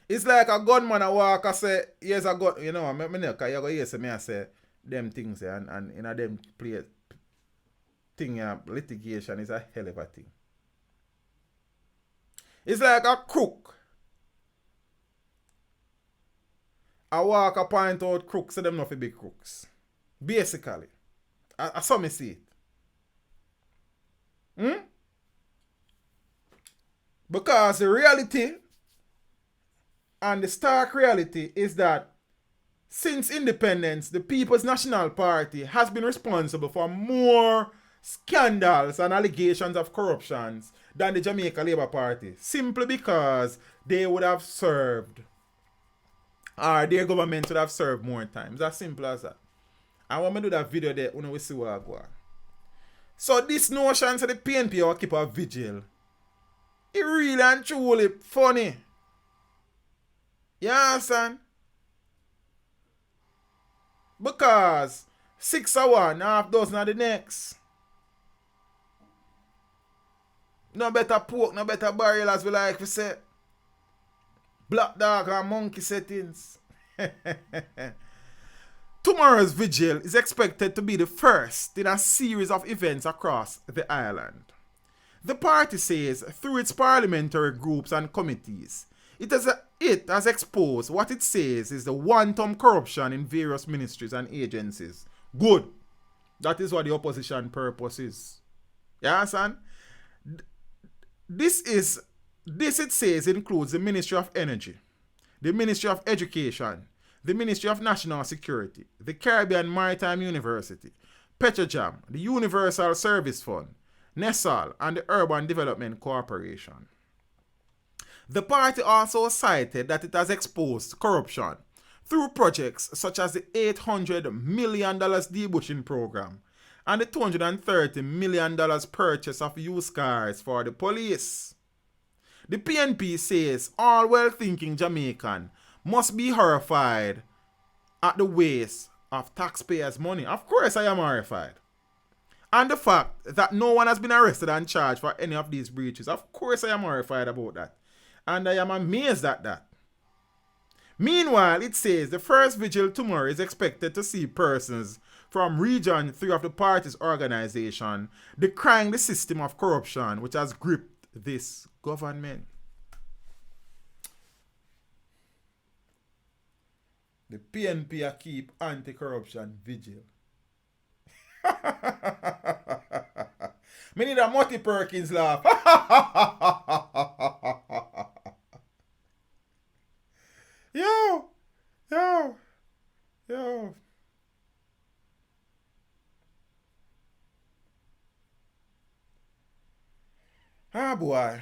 It's like a gunman a walk and say, here's a gun. You know, I know, you go hear me I say them things and in a them play thing, litigation is a hell of a thing. It's like a crook. I walk a point out crooks, so them not for big crooks. Basically. I saw me see it. Because the reality and the stark reality is that since independence, the People's National Party has been responsible for more scandals and allegations of corruptions than the Jamaica Labour Party, simply because they would have served, or their government would have served more time. It's as simple as that. And when I do that video there, we see what I go on. So this notion that the PNP will keep a vigil, it really and truly funny. You understand? Because 6 of one, half dozen of the next. No better pork, no better barrel, as we like to say. Black dog and monkey settings. Tomorrow's vigil is expected to be the first in a series of events across the island. The party says through its parliamentary groups and committees, it has exposed what it says is the wanton corruption in various ministries and agencies. Good. That is what the opposition purpose is. You understand? This it says includes the Ministry of Energy, the Ministry of Education, the Ministry of National Security, the Caribbean Maritime University, Petrojam, the Universal Service Fund, NESAL, and the Urban Development Corporation. The party also cited that it has exposed corruption through projects such as the $800 million debushing program and the $230 million purchase of used cars for the police. The PNP says all well-thinking Jamaican must be horrified at the waste of taxpayers' money. Of course I am horrified. And the fact that no one has been arrested and charged for any of these breaches. Of course I am horrified about that. And I am amazed at that. Meanwhile, it says the first vigil tomorrow is expected to see persons from Region 3 of the party's organization decrying the system of corruption which has gripped this government. The PNP keep anti-corruption vigil. Me need a Mutty Perkins laugh. Yo. Ah, boy.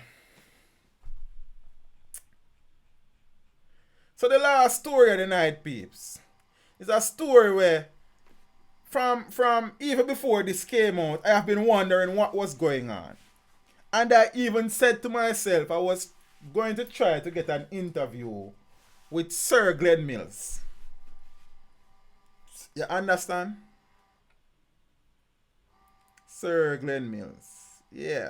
So the last story of the night, peeps, is a story where from even before this came out, I have been wondering what was going on. And I even said to myself I was going to try to get an interview with Sir Glenn Mills. You understand? Sir Glenn Mills. Yeah.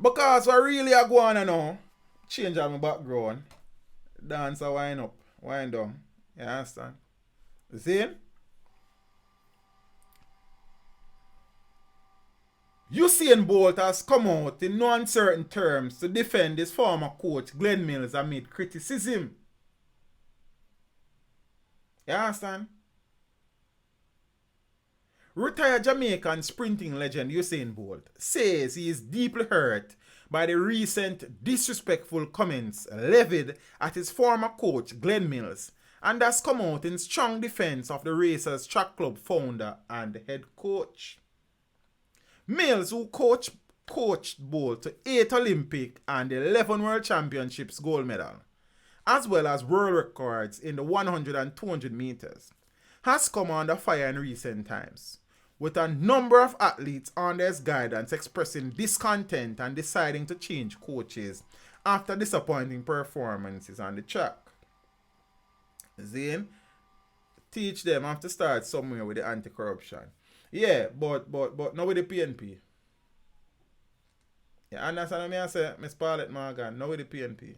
Because what really I go on now, change my background, dance a wind up, wind down. You understand? You see? Usain Bolt has come out in no uncertain terms to defend his former coach Glenn Mills amid criticism. You understand? Retired Jamaican sprinting legend Usain Bolt says he is deeply hurt by the recent disrespectful comments levied at his former coach Glenn Mills, and has come out in strong defense of the Racers Track Club founder and head coach. Mills, who coached Bolt to 8 Olympic and 11 World Championships gold medal, as well as world records in the 100 and 200 meters, has come under fire in recent times, with a number of athletes under his guidance expressing discontent and deciding to change coaches after disappointing performances on the track. Zane, teach them have to start somewhere with the anti-corruption. Yeah, but not with the PNP. You understand what I say, Miss Scarlett Morgan? Not with the PNP.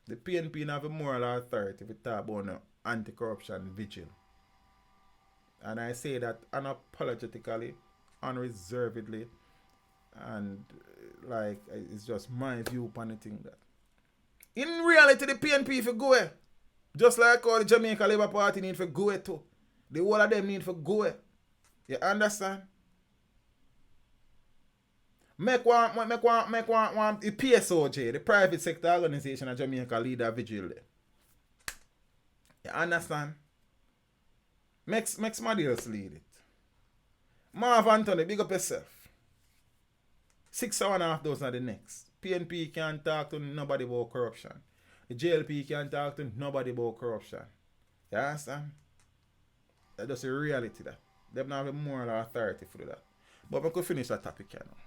The PNP have a moral authority if we talk about no anti-corruption vigil. And I say that unapologetically, unreservedly, and like it's just my view upon the thing that. In reality, the PNP for go away. Just like all the Jamaica Labour Party need for go away too. The whole of them need for go away. You understand? Make one the PSOJ, the private sector organization of Jamaica leader vigil there. You understand? Make somebody else lead it. Marv Anthony, big up yourself. 6,500 are the next. PNP can't talk to nobody about corruption. The JLP can't talk to nobody about corruption. You understand? That's just a reality that. They don't have a moral authority for that. But we could finish that topic here now.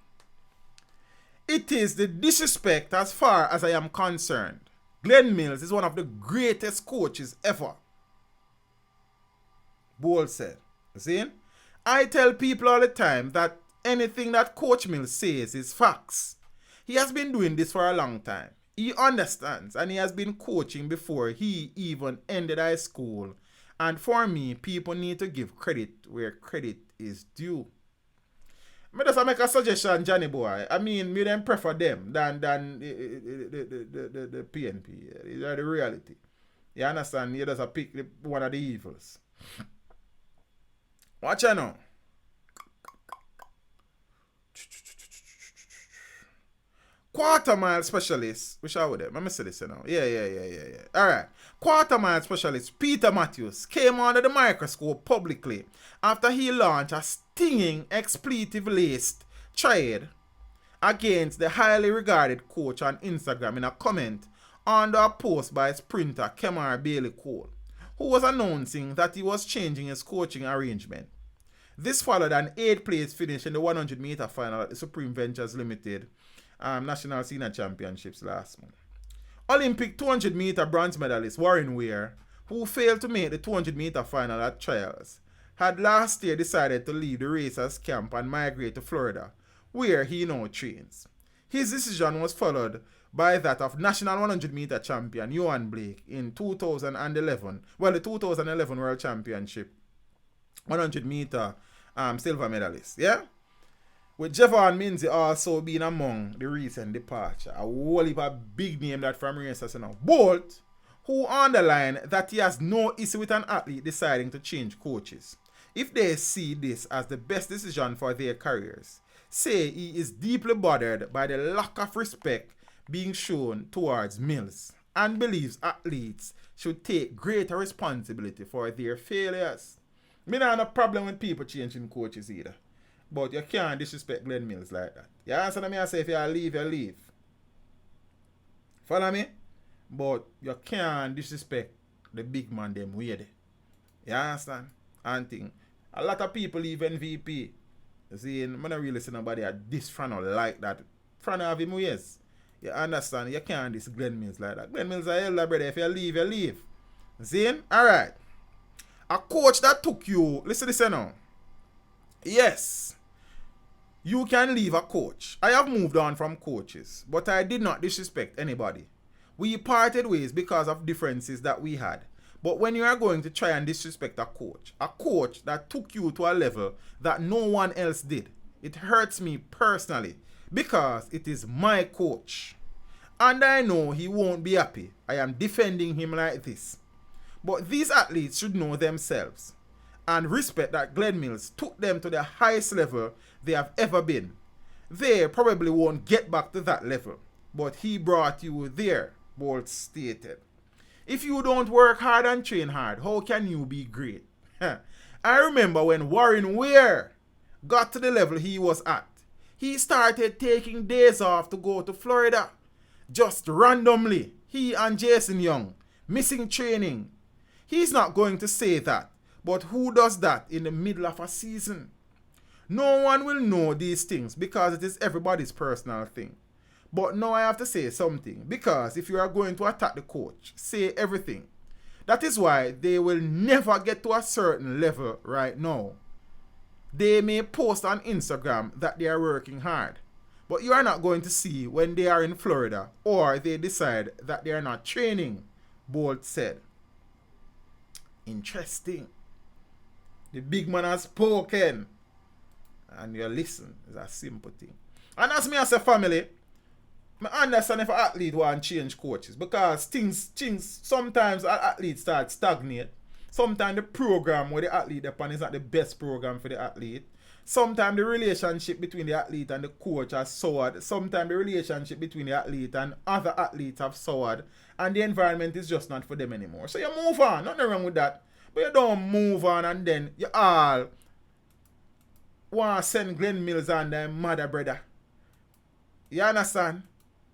It is the disrespect as far as I am concerned. Glenn Mills is one of the greatest coaches ever. Bolt said. See? I tell people all the time that anything that Coach Mills says is facts. He has been doing this for a long time. He understands, and he has been coaching before he even ended high school. And for me, people need to give credit where credit is due. I just make a suggestion, Johnny boy. I mean, me then prefer them than the PNP. These are the reality. You understand? You just pick one of the evils. Watch out now. Quarter mile specialist. Which are with them? Let me say this now. Yeah. Alright. Quarter mile specialist Peter Matthews came under the microscope publicly after he launched a stinging expletive-laced tirade against the highly regarded coach on Instagram in a comment under a post by sprinter Kemar Bailey Cole, who was announcing that he was changing his coaching arrangement. This followed an 8th place finish in the 100 meter final at the Supreme Ventures Limited National Senior Championships last month. Olympic 200 meter bronze medalist Warren Weir, who failed to make the 200 meter final at trials, had last year decided to leave the Racers camp and migrate to Florida, where he now trains. His decision was followed by that of national 100 meter champion Johan Blake in 2011, the 2011 World Championship 100 meter silver medalist, yeah? With Javon Minzy also being among the recent departure. A whole heap of big name that from Racers now. Bolt, who underlined that he has no issue with an athlete deciding to change coaches, if they see this as the best decision for their careers, say he is deeply bothered by the lack of respect being shown towards Mills and believes athletes should take greater responsibility for their failures. Me not have a problem with people changing coaches either. But you can't disrespect Glenn Mills like that. You understand me? I say if you leave, you leave. Follow me? But you can't disrespect the big man them way there. You understand? And thing. A lot of people leave MVP. You see, I'm not really see nobody at this front or like that. Front of him ways. You understand? You can't diss Glenn Mills like that. Glenn Mills is a elder brother. If you leave, you leave. See? Alright. A coach that took you, listen to this now. Yes. You can leave a coach. I have moved on from coaches, but I did not disrespect anybody. We parted ways because of differences that we had. But when you are going to try and disrespect a coach that took you to a level that no one else did, It hurts me personally because it is my coach. And I know he won't be happy. I am defending him like this. But these athletes should know themselves and respect that Glenn Mills took them to the highest level they have ever been. They probably won't get back to that level, but he brought you there, Bolt stated. If you don't work hard and train hard, how can you be great? I remember when Warren Weir got to the level he was at. He started taking days off to go to Florida. Just randomly, he and Jason Young, missing training. He's not going to say that, but who does that in the middle of a season? No one will know these things because it is everybody's personal thing. But now I have to say something, because if you are going to attack the coach, say everything. That is why they will never get to a certain level right now. They may post on Instagram that they are working hard, but you are not going to see when they are in Florida or they decide that they are not training, Bolt said. Interesting. The big man has spoken. And you listen. It's a simple thing. And as me as a family, I understand if an athlete want to change coaches, because things sometimes an athlete start stagnate. Sometimes the program where the athlete upon is not the best program for the athlete. Sometimes the relationship between the athlete and the coach has soured. Sometimes the relationship between the athlete and other athletes have soured. And the environment is just not for them anymore. So you move on. Nothing wrong with that. But you don't move on and then you all want to send Glenn Mills and their mother brother. You understand?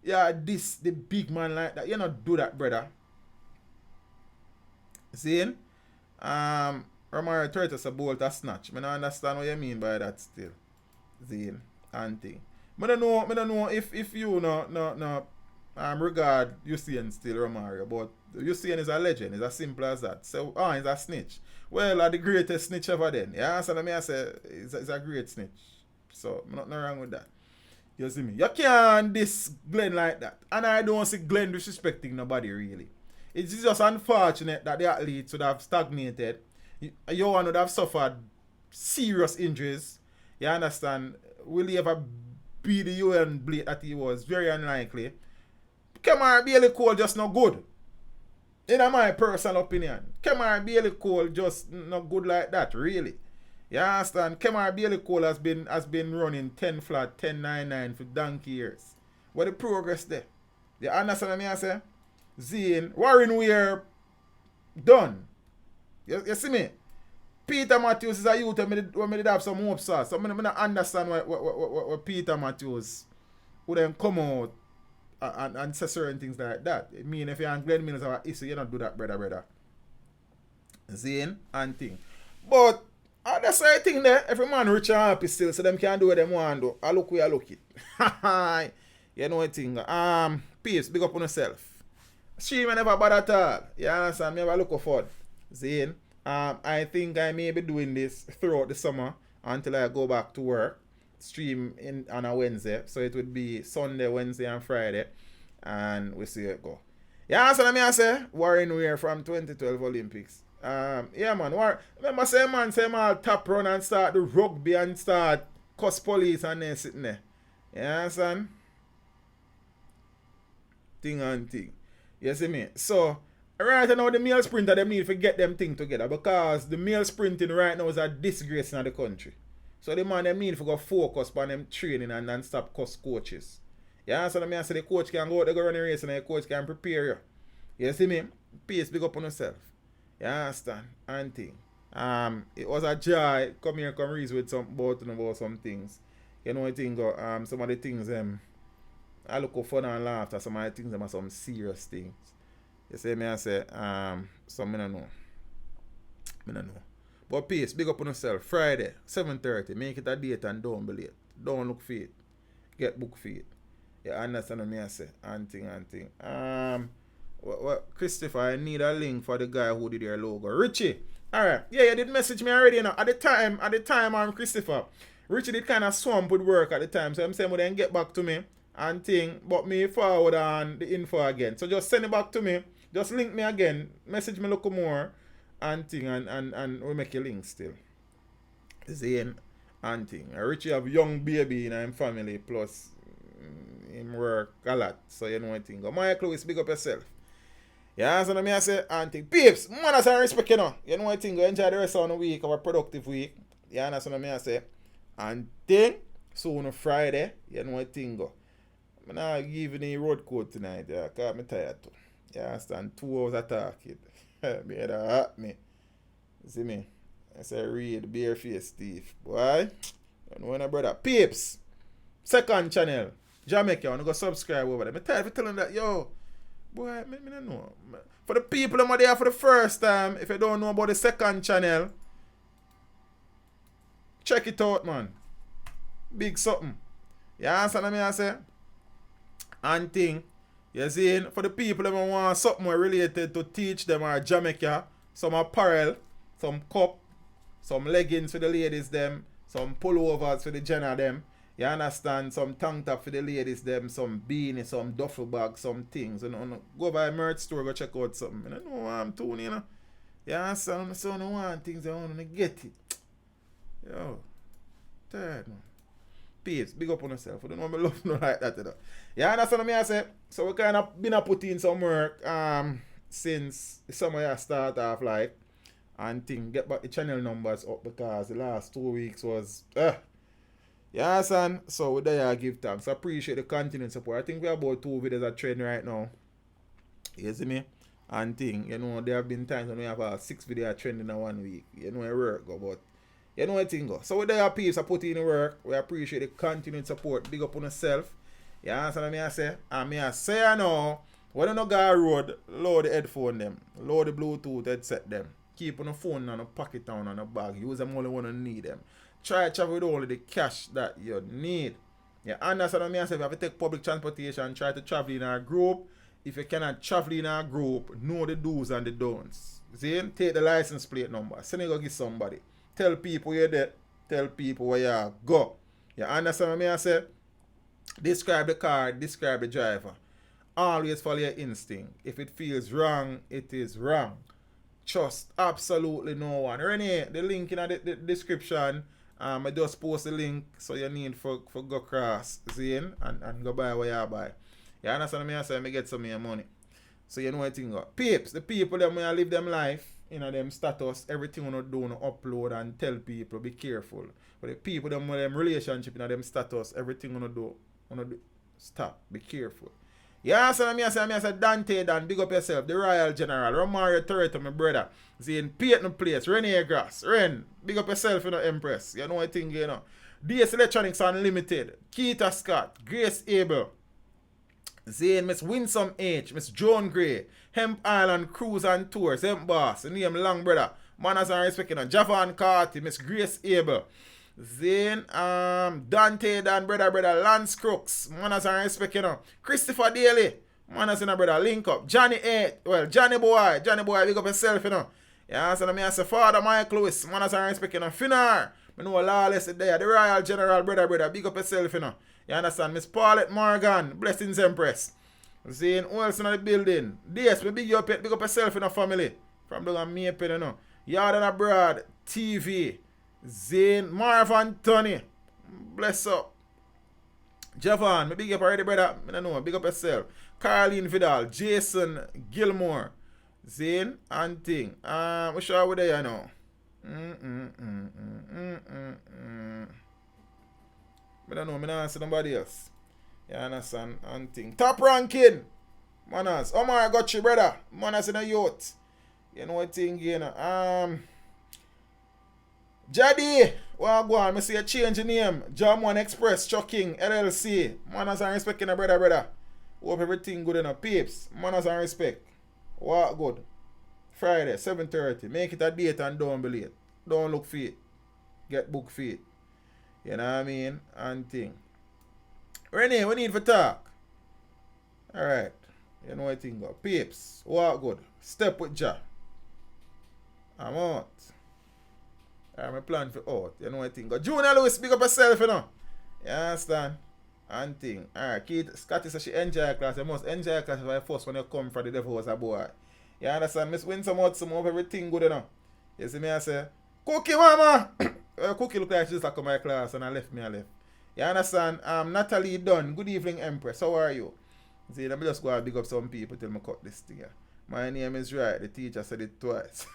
Yeah, this, the big man like that. You not do that, brother. See? Romero Turtus a bolt a snatch. I don't understand what you mean by that still. Zane and thing. I don't know if you no regard Usain still Romario, but Usain is a legend. It's as simple as that. So he's a snitch. Well, the greatest snitch ever then. Yeah, so let me say it's a great snitch. So nothing wrong with that. You see me? You can't diss Glenn like that. And I don't see Glenn disrespecting nobody really. It's just unfortunate that the athletes would have stagnated. Johan would have suffered serious injuries. You understand? Will he ever be the UN blade that he was? Very unlikely. Kemar Bailey Cole just not good. In my personal opinion. Kemar Bailey Cole just not good like that, really. You understand? Kemar Bailey Cole has been running 10 flat, 10.99 for donkey years. What the progress there? You understand what I say? Zane, Warren Weir, done. You see me? Peter Matthews is a youth when me did have some hope sauce. So I don't understand what Peter Matthews would then come out and say certain things like that. I mean, if you're on Glenn Mills or issue, you don't do that, brother. Zane and thing. But that's the thing there. Every man rich and happy still, so them can do what them want to do. I look where I look it. You know what thing. Peace, big up on yourself. She may never bad at all. You understand? Me have a look forward. Zane. I think I may be doing this throughout the summer until I go back to work. Stream on a Wednesday. So it would be Sunday, Wednesday, and Friday. And we see it go. Yeah, so let me say, Warren Weir from 2012 Olympics. Yeah, man. Remember, say man all tap run and start the rugby and start cuss police and then sitting there. You understand? Thing and thing. You see me? So, right now, the male sprinter, them need to get them thing together, because the male sprinting right now is a disgrace in the country. So, the man, them need to go focus on them training and stop cuss coaches. Yeah, so I say the coach can go out there, go run a race, and the coach can prepare you. You see me? Peace, big up on yourself. You understand? And thing. It was a joy come here, come reason with about some things. You know what I think? Some of the things, I look for fun and laughter. Some of the things, are some serious things. You see me, I say, some I don't know. I don't know. But peace, big up on yourself. Friday, 7:30. Make it a date and don't be late. Don't look for it. Get book for it. You understand what I say? And thing. Christopher, I need a link for the guy who did your logo. Richie. Alright. Yeah, you did message me already, you know. At the time, I'm Christopher. Richie did kind of swamp with work at the time. So I'm saying, well, then get back to me and thing. But me forward on the info again. So just send it back to me. Just link me again. Message me look more and thing, and we make a link still. Zane and thing. Richie have young baby in him family plus him work a lot. So you know what thing. Go Michael Lewis, big up yourself. Yeah, so me I say and thing. Peeps, manners and respect you know. You know what thing. Go enjoy the rest of the week, of a productive week. Yeah, that's what me I say. And thing, soon on Friday, you know what thing go. I'm not giving the road code tonight, yeah, because I'm tired too. You understand? 2 hours of talking. Me had a hot me. See me? I say Reid, bareface thief. Boy, you know when a brother. Peeps, second channel, Jamaica, I want to go subscribe over there. I'm tired of telling that, yo, boy, me don't know. For the people that are there for the first time, if you don't know about the second channel, check it out, man. Big something. You understand what I say? And thing, you see, for the people that want something related to teach them or Jamaica, some apparel, some cup, some leggings for the ladies them, some pullovers for the Jenna them, you understand, some tank top for the ladies them, some beanie, some duffel bag, some things, you know, go by a merch store, go check out something, you know what I'm doing, you know, you understand, so I don't want things, I want to get it, yo, tired, man. Peace, big up on yourself. I don't know, I love no like that, you know. Yeah, understand what I say? So we kind of been putting in some work since the summer year start off like and thing get back the channel numbers up because the last 2 weeks was yeah, son. So we there give thanks. I appreciate the continued support. I think we have about 2 videos that trend right now. You see me? And thing, you know, there have been times when we have 6 videos trending in 1 week. You know where work go, but you know what thing go. So we there peeps, I put in the work. We appreciate the continued support. Big up on yourself. You understand what I say? And me I say I know, when you no go road, load the headphone them, load the Bluetooth headset them. Keep on the phone on the pocket down on the bag. Use them only when you need them. Try to travel with only the cash that you need. You understand what I say? If you have to take public transportation, try to travel in a group. If you cannot travel in a group, know the do's and the don'ts. See? Take the license plate number. Send it go give somebody. Tell people you're there. Tell people where you go. You understand what I say? Describe the car, describe the driver. Always follow your instinct. If it feels wrong, it is wrong. Trust absolutely no one. Renee, the link in the description. I just post the link so you need for go cross. See? And go buy what you buy. You understand what I say? I get some of your money. So you know what I think. Peeps, the people that when you live them life, you know, them status, everything you do, you upload and tell people, be careful. But the people that with them relationship, you know, them status, everything you do, stop, be careful. Yeah, so I say, Dante Dan, big up yourself, the Royal General, Romario Toretto, my brother. Zane, Peyton Place, Renee Grass, Ren, big up yourself, you know, Empress. You know what I think, you know. DS Electronics Unlimited, Keita Scott, Grace Abel, Zane, Miss Winsome H, Miss Joan Gray, Hemp Island Cruise and Tours, Hemp Boss, the name Long Brother, Manners and Respect, you know, Javan Carty, Miss Grace Abel, Zane, Dante Dan, brother, Lance Crooks, Manners and Respect, you know, Christopher Daly, Manners and brother, Link Up, Johnny Boy, big up yourself, you know. Yeah, so I say, Father Michael Lewis, Manners and Respect, you know, Finar, I know Lawless there, the Royal General, brother, big up yourself, you know. You understand? Miss Paulette Morgan, Blessings Empress. Zane, who else in the building? DS, we big up yourself in the family. From the Maple, you know. Yard and Abroad, TV. Zane, Marv and Tony. Bless up. Javon, me big up already, brother. I don't know, big up yourself. Caroline Vidal, Jason Gilmore. Zane and Ting. We sure over there, you know. I don't know, I don't answer nobody else. You understand? And thing. Top ranking. Manners. Oh my, I got you, brother. Manners in a youth. You know what thing, you know. Jadi. Well, go on. I see a change the name. Jam1 Express, Chucking, LLC. Manners and respect in a brother. Hope everything good in a peeps. Manners and respect. What good. Friday, 7:30. Make it a date and don't be late. Don't look for it. Get book for it. You know what I mean? And thing. Renee, we need for talk. Alright. You know what I think about. Peeps. Walk good. Step with Ja. I'm out. I'm plan for out. You know what I think about. Junior Lewis, big up yourself, you know. You understand? And thing. Alright. Kate Scotty says she enjoy class. You must enjoy class if I first when you come from the devil was a boy. You understand? Miss Winsome out some of everything good, you know. You see me I say, Cookie mama! Cookie look like she just come my class and I left. You understand? Natalie Dunn. Good evening, Empress. How are you? See, let me just go and big up some people till I cut this thing here. My name is right. The teacher said it twice.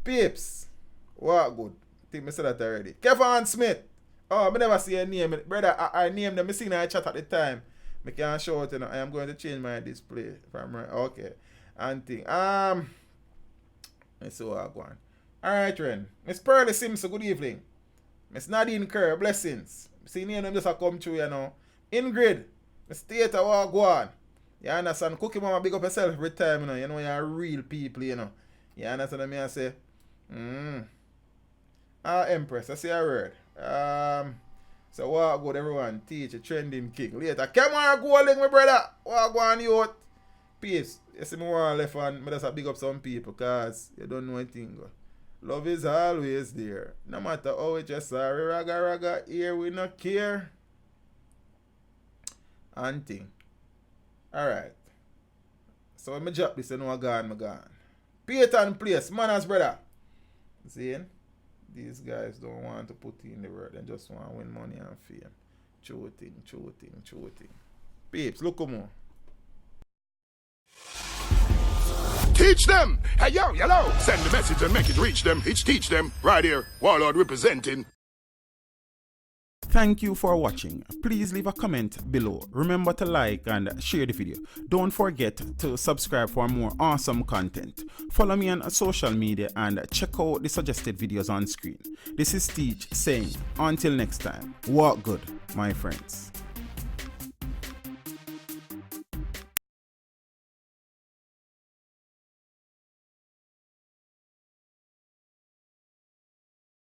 Peeps. What good. I think I said that already. Kevin Smith. Oh, I never see a name. Brother, I named them. I seen a chat at the time. I can't show it, you know. I am going to change my display. If I'm right. Okay. And thing. Let's see what I go on. Alright, Ren. Miss Pearly Simpson, good evening. Miss Nadine Kerr, blessings. See name them just a come through, you know. Ingrid. Miss Theater, what go on. You understand? Cookie Mama, big up yourself every time, you know. You know you're real people, you know. You understand what I say? Empress, I see a word. So what good everyone? Teach a trending king. Later. Come on, go along, my brother. What go on, youth? Peace. You see me want left and I just big up some people because you don't know anything. Love is always there. No matter how it just sorry, raga, here we not care. And thing. Alright. So when I drop this, you know I'm gone. Peter and place, manners, brother. See? These guys don't want to put in the work. They just want to win money and fame. Choting. Peeps, look more. Teach them. Hey, yo, hello. Send the message and make it reach them. It's teach them. Right here. Warlord representing. Thank you for watching. Please leave a comment below. Remember to like and share the video. Don't forget to subscribe for more awesome content. Follow me on social media and check out the suggested videos on screen. This is Teach saying, until next time, walk good, my friends.